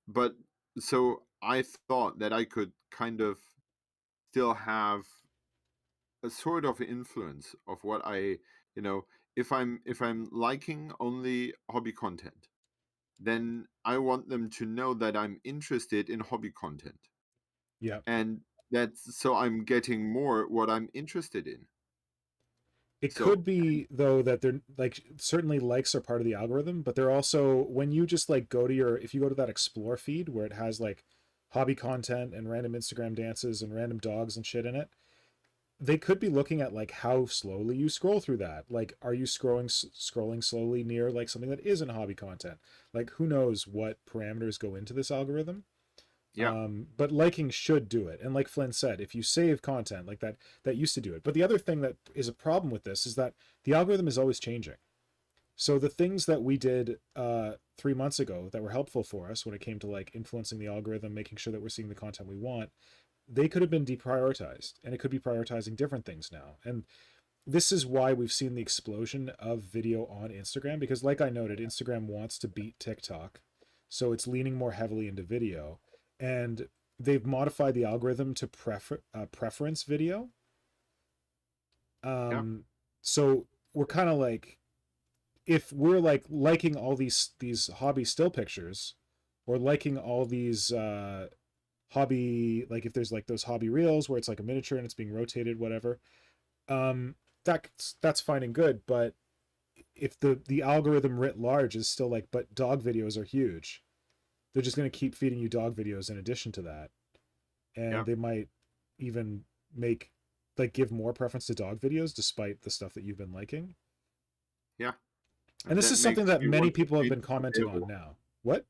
But so I thought that I could kind of still have a sort of influence of what I, if I'm liking only hobby content, then I want them to know that I'm interested in hobby content. Yeah. And that's so I'm getting more what I'm interested in. It So- could be though that they're like, certainly likes are part of the algorithm, but they're also, when you just like go to if you go to that explore feed where it has like hobby content and random Instagram dances and random dogs and shit in it, they could be looking at like how slowly you scroll through that. Like, are you scrolling slowly near like something that isn't hobby content? Like, who knows what parameters go into this algorithm? Yeah. But liking should do it. And like Flynn said, if you save content like that, that used to do it. But the other thing that is a problem with this is that the algorithm is always changing. So the things that we did 3 months ago that were helpful for us when it came to like influencing the algorithm, making sure that we're seeing the content we want, they could have been deprioritized, and it could be prioritizing different things now. And this is why we've seen the explosion of video on Instagram, because like I noted, Instagram wants to beat TikTok. So it's leaning more heavily into video. And they've modified the algorithm to preference video. So we're kind of like, if we're like liking all these hobby still pictures, or liking all these hobby, like if there's like those hobby reels where it's like a miniature and it's being rotated, whatever, that's fine and good. But if the algorithm writ large is still like, but dog videos are huge, they're just going to keep feeding you dog videos in addition to that. And they might even make like give more preference to dog videos despite the stuff that you've been liking. Yeah. And this is something that many people have been commenting on now. What?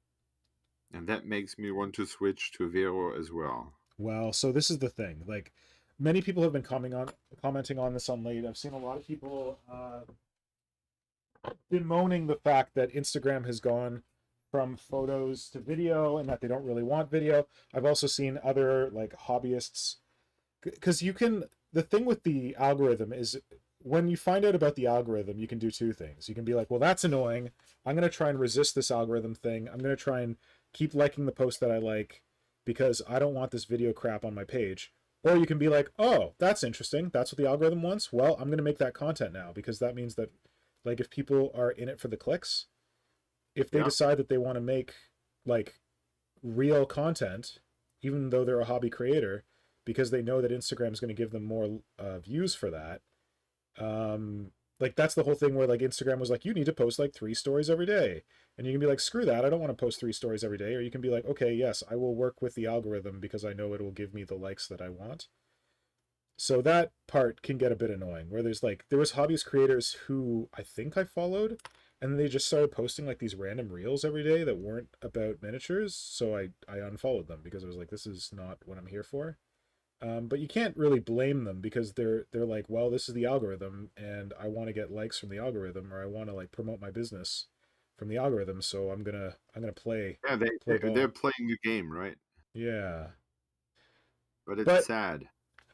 And that makes me want to switch to Vero as well. Well, so this is the thing. Like, many people have been commenting on this on late. I've seen a lot of people bemoaning the fact that Instagram has gone from photos to video and that they don't really want video. I've also seen other like hobbyists, because the thing with the algorithm is, when you find out about the algorithm, you can do two things. You can be like, well, that's annoying. I'm going to try and resist this algorithm thing. I'm going to try and keep liking the post that I like because I don't want this video crap on my page. Or you can be like, oh, that's interesting. That's what the algorithm wants. Well, I'm going to make that content now, because that means that, like, if people are in it for the clicks, if they decide that they want to make like real content, even though they're a hobby creator, because they know that Instagram is going to give them more views for that. Like, that's the whole thing where like Instagram was like, you need to post like 3 stories every day. And you can be like, screw that, I don't want to post 3 stories every day. Or you can be like, okay, yes, I will work with the algorithm because I know it will give me the likes that I want. So that part can get a bit annoying, where there was hobbyist creators who I think I followed, and they just started posting like these random reels every day that weren't about miniatures. So I unfollowed them because I was like, this is not what I'm here for. But you can't really blame them, because they're like, well, this is the algorithm and I want to get likes from the algorithm, or I want to like promote my business from the algorithm. So I'm gonna play. Yeah, they're playing the game, right? Yeah. But it's sad.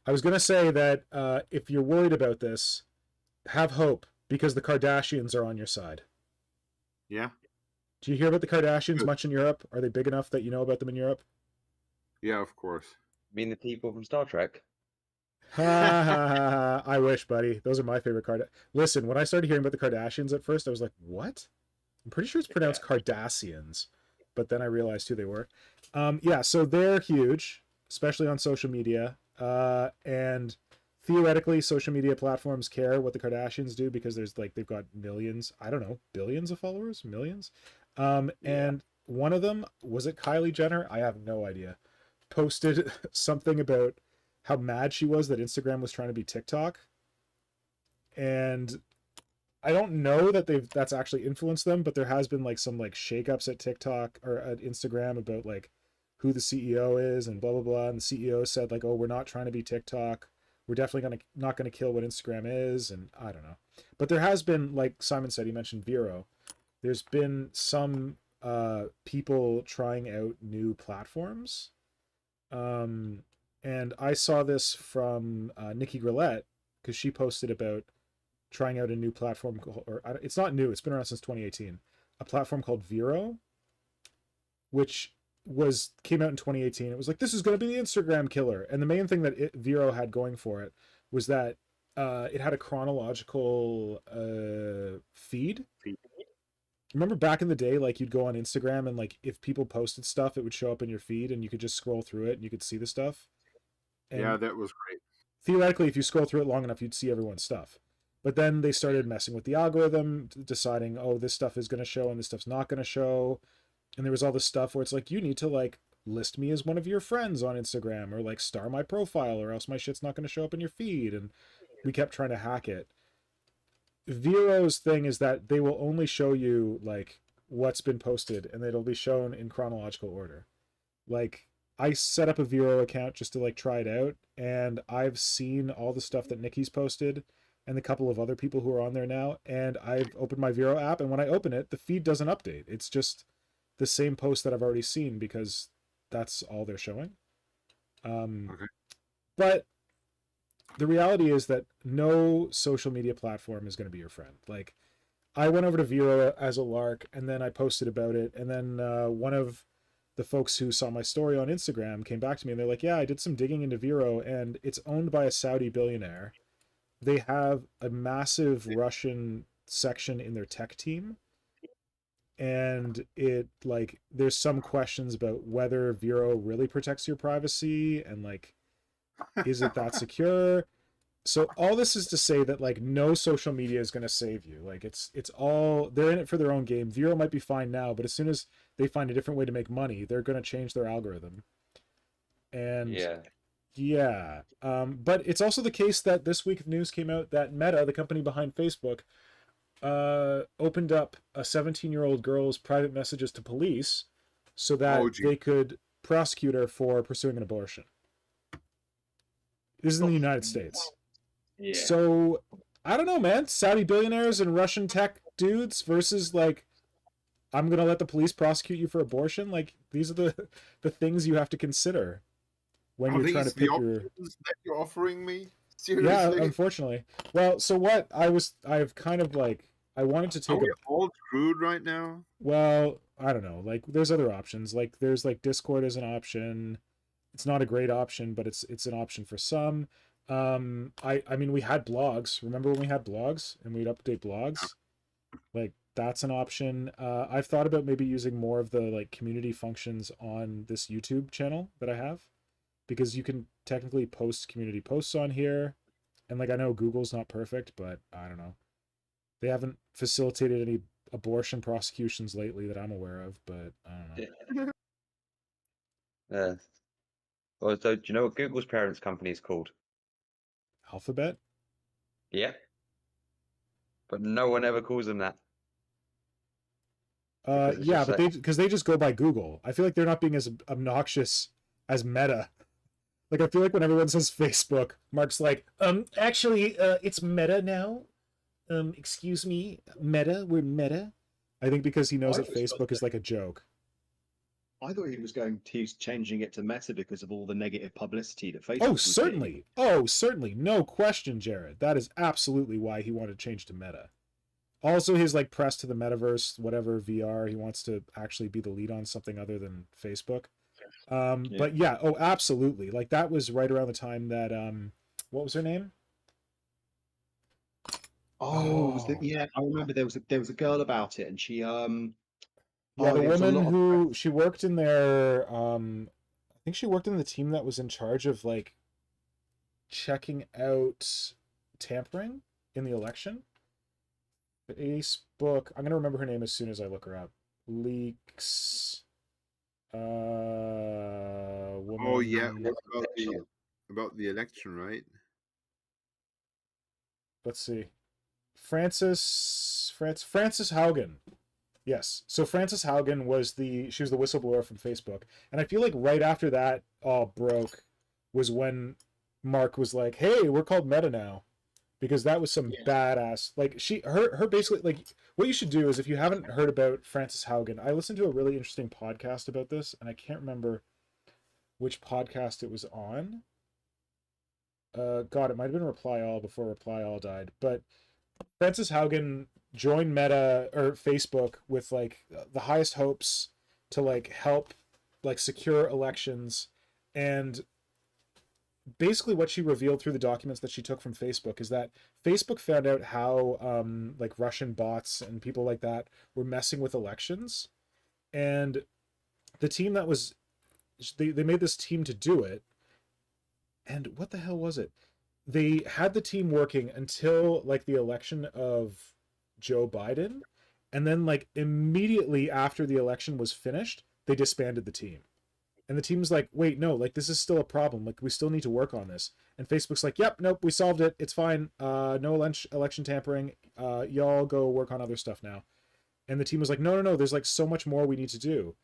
I was gonna say that if you're worried about this, have hope, because the Kardashians are on your side. Yeah. Do you hear about the Kardashians much in Europe? Are they big enough that you know about them in Europe? Yeah, of course. Mean the people from Star Trek? Ha ha ha ha! I wish, buddy. Those are my favorite Listen, when I started hearing about the Kardashians at first, I was like, what? I'm pretty sure it's pronounced Cardassians, but then I realized who they were. Yeah, so they're huge, especially on social media. And theoretically, social media platforms care what the Kardashians do, because they've got millions, I don't know, billions of followers, millions. And one of them, was it Kylie Jenner? I have no idea. Posted something about how mad she was that Instagram was trying to be TikTok. And I don't know that that's actually influenced them, but there has been like some like shakeups at TikTok or at Instagram about like who the CEO is and blah blah blah. And the CEO said like, "Oh, we're not trying to be TikTok. We're definitely not gonna kill what Instagram is." And I don't know, but there has been, like Simon said, he mentioned Vero. There's been some people trying out new platforms, and I saw this from Nikki Grillette because she posted about trying out a new platform, or it's not new, it's been around since 2018, a platform called Vero, which came out in 2018. It was like, this is going to be the Instagram killer, and the main thing that Vero had going for it was that it had a chronological feed. Remember back in the day, like you'd go on Instagram and like if people posted stuff, it would show up in your feed and you could just scroll through it and you could see the stuff. And yeah, that was great. Theoretically, if you scroll through it long enough, you'd see everyone's stuff. But then they started messing with the algorithm, deciding, oh, this stuff is going to show and this stuff's not going to show. And there was all this stuff where it's like, you need to like list me as one of your friends on Instagram, or like star my profile, or else my shit's not going to show up in your feed. And we kept trying to hack it. Vero's thing is that they will only show you like what's been posted, and it'll be shown in chronological order. Like I set up a Vero account just to like try it out, and I've seen all the stuff that Nikki's posted and the couple of other people who are on there now, and I've opened my Vero app, and when I open it, the feed doesn't update. It's just the same post that I've already seen because that's all they're showing. Okay. But the reality is that no social media platform is going to be your friend. Like I went over to Vero as a lark, and then I posted about it, and then one of the folks who saw my story on Instagram came back to me and they're like, yeah, I did some digging into Vero, and it's owned by a Saudi billionaire. They have a massive Russian section in their tech team, and it like there's some questions about whether Vero really protects your privacy, and like is it that secure? So all this is to say that like no social media is going to save you. Like it's all, they're in it for their own game. Vero might be fine now, but as soon as they find a different way to make money, they're going to change their algorithm. And yeah. But it's also the case that this week of news came out that Meta, the company behind Facebook, opened up a 17-year-old girl's private messages to police so that they could prosecute her for pursuing an abortion. This is in the United States. Yeah. So I don't know, man. Saudi billionaires and Russian tech dudes versus like, I'm gonna let the police prosecute you for abortion. Like these are the things you have to consider when you're trying to pick your. That you're offering me? Seriously? Yeah, unfortunately. Well, so what I've kind of like I wanted to take. Are we all screwed right now? Well, I don't know. Like there's other options. Like there's like Discord is an option. It's not a great option, but it's an option for some. I mean, we had blogs. Remember when we had blogs and we'd update blogs? Like that's an option. I've thought about maybe using more of the like community functions on this YouTube channel that I have, because you can technically post community posts on here. And like I know Google's not perfect, but I don't know. They haven't facilitated any abortion prosecutions lately that I'm aware of, but I don't know. Well, so do you know what Google's parents company is called? Alphabet? Yeah. But no one ever calls them that. Yeah, but because they just go by Google. I feel like they're not being as obnoxious as Meta. Like I feel like when everyone says Facebook, Mark's like, actually, it's Meta now. Excuse me, Meta, we're Meta. I think because he knows that Facebook is like a joke. I thought he's changing it to Meta because of all the negative publicity that Facebook. Oh, certainly. Oh, certainly. No question, Jared. That is absolutely why he wanted to change to Meta. Also, his like press to the metaverse, whatever VR, he wants to actually be the lead on something other than Facebook. But yeah, oh, absolutely. Like that was right around the time that what was her name? Yeah, I remember there was a girl about it, and she yeah, the woman who she worked in their I think she worked in the team that was in charge of like checking out tampering in the election. Facebook, I'm gonna remember her name as soon as I look her up. Leaks woman. Oh yeah, about the election, right? Let's see. Frances Haugen. Yes. So Frances Haugen was the whistleblower from Facebook. And I feel like right after that all broke was when Mark was like, "Hey, we're called Meta now." Because that was some badass, like, her basically, like, what you should do is, if you haven't heard about Frances Haugen, I listened to a really interesting podcast about this, and I can't remember which podcast it was on. God, it might have been Reply All before Reply All died, but Frances Haugen joined Meta or Facebook with like the highest hopes to like help like secure elections, and basically what she revealed through the documents that she took from Facebook is that Facebook found out how like Russian bots and people like that were messing with elections, and the team that was they made this team to do it. And what the hell was it? They had the team working until like the election of Joe Biden, and then like immediately after the election was finished, they disbanded the team. And the team's like, wait, no, like this is still a problem. Like we still need to work on this. And Facebook's like, yep, nope, we solved it. It's fine. No election tampering. Y'all go work on other stuff now. And the team was like, no, there's like so much more we need to do.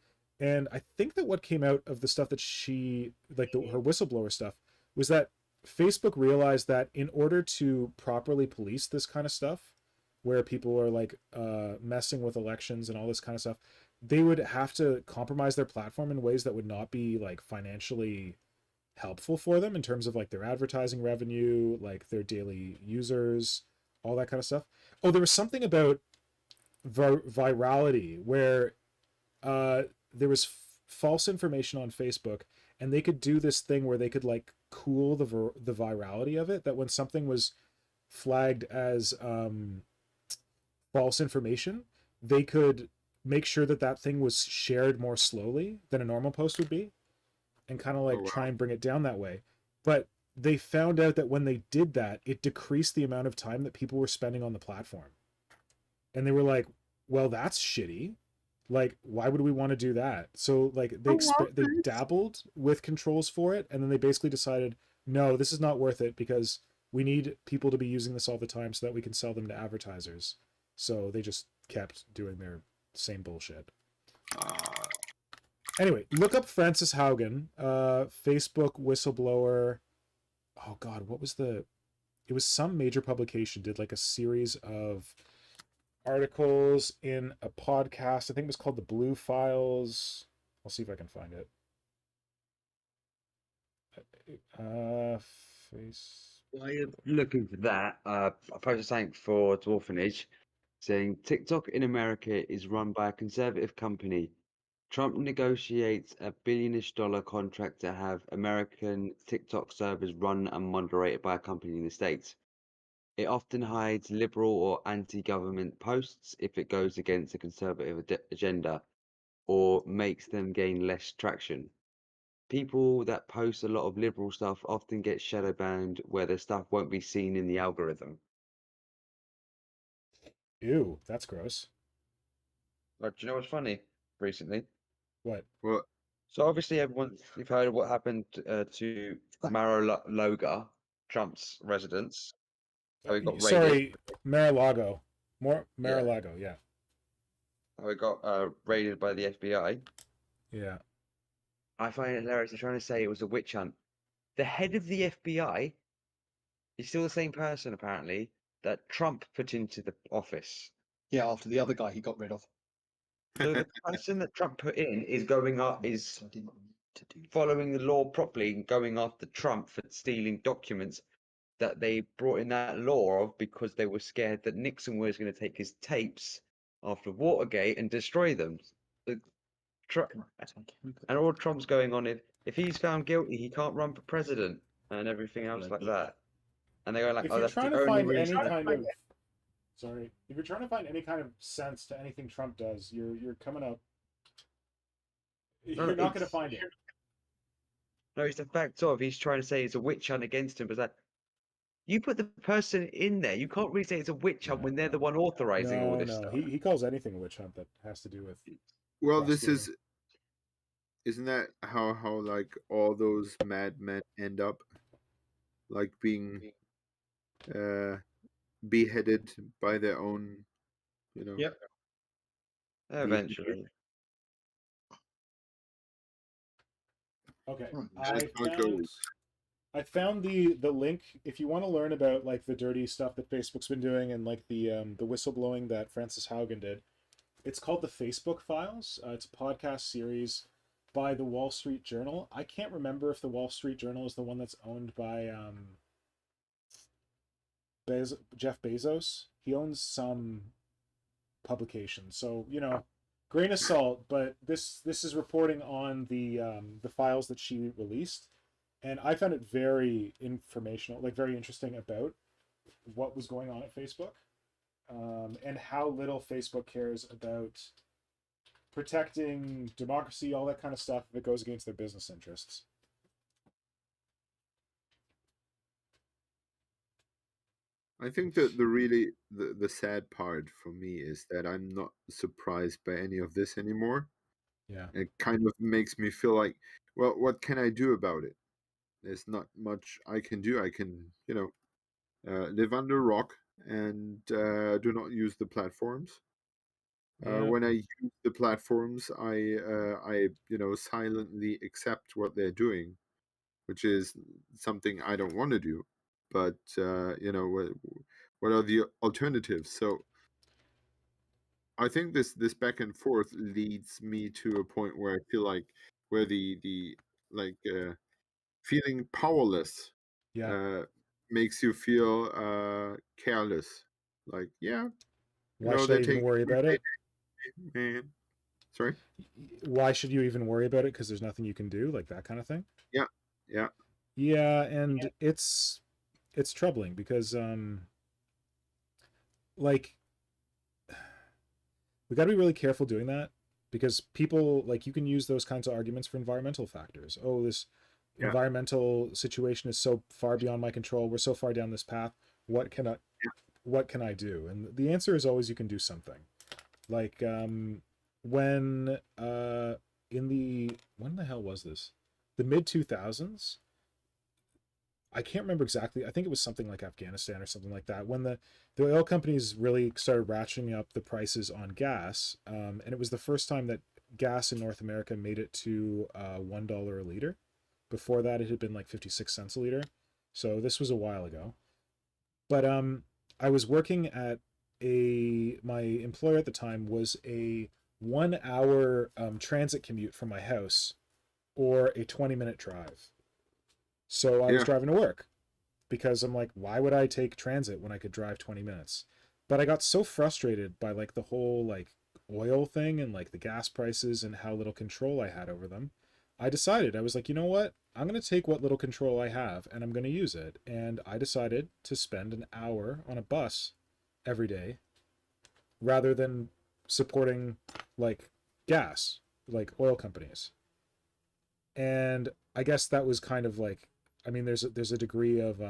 And I think that what came out of the stuff that she, like her whistleblower stuff, was that Facebook realized that in order to properly police this kind of stuff, where people are like messing with elections and all this kind of stuff, they would have to compromise their platform in ways that would not be like financially helpful for them in terms of like their advertising revenue, like their daily users, all that kind of stuff. Oh, there was something about virality where there was false information on Facebook, and they could do this thing where they could like cool the virality of it, that when something was flagged as false information, they could make sure that that thing was shared more slowly than a normal post would be, and kind of like try and bring it down that way. But they found out that when they did that, it decreased the amount of time that people were spending on the platform. And they were like, well, that's shitty. Like, why would we want to do that? So like they dabbled with controls for it, and then they basically decided, no, this is not worth it, because we need people to be using this all the time so that we can sell them to advertisers. So they just kept doing their same bullshit. Anyway, look up Frances Haugen, Facebook whistleblower. Oh God, what was it was some major publication did like a series of articles in a podcast. I think it was called The Blue Files. I'll see if I can find it. While you're looking for that, I posted something for Dwarfenage saying TikTok in America is run by a conservative company. Trump negotiates a billionish dollar contract to have American TikTok servers run and moderated by a company in the States. It often hides liberal or anti-government posts if it goes against a conservative agenda, or makes them gain less traction. People that post a lot of liberal stuff often get shadow banned, where their stuff won't be seen in the algorithm. Ew, that's gross. Do you know what's funny recently? What? Well, So obviously you've heard of what happened to Mar-a-Lago, Trump's residence. How he got raided. Sorry, Mar-a-Lago. Mar-a-Lago, yeah. How he got raided by the FBI. Yeah. I find it hilarious. They're trying to say it was a witch hunt. The head of the FBI is still the same person, apparently, that Trump put into the office. Yeah, after the other guy he got rid of. So the person that Trump put in is going up, is following the law properly and going after Trump for stealing documents that they brought in that law of, because they were scared that Nixon was going to take his tapes after Watergate and destroy them. And all Trump's going on, if he's found guilty, he can't run for president and everything else like that. And they're going like, If oh, you're that's trying the to only find reason. any kind of if you're trying to find any kind of sense to anything Trump does, you're coming up. You're not going to find it. No, it's the fact of he's trying to say it's a witch hunt against him, but that you put the person in there, you can't really say it's a witch hunt when they're the one authorizing all this stuff. He calls anything a witch hunt that has to do with. Well, isn't that how like all those madmen end up, like being beheaded by their own, Yep. Eventually. Okay, That's how it goes. I found the link if you want to learn about like the dirty stuff that Facebook's been doing and like the whistleblowing that Frances Haugen did. It's called the Facebook Files. It's a podcast series by the Wall Street Journal. I can't remember if the Wall Street Journal is the one that's owned by Jeff Bezos. He owns some publication, so grain of salt. But this is reporting on the files that she released, and I found it very informational, like very interesting about what was going on at Facebook, and how little Facebook cares about protecting democracy, all that kind of stuff, if it goes against their business interests. I think that the sad part for me is that I'm not surprised by any of this anymore. Yeah. It kind of makes me feel like, well, what can I do about it? There's not much I can do. I can, live under a rock and do not use the platforms. When I use the platforms, I silently accept what they're doing, which is something I don't want to do. But what are the alternatives? So I think this back and forth leads me to a point where I feel like where the like feeling powerless Yeah. makes you feel careless. Like, yeah, Why should I even worry about it? Man. Sorry? Why should you even worry about it? Because there's nothing you can do, like that kind of thing. Yeah. Yeah. Yeah, and it's troubling because like we got to be really careful doing that, because people, like, you can use those kinds of arguments for environmental factors. Oh, this environmental situation is so far beyond my control. We're so far down this path. What can I do? And the answer is always you can do something. Like when the hell was this? The mid 2000s. I can't remember exactly. I think it was something like Afghanistan or something like that. When the oil companies really started ratcheting up the prices on gas, and it was the first time that gas in North America made it to $1 a liter. Before that, it had been like 56 cents a liter. So this was a while ago. But I was working at my employer at the time was a 1 hour transit commute from my house, or a 20-minute drive. So I was driving to work because I'm like, why would I take transit when I could drive 20 minutes? But I got so frustrated by like the whole like oil thing and like the gas prices and how little control I had over them. I decided, I was like, you know what? I'm going to take what little control I have and I'm going to use it. And I decided to spend an hour on a bus every day rather than supporting like gas, like oil companies. And I guess that was kind of like, I mean, there's a degree of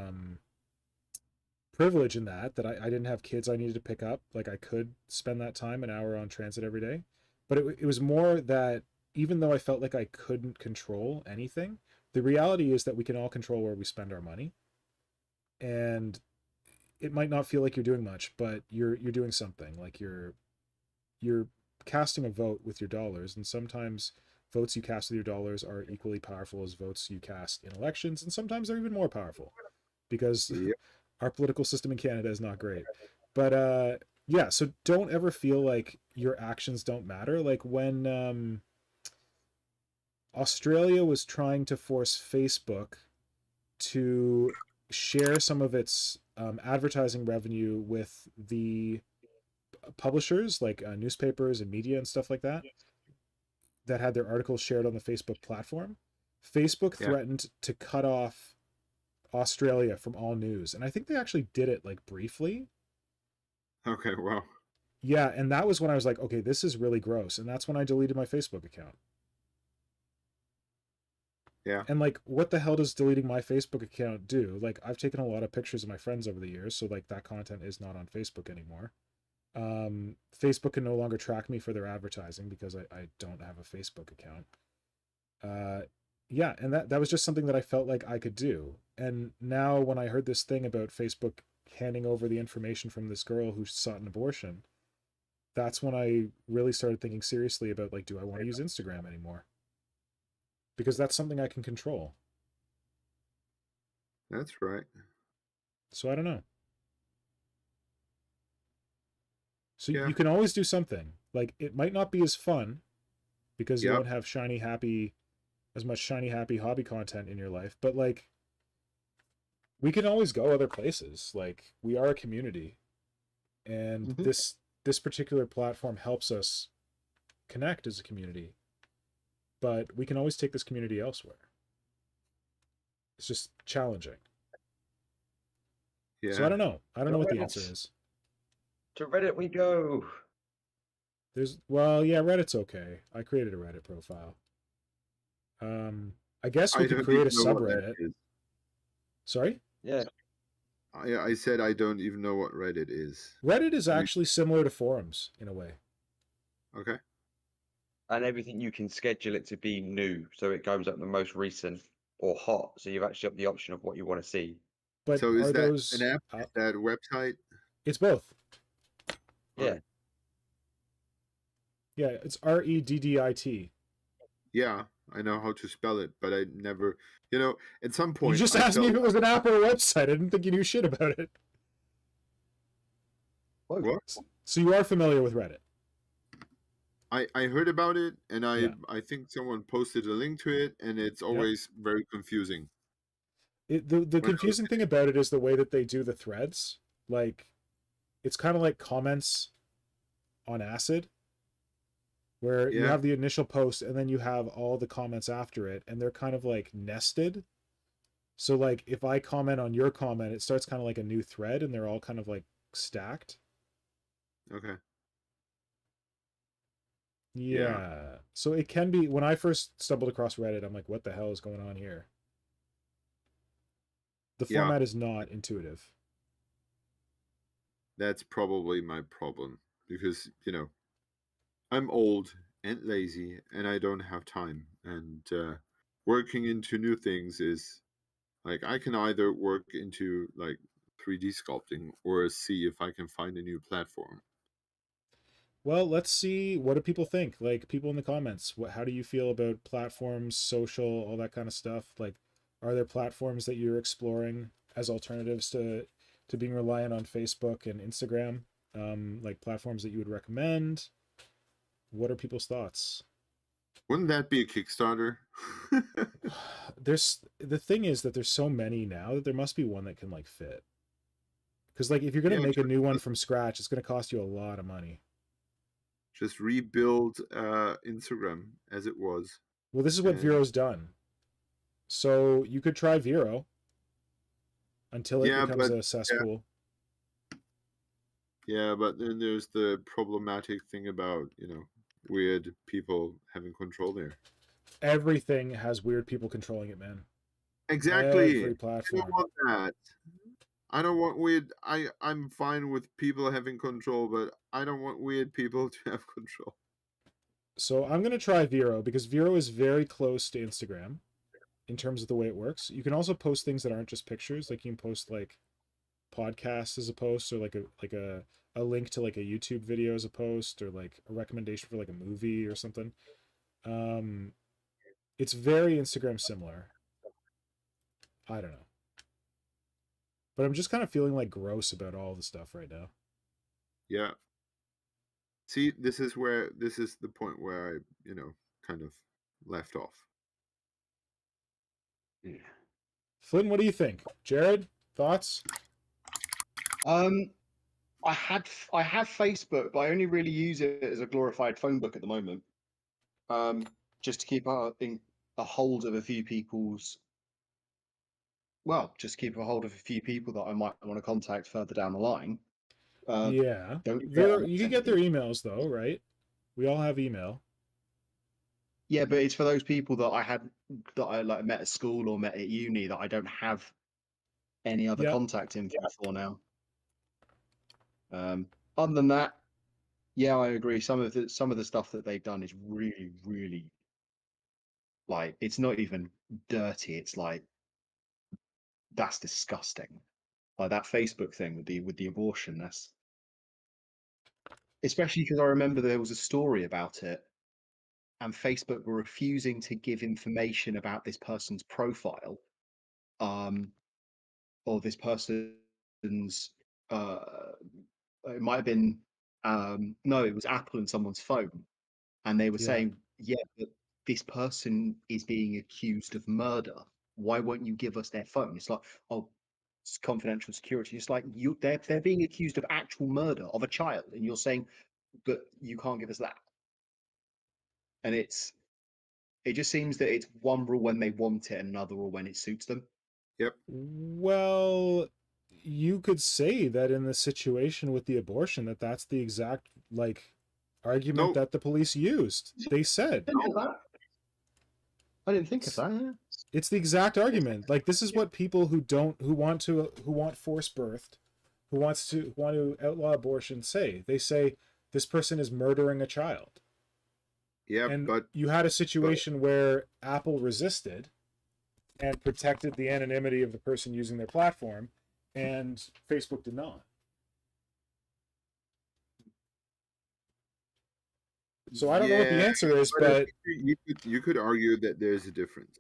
privilege in that I didn't have kids I needed to pick up. Like I could spend that time, an hour on transit every day. But it was more that even though I felt like I couldn't control anything, the reality is that we can all control where we spend our money. And it might not feel like you're doing much, but you're doing something. Like you're casting a vote with your dollars, and sometimes votes you cast with your dollars are equally powerful as votes you cast in elections, and sometimes they're even more powerful because our political system in Canada is not great. But yeah, so don't ever feel like your actions don't matter. Like when Australia was trying to force Facebook to share some of its advertising revenue with the publishers, like newspapers and media and stuff like that, that had their articles shared on the Facebook platform, Facebook threatened to cut off Australia from all news. And I think they actually did it like briefly. Okay, wow. Yeah, and that was when I was like, okay, this is really gross. And that's when I deleted my Facebook account. Yeah. And like, what the hell does deleting my Facebook account do? Like, I've taken a lot of pictures of my friends over the years, so like that content is not on Facebook anymore. Facebook can no longer track me for their advertising because I don't have a Facebook account. Yeah, and that was just something that I felt like I could do. And now when I heard this thing about Facebook handing over the information from this girl who sought an abortion, that's when I really started thinking seriously about, like, do I want to use Instagram anymore? Because that's something I can control. That's right. So I don't know. So Yeah. you can always do something. Like, it might not be as fun because you Yep. don't have as much shiny, happy hobby content in your life, but like, we can always go other places. Like, we are a community, and Mhm. this particular platform helps us connect as a community, but we can always take this community elsewhere. It's just challenging. Yeah. So I don't know. I don't know what the Right. answer is. To Reddit we go. Well, yeah, Reddit's okay. I created a Reddit profile. I guess we I could don't create a even know what that subreddit. is. Sorry? Yeah. I said I don't even know what Reddit is. Reddit is actually similar to forums in a way. Okay. And everything you can schedule it to be new, so it goes up the most recent or hot. So you've actually got the option of what you want to see. But So is are that those an app? Is that a website? It's both. Yeah. Right. Yeah, it's REDDIT. Yeah, I know how to spell it, but I never, at some You point just I asked me felt if it was an app or a website. I didn't think you knew shit about it. what? So you are familiar with Reddit? I heard about it, and Yeah. I think someone posted a link to it, and it's always very confusing. The confusing thing about it is the way that they do the threads. Like, it's kind of like comments on acid, where you Yeah. have the initial post and then you have all the comments after it, and they're kind of like nested. So like, if I comment on your comment, it starts kind of like a new thread, and they're all kind of like stacked. Okay. Yeah. So it can be, when I first stumbled across Reddit, I'm like, what the hell is going on here? The Yeah. format is not intuitive. That's probably my problem because, I'm old and lazy and I don't have time. And working into new things is like I can either work into like 3D sculpting or see if I can find a new platform. Well, let's see, what do people think? Like, people in the comments, how do you feel about platforms, social, all that kind of stuff? Like, are there platforms that you're exploring as alternatives to being reliant on Facebook and Instagram? Like, platforms that you would recommend? What are people's thoughts? Wouldn't that be a Kickstarter? The thing is that there's so many now that there must be one that can like fit. Because like, if you're gonna Yeah, make a new one from scratch, it's gonna cost you a lot of money. just rebuild Instagram as it was. Well, this is what And Vero's done. So you could try Vero until it yeah, becomes but a cesspool. yeah, but then there's the problematic thing about, weird people having control there. Everything has weird people controlling it, man. Exactly. Every I platform. don't want that. I don't want weird. I'm fine with people having control, but I don't want weird people to have control. So I'm gonna try Vero because Vero is very close to Instagram in terms of the way it works. You can also post things that aren't just pictures. Like, you can post like podcasts as a post, or like a link to like a YouTube video as a post, or like a recommendation for like a movie or something. It's very Instagram similar. I don't know. But I'm just kind of feeling like gross about all the stuff right now. Yeah. See, this is the point where I, kind of left off. Yeah. Flynn, what do you think? Jared, thoughts? I have Facebook, but I only really use it as a glorified phone book at the moment. Just to keep a hold of a few people's. Well, just keep a hold of a few people that I might want to contact further down the line. Yeah. Don't You can get their emails though, right? We all have email. Yeah, but it's for those people that I like met at school or met at uni that I don't have any other Yep. contact info for now. Other than that, yeah, I agree. Some of the stuff that they've done is really, really, like, it's not even dirty. It's like, that's disgusting. Like that Facebook thing with the abortion. That's especially because I remember there was a story about it, and Facebook were refusing to give information about this person's profile, or this person's. It might have been no, it was Apple and someone's phone, and they were Yeah. saying, yeah, but this person is being accused of murder. Why won't you give us their phone? It's like, oh, it's confidential security. It's like they're being accused of actual murder of a child, and you're saying, but you can't give us that. And it just seems that it's one rule when they want it, and another rule when it suits them. Yep. Well, you could say that in the situation with the abortion, that's the exact like argument No. that the police used. They said I didn't think of that. Yeah. it's the exact argument. Like, this is what people who want forced birthed, who want to outlaw abortion say. They say this person is murdering a child. Yeah, And but you had a situation where Apple resisted and protected the anonymity of the person using their platform, and Facebook did not. So I don't know what the answer is, but you could argue that there's a difference.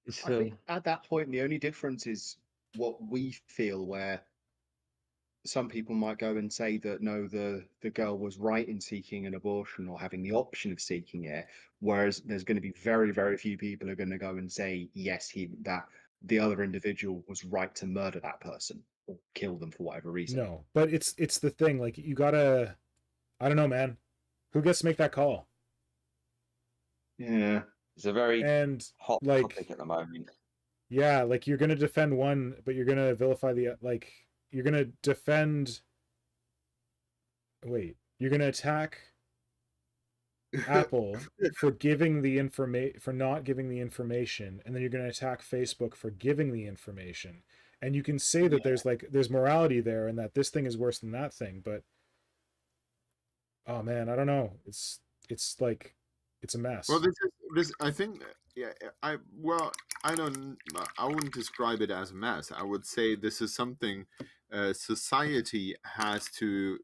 I think at that point, the only difference is what we feel, where some people might go and say that no, the girl was right in seeking an abortion or having the option of seeking it, whereas there's going to be very, very few people who are going to go and say yes, that the other individual was right to murder that person or kill them for whatever reason. no. But it's the thing, like, you gotta, I don't know, man. Who gets to make that call? Yeah. It's a very hot topic at the moment. Yeah, like, you're gonna defend one, but you're gonna vilify the, like, you're gonna defend. Wait, you're gonna attack Apple for giving the not giving the information, and then you're gonna attack Facebook for giving the information. And you can say that there's morality there, and that this thing is worse than that thing, but oh man, I don't know. It's like, it's a mess. Well, this I think, I wouldn't describe it as a mess. I would say this is something society has to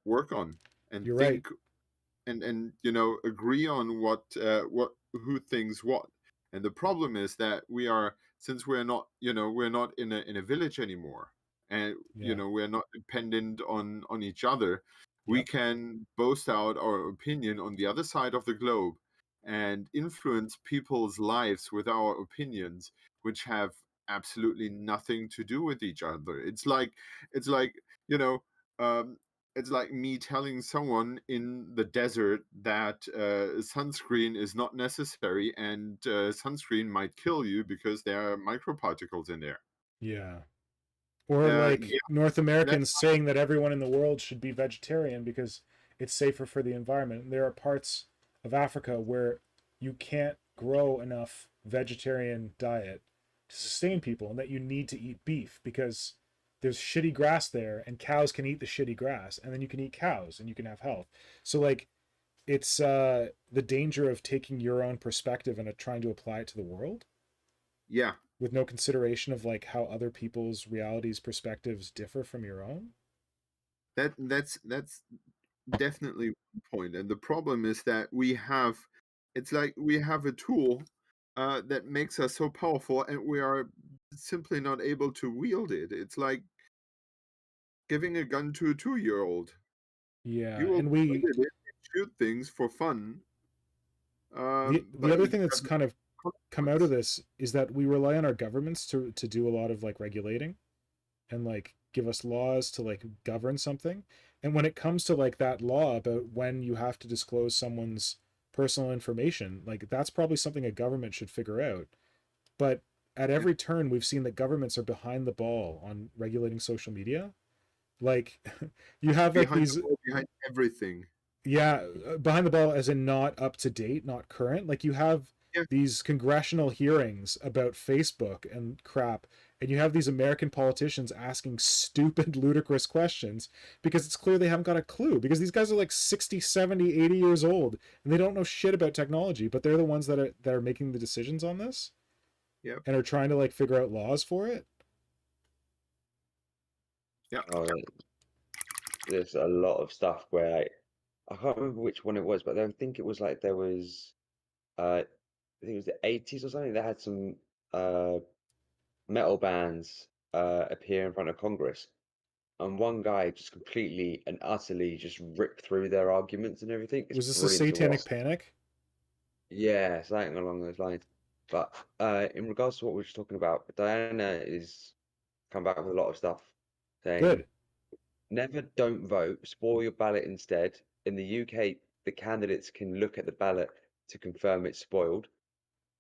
work on and You're think, right. and agree on what who thinks what. And the problem is that since we're not in a village anymore, and we're not dependent on each other. We can boast out our opinion on the other side of the globe and influence people's lives with our opinions, which have absolutely nothing to do with each other. It's like it's like me telling someone in the desert that sunscreen is not necessary, and sunscreen might kill you because there are microparticles in there. Yeah. Or North Americans saying that everyone in the world should be vegetarian because it's safer for the environment. There are parts of Africa where you can't grow enough vegetarian diet to sustain people, and that you need to eat beef because there's shitty grass there, and cows can eat the shitty grass, and then you can eat cows and you can have health. So, like, it's the danger of taking your own perspective and trying to apply it to the world. Yeah. With no consideration of like how other people's realities, perspectives differ from your own. That's definitely one point. And the problem is that we have a tool that makes us so powerful, and we are simply not able to wield it. It's like giving a gun to a 2-year-old. Yeah, you will and we shoot things for fun. The other thing that's kind of come out of this is that we rely on our governments to do a lot of like regulating and like give us laws to like govern something. And when it comes to like that law about when you have to disclose someone's personal information, like that's probably something a government should figure out. But at every turn, we've seen that governments are behind the ball on regulating social media. Like, you have like behind everything. Yeah, behind the ball as in not up to date, not current. Like, you have these congressional hearings about Facebook and crap, and you have these American politicians asking stupid, ludicrous questions because it's clear they haven't got a clue, because these guys are like 60, 70, 80 years old and they don't know shit about technology, but they're the ones that are making the decisions on this. Yep. And are trying to like figure out laws for it. Yeah. Oh, there's a lot of stuff where I can't remember which one it was, but I think it was like there was I think it was the 80s or something. They had some metal bands appear in front of Congress, and one guy just completely and utterly just ripped through their arguments and everything. It's Was this a brilliant to satanic watch. panic? Yeah, something along those lines. But in regards to what we were just talking about, Diana is come back with a lot of stuff saying, Good. never don't vote, spoil your ballot instead. In the UK, the candidates can look at the ballot to confirm it's spoiled.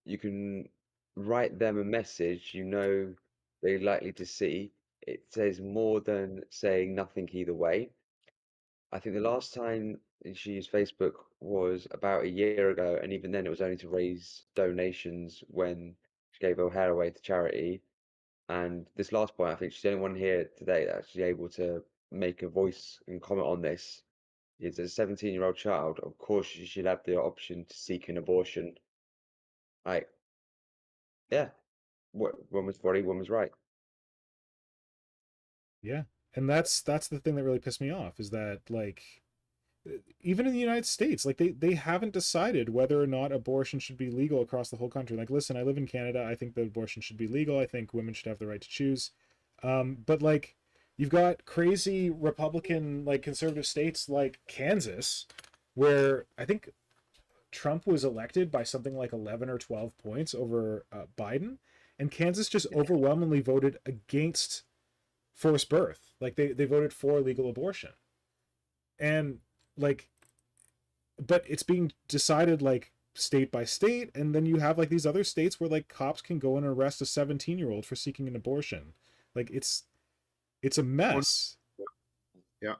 You can write them a message you know they're likely to see. It says more than saying nothing either way. I think the last time she used Facebook was about a year ago, and even then it was only to raise donations when she gave her hair away to charity. And this last point, I think she's the only one here today that's actually able to make a voice and comment on this. Is a 17-year-old child, of course she should have the option to seek an abortion. Like, yeah, one was body, one was right. Yeah. And that's the thing that really pissed me off, is that like even in the United States, like they haven't decided whether or not abortion should be legal across the whole country. Like, listen, I live in Canada. I think that abortion should be legal. I think women should have the right to choose. But like, you've got crazy Republican, like conservative states like Kansas, where I think Trump was elected by something like 11 or 12 points over Biden, and Kansas just overwhelmingly voted against forced birth. Like they voted for legal abortion. And like, but it's being decided like state by state, and then you have like these other states where like cops can go and arrest a 17-year-old for seeking an abortion. Like it's a mess. Yeah.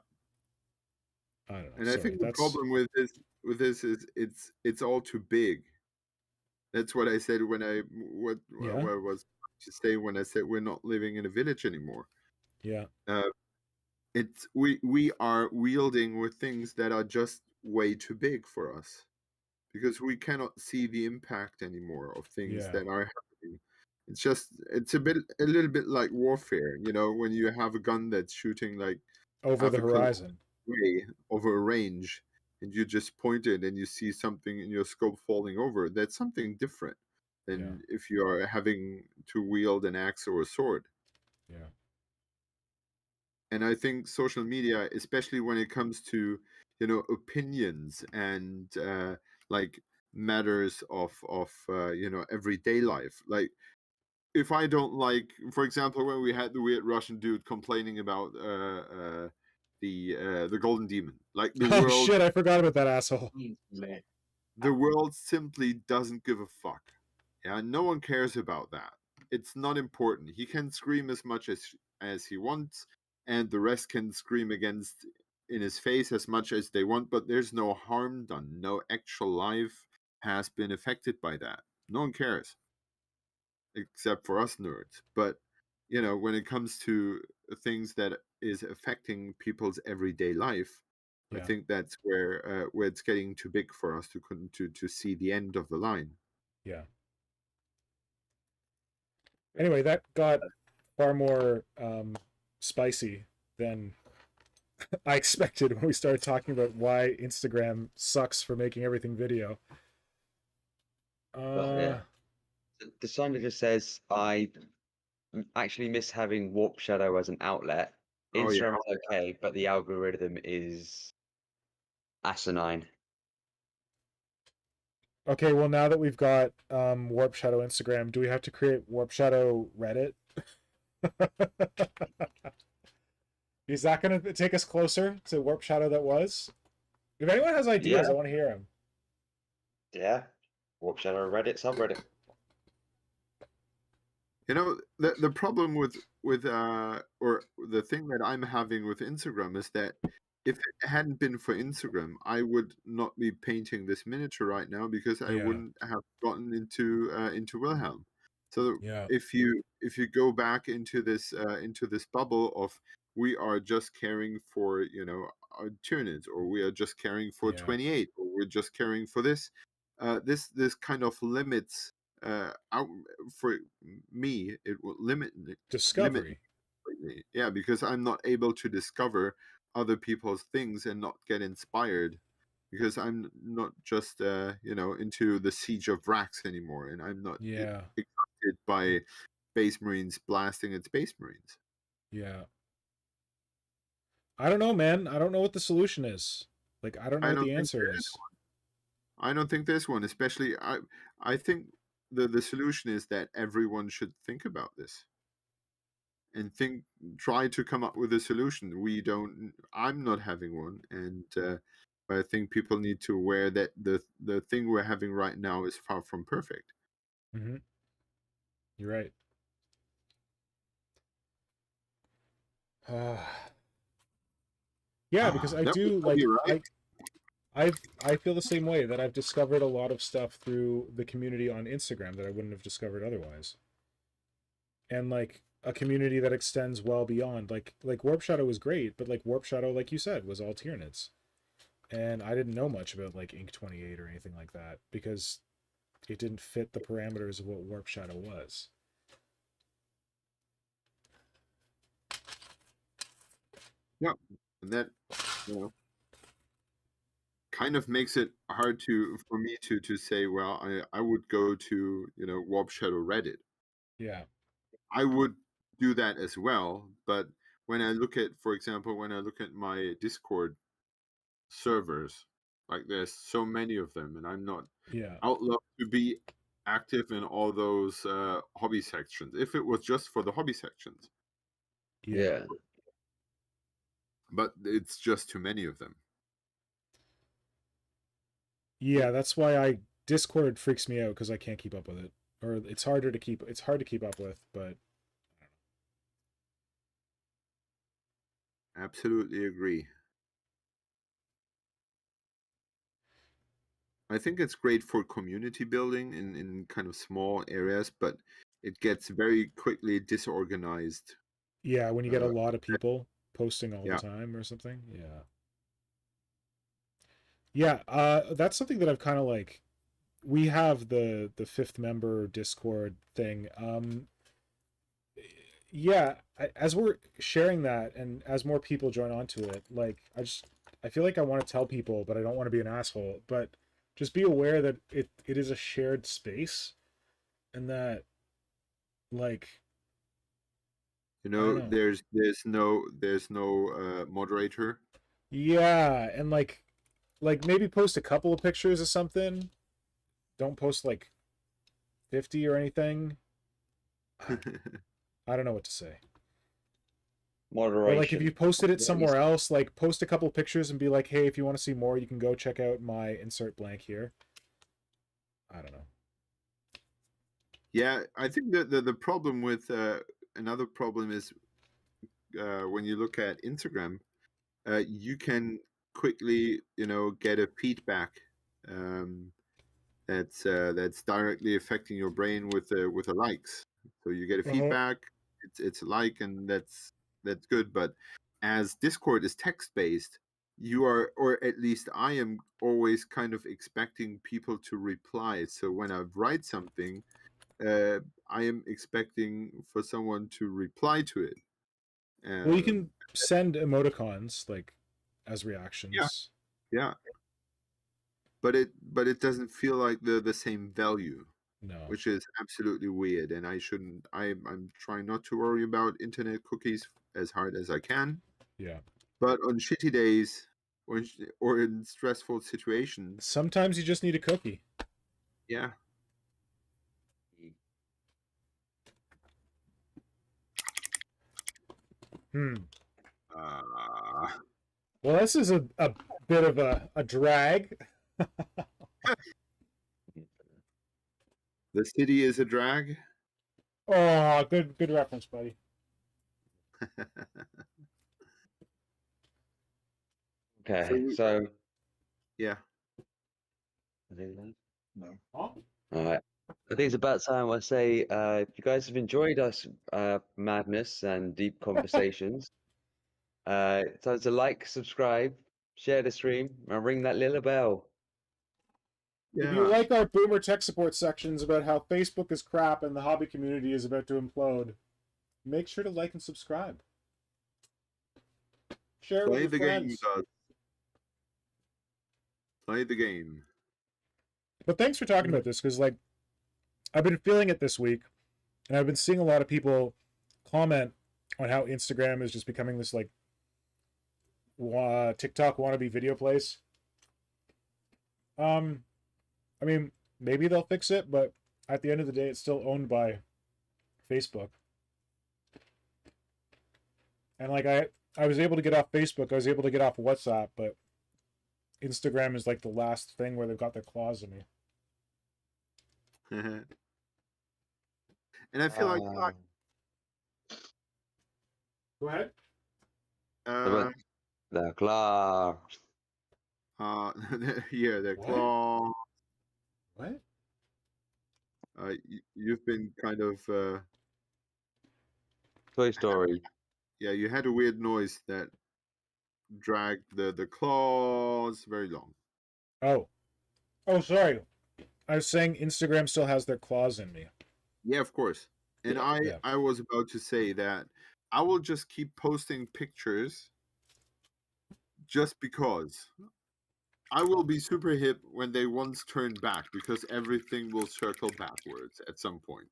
I don't know. And Sorry, I think the that's problem with this is it's all too big. That's what I said when what I was to say when I said we're not living in a village anymore. Yeah. It's we are wielding with things that are just way too big for us, because we cannot see the impact anymore of things Yeah. that are happening. It's a little bit like warfare, you know, when you have a gun that's shooting like Over half the a kilometer horizon. away over a range, and you just point it and you see something in your scope falling over. That's something different than if you are having to wield an axe or a sword. Yeah. And I think social media, especially when it comes to, you know, opinions and like matters of you know, everyday life. Like, if I don't like, for example, when we had the weird Russian dude complaining about the Golden Demon, like the Oh world, shit! I forgot about that asshole. the world simply doesn't give a fuck. Yeah, no one cares about that. It's not important. He can scream as much as he wants, and the rest can scream against in his face as much as they want, but there's no harm done. No actual life has been affected by that. No one cares, except for us nerds. But you know, when it comes to things that is affecting people's everyday life, I think that's where it's getting too big for us to see the end of the line. Yeah. Anyway, that got far more spicy than I expected when we started talking about why Instagram sucks for making everything video. The Sonder just says, I actually miss having Warp Shadow as an outlet. Instagram is okay, but the algorithm is asinine. Okay, well, now that we've got Warp Shadow Instagram, do we have to create Warp Shadow Reddit? Is that going to take us closer to Warp Shadow that was? If anyone has ideas, I want to hear them. Yeah. Warp Shadow Reddit subreddit. You know, the problem with or the thing that I'm having with Instagram is that if it hadn't been for Instagram, I would not be painting this miniature right now because I Yeah. wouldn't have gotten into Wilhelm. So Yeah. if you go back into this bubble of we are just caring for our Tyranids, or we are just caring for Yeah. 28, or we're just caring for this, this kind of limits out for me. It will limit Discovery. completely. Yeah, because I'm not able to discover other people's things and not get inspired, because I'm not just into the siege of Vrax anymore, and I'm not Yeah. excited by Space Marines blasting at Space Marines. Yeah. I don't know, man. I don't know what the solution is. Like, I don't know I what don't the think answer there is is. one. I don't think there's one. Especially, I think the solution is that everyone should think about this and try to come up with a solution. I'm not having one, and I think people need to aware that the thing we're having right now is far from perfect. Mm-hmm. You're right. Yeah, because I That was do funny, like right? I feel the same way, that I've discovered a lot of stuff through the community on Instagram that I wouldn't have discovered otherwise. And like a community that extends well beyond like Warp Shadow was great, but like Warp Shadow, like you said, was all Tyranids. And I didn't know much about like Ink 28 or anything like that because it didn't fit the parameters of what Warp Shadow was. Yeah, and that kind of makes it hard for me to say, well, I would go to Warp Shadow Reddit. Yeah. I would do that as well, but when I look at, for example, when I look at my Discord servers, like there's so many of them, and I'm not Yeah. outlawed to be active in all those hobby sections. If it was just for the hobby sections, Yeah. but it's just too many of them. Yeah, that's why Discord freaks me out because I can't keep up with it. Or it's hard to keep up with, but Absolutely agree. I think it's great for community building in kind of small areas, but it gets very quickly disorganized. yeah, when you get a lot of people posting all the Yeah. time or something. Yeah. Yeah, that's something that I've kind of like, we have the fifth member Discord thing. Yeah, as we're sharing that and as more people join onto it, like I feel like I want to tell people, but I don't want to be an asshole, but just be aware that it is a shared space, and that like I don't know. there's no moderator. Yeah, and like maybe post a couple of pictures of something. Don't post like 50 or anything. I don't know what to say. Moderation. Or like if you posted it somewhere else, like post a couple pictures and be like, hey, if you want to see more, you can go check out my insert blank here. I don't know. Yeah, I think the problem with another problem is when you look at Instagram, you can quickly get a feedback um, that's directly affecting your brain with the likes. So you get a feedback, it's a like, and that's good. But as Discord is text based, you are, or at least I am, always kind of expecting people to reply. So when I write something, I am expecting for someone to reply to it. Well, you can send emoticons like as reactions. Yeah, but it doesn't feel like the same value. No. Which is absolutely weird, and I shouldn't. I'm trying not to worry about internet cookies as hard as I can. Yeah. But on shitty days, or in stressful situations, sometimes you just need a cookie. Yeah. Well, this is a bit of a drag. The city is a drag. Oh, good reference, buddy. Okay, so yeah. No. Huh? all right. I think it's about time I say, if you guys have enjoyed us madness and deep conversations, time to like, subscribe, share the stream, and ring that little bell. If you Yeah. like our boomer tech support sections about how Facebook is crap and the hobby community is about to implode, make sure to like and subscribe. Share it with Play your the game, friends. guys. Play the game. But thanks for talking about this, because like I've been feeling it this week, and I've been seeing a lot of people comment on how Instagram is just becoming this like TikTok wannabe video place. I mean, maybe they'll fix it, but at the end of the day, it's still owned by Facebook. And like I was able to get off Facebook, I was able to get off WhatsApp, but Instagram is like the last thing where they've got their claws in me. And I feel like Go ahead. The claw. yeah, their What? claw. What? You've been kind of Toy Story. yeah, you had a weird noise that dragged the claws very long. Oh, sorry. I was saying Instagram still has their claws in me. Yeah, of course. And I was about to say that I will just keep posting pictures just because. I will be super hip when they once turn back because everything will circle backwards at some point.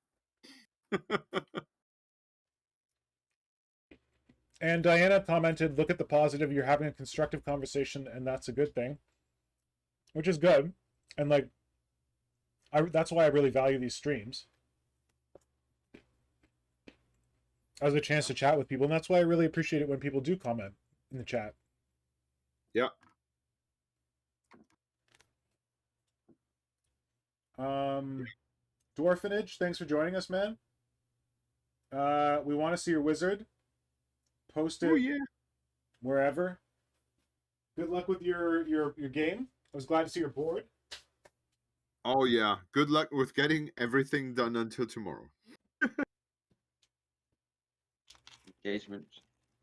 And Diana commented, look at the positive, you're having a constructive conversation, and that's a good thing. Which is good. And like, that's why I really value these streams. As a chance to chat with people, and that's why I really appreciate it when people do comment in the chat. Yeah. Dwarfenage, thanks for joining us, man. We want to see your wizard. Post it wherever. Good luck with your game. I was glad to see your board. Oh yeah. Good luck with getting everything done until tomorrow. Engagement.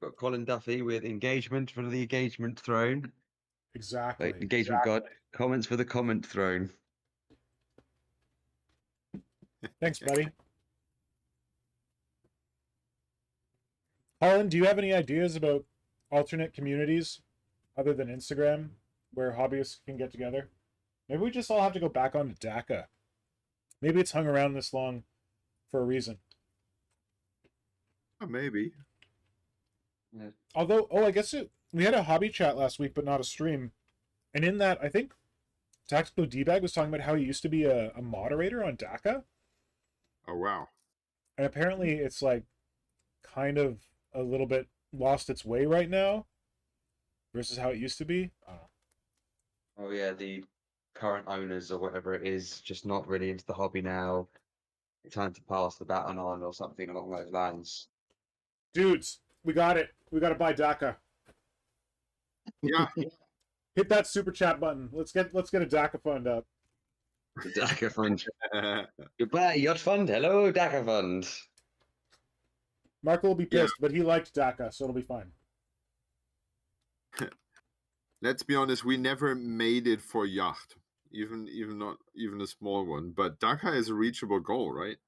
Got Colin Duffy with engagement for the engagement throne. Exactly. Like, engagement god. Comments for the comment throne. Thanks, buddy. Holland, do you have any ideas about alternate communities other than Instagram where hobbyists can get together? Maybe we just all have to go back onto Dakka. Maybe it's hung around this long for a reason. Oh, maybe. Yeah. Although, I guess we had a hobby chat last week, but not a stream. And in that, I think Tactical D-Bag was talking about how he used to be a moderator on Dakka. Oh, wow. And apparently it's like kind of a little bit lost its way right now versus how it used to be. Oh yeah, the current owners or whatever it is, just not really into the hobby now. Time to pass the baton on or something along those lines. Dudes, we got it. We got to buy Dakka. Yeah. Hit that super chat button. Let's get a Dakka fund up. The Dakka Fund. Goodbye, Yacht Fund. Hello, Dakka Fund. Marco will be pissed, but he liked Dakka, so it'll be fine. Let's be honest, we never made it for yacht. Even not even a small one. But Dakka is a reachable goal, right?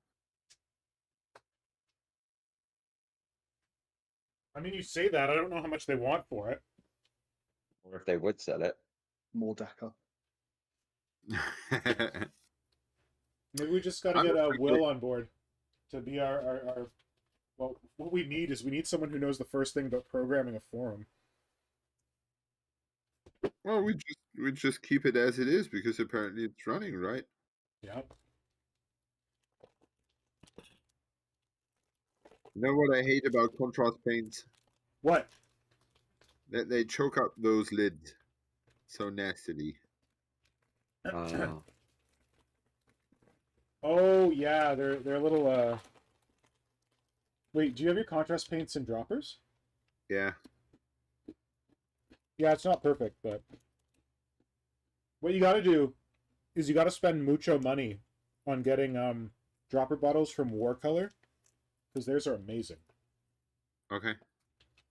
I mean, you say that. I don't know how much they want for it. Or if they would sell it. More Dakka. Maybe we just got to get Will on board to be our. Well, what we need is someone who knows the first thing about programming a forum. Well, we just keep it as it is because apparently it's running, right? Yeah. You know what I hate about contrast paints? What? That they choke up those lids so nastily. Oh yeah, they're a little. Wait, do you have your contrast paints in droppers? Yeah. Yeah, it's not perfect, but what you got to do is you got to spend mucho money on getting dropper bottles from War Color because theirs are amazing. Okay.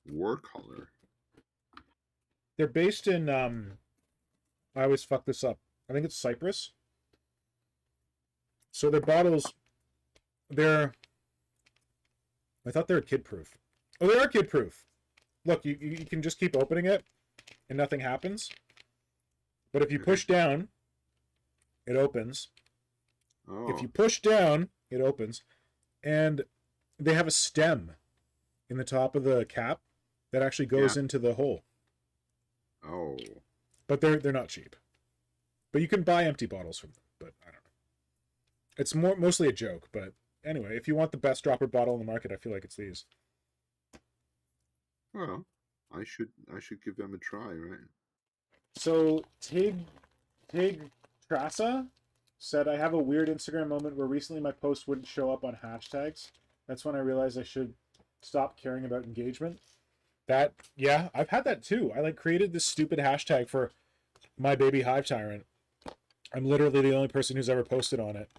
War color. They're based in I always fuck this up. I think it's Cyprus. So their bottles, they're I thought they were kid proof. Oh, they are kid proof. Look, you can just keep opening it and nothing happens. But if you push down, it opens. Oh. If you push down, it opens. And they have a stem in the top of the cap that actually goes into the hole. Oh. But they're not cheap. But you can buy empty bottles from them, but I don't know. It's mostly a joke, but anyway, if you want the best dropper bottle in the market, I feel like it's these. Well, I should give them a try, right? So Tig Trassa said, I have a weird Instagram moment where recently my post wouldn't show up on hashtags. That's when I realized I should stop caring about engagement. Yeah, I've had that too. I created this stupid hashtag for my baby Hive Tyrant. I'm literally the only person who's ever posted on it.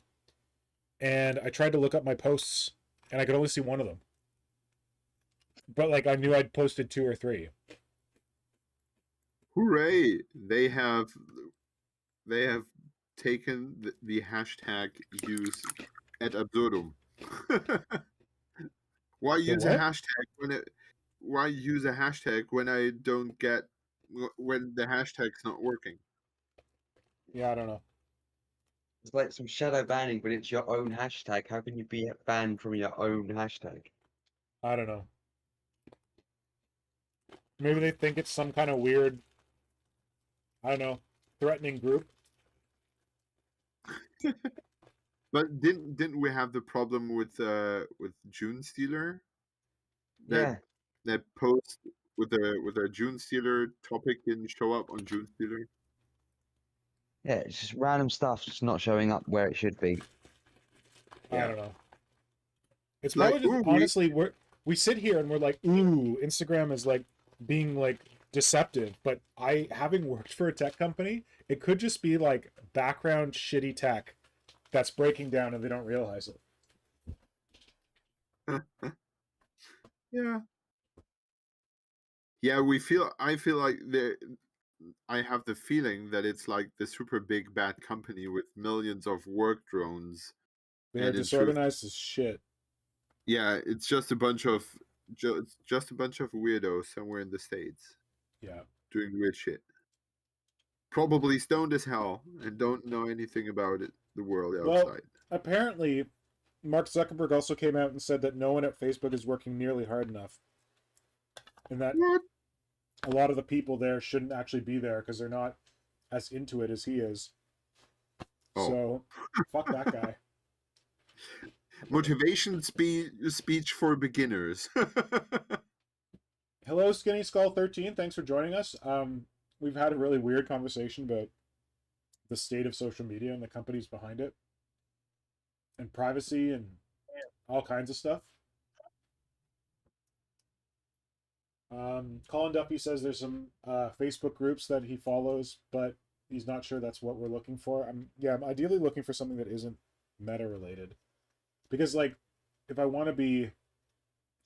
And I tried to look up my posts and I could only see one of them. But I knew I'd posted 2 or 3. Hooray! They have taken the hashtag use ad absurdum. Why use a hashtag when I don't get when the hashtag's not working? Yeah, I don't know. It's like some shadow banning, but it's your own hashtag. How can you be banned from your own hashtag? I don't know. Maybe they think it's some kind of weird, I don't know, threatening group. But didn't we have the problem with June Stealer? Yeah. That post with a June Stealer topic didn't show up on June Stealer. Yeah, it's just random stuff just not showing up where it should be. I don't know. It's probably just, honestly, we sit here and we're like, ooh, Instagram is being deceptive. But having worked for a tech company, it could just be background shitty tech that's breaking down and they don't realize it. Yeah. Yeah, I feel like I have the feeling that it's like the super big bad company with millions of work drones. They're disorganized as shit. Yeah, it's just a bunch of weirdos somewhere in the States. Yeah. Doing weird shit. Probably stoned as hell and don't know anything about the world outside. Well, apparently, Mark Zuckerberg also came out and said that no one at Facebook is working nearly hard enough. And that a lot of the people there shouldn't actually be there because they're not as into it as he is. Oh. So, fuck that guy. Motivation speech for beginners. Hello, Skinny Skull 13. Thanks for joining us. We've had a really weird conversation about the state of social media and the companies behind it, and privacy and all kinds of stuff. Colin Duffy says there's some Facebook groups that he follows, but he's not sure that's what we're looking for. I'm ideally looking for something that isn't meta related, because if I want to be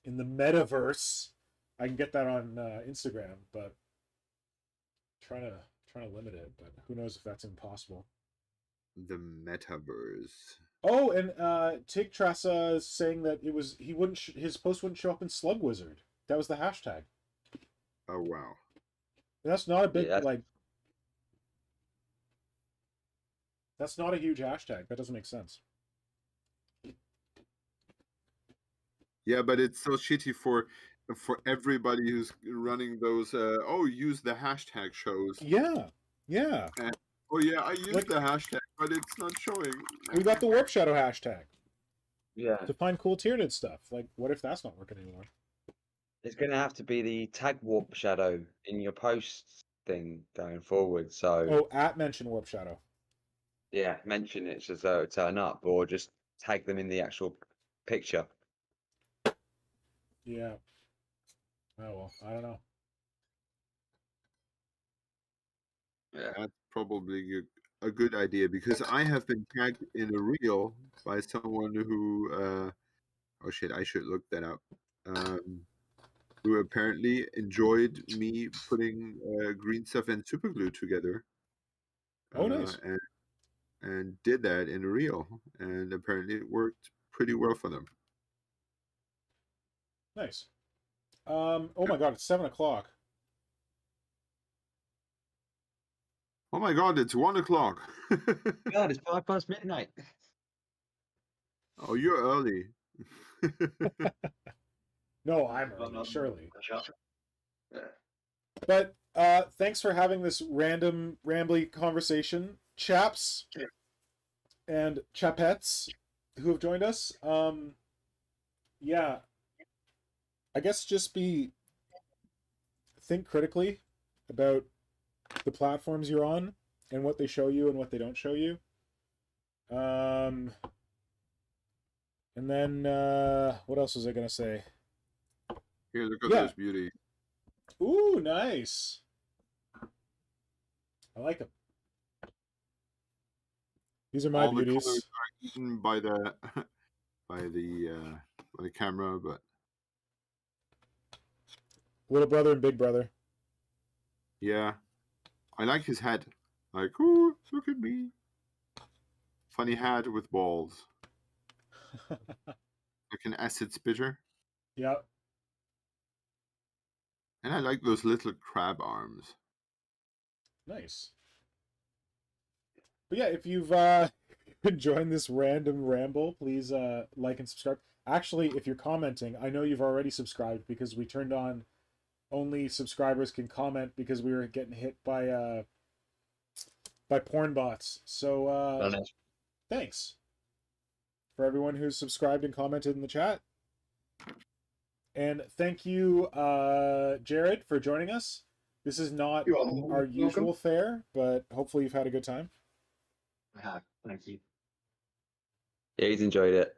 in the metaverse, I can get that on Instagram, but trying to limit it, but who knows if that's impossible. The metaverse. Oh, and Tig Trassa is saying that his post wouldn't show up in Slug Wizard. That was the hashtag. Oh wow. That's not a big that's not a huge hashtag. That doesn't make sense. Yeah, but it's so shitty for everybody who's running those use the hashtag shows. Yeah. Oh yeah, I used the hashtag, but it's not showing. We got the Warp Shadow hashtag. Yeah. To find cool Tyranid stuff. What if that's not working anymore? It's going to have to be the tag Warp Shadow in your posts thing going forward. So. Oh, mention Warp Shadow. Yeah, mention it as though it turn up, or just tag them in the actual picture. Yeah. Oh well, I don't know. Yeah. That's probably a good idea because I have been tagged in a reel by someone who, oh shit, I should look that up. Who apparently enjoyed me putting green stuff and superglue together. Oh, nice. And did that in a reel, and apparently it worked pretty well for them. Nice. Oh my god, it's 7:00. Oh my god, it's 1 o'clock. God, it's 5 past midnight. Oh, you're early. No, I'm early, surely. Yeah. But thanks for having this random rambly conversation, chaps and chapettes who have joined us. Yeah, I guess just think critically about the platforms you're on and what they show you and what they don't show you. And then what else was I gonna say? Here, look at this beauty. Ooh, nice. I like them. These are my All beauties. the colors are eaten by the by the camera, but Little brother and big brother. yeah, I like his head. Like, ooh, look at me. Funny hat with balls. Like an acid spitter. Yep. And I like those little crab arms. Nice. But yeah, if you've enjoyed this random ramble, please like and subscribe. Actually, if you're commenting, I know you've already subscribed because we turned on only subscribers can comment because we were getting hit by porn bots. So thanks for everyone who's subscribed and commented in the chat. And thank you, Jared, for joining us. This is not our usual fare, but hopefully you've had a good time. I have. Thank you. Yeah, he's enjoyed it.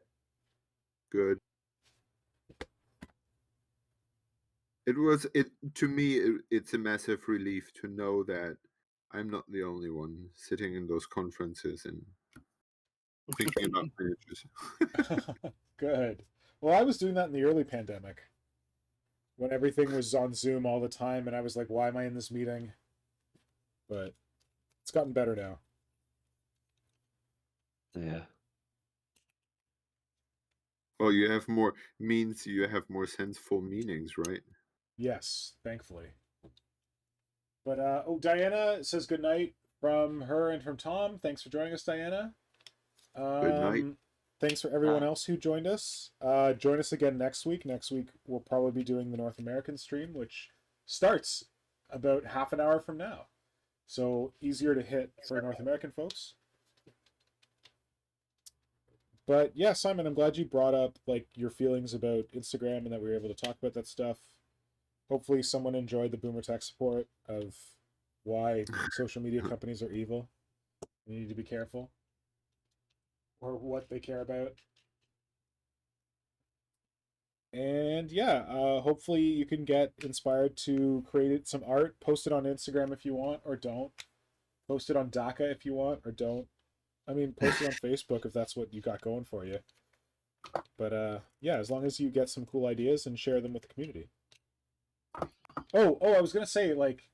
Good. To me, it's a massive relief to know that I'm not the only one sitting in those conferences and thinking about miniatures. Good. Well, I was doing that in the early pandemic when everything was on Zoom all the time, and I was like, why am I in this meeting? But it's gotten better now. Yeah. Well, you have more senseful meanings, right? Yes, thankfully. But Diana says good night from her and from Tom. Thanks for joining us, Diana. Good night. Thanks for everyone else who joined us. Join us again next week. Next week we'll probably be doing the North American stream, which starts about half an hour from now. So easier to hit for North American folks. But yeah, Simon, I'm glad you brought up like your feelings about Instagram and that we were able to talk about that stuff. Hopefully someone enjoyed the Boomer Tech support of why social media companies are evil. You need to be careful. Or what they care about. And yeah, hopefully you can get inspired to create some art. Post it on Instagram if you want, or don't. Post it on Dakka if you want, or don't. I mean, post it on Facebook if that's what you got going for you. But yeah, as long as you get some cool ideas and share them with the community. Oh, I was gonna say, like,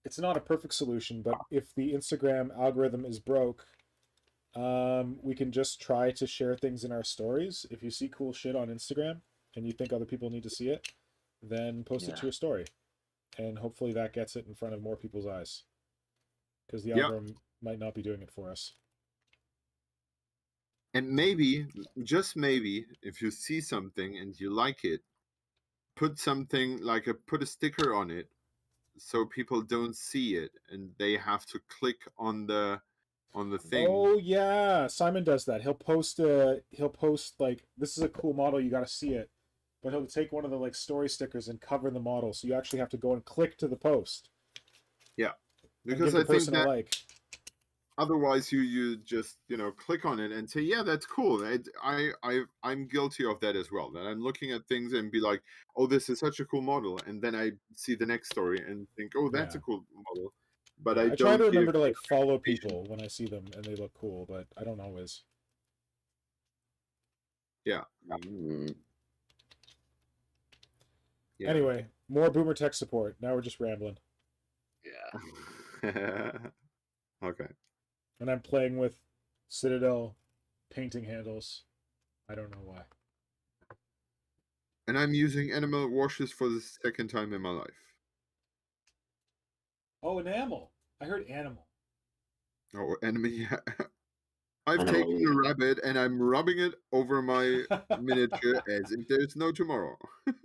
it's not a perfect solution, but if the Instagram algorithm is broke, we can just try to share things in our stories. If you see cool shit on Instagram and you think other people need to see it, then post it to a story, and hopefully that gets it in front of more people's eyes, because the algorithm might not be doing it for us. And maybe, just maybe, if you see something and you like it, put something like put a sticker on it so people don't see it and they have to click on the thing. Oh yeah, Simon does that. He'll post like, this is a cool model, you got to see it, but he'll take one of the like story stickers and cover the model, so you actually have to go and click to the post. Yeah, because I think that otherwise you just click on it and say, yeah, that's cool. I'm guilty of that as well. That I'm looking at things and be like, oh, this is such a cool model, and then I see the next story and think, oh, that's a cool model. but Yeah, I I try to don't remember give to like follow information. people when I see them and they look cool, but I don't always. Yeah. Mm. Yeah. Anyway, more boomer tech support. Now we're just rambling. Yeah. Okay. And I'm playing with Citadel painting handles. I don't know why. And I'm using animal washes for the second time in my life. Oh, enamel. I heard animal. Oh, enemy. I've Animal, taken yeah. a rabbit and I'm rubbing it over my miniature as if there's no tomorrow.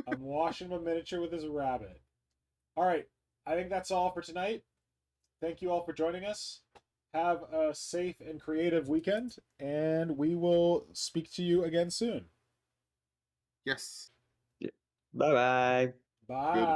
I'm washing my miniature with his rabbit. All right. I think that's all for tonight. Thank you all for joining us. Have a safe and creative weekend, and we will speak to you again soon. Yes. Bye bye. Bye. Goodbye.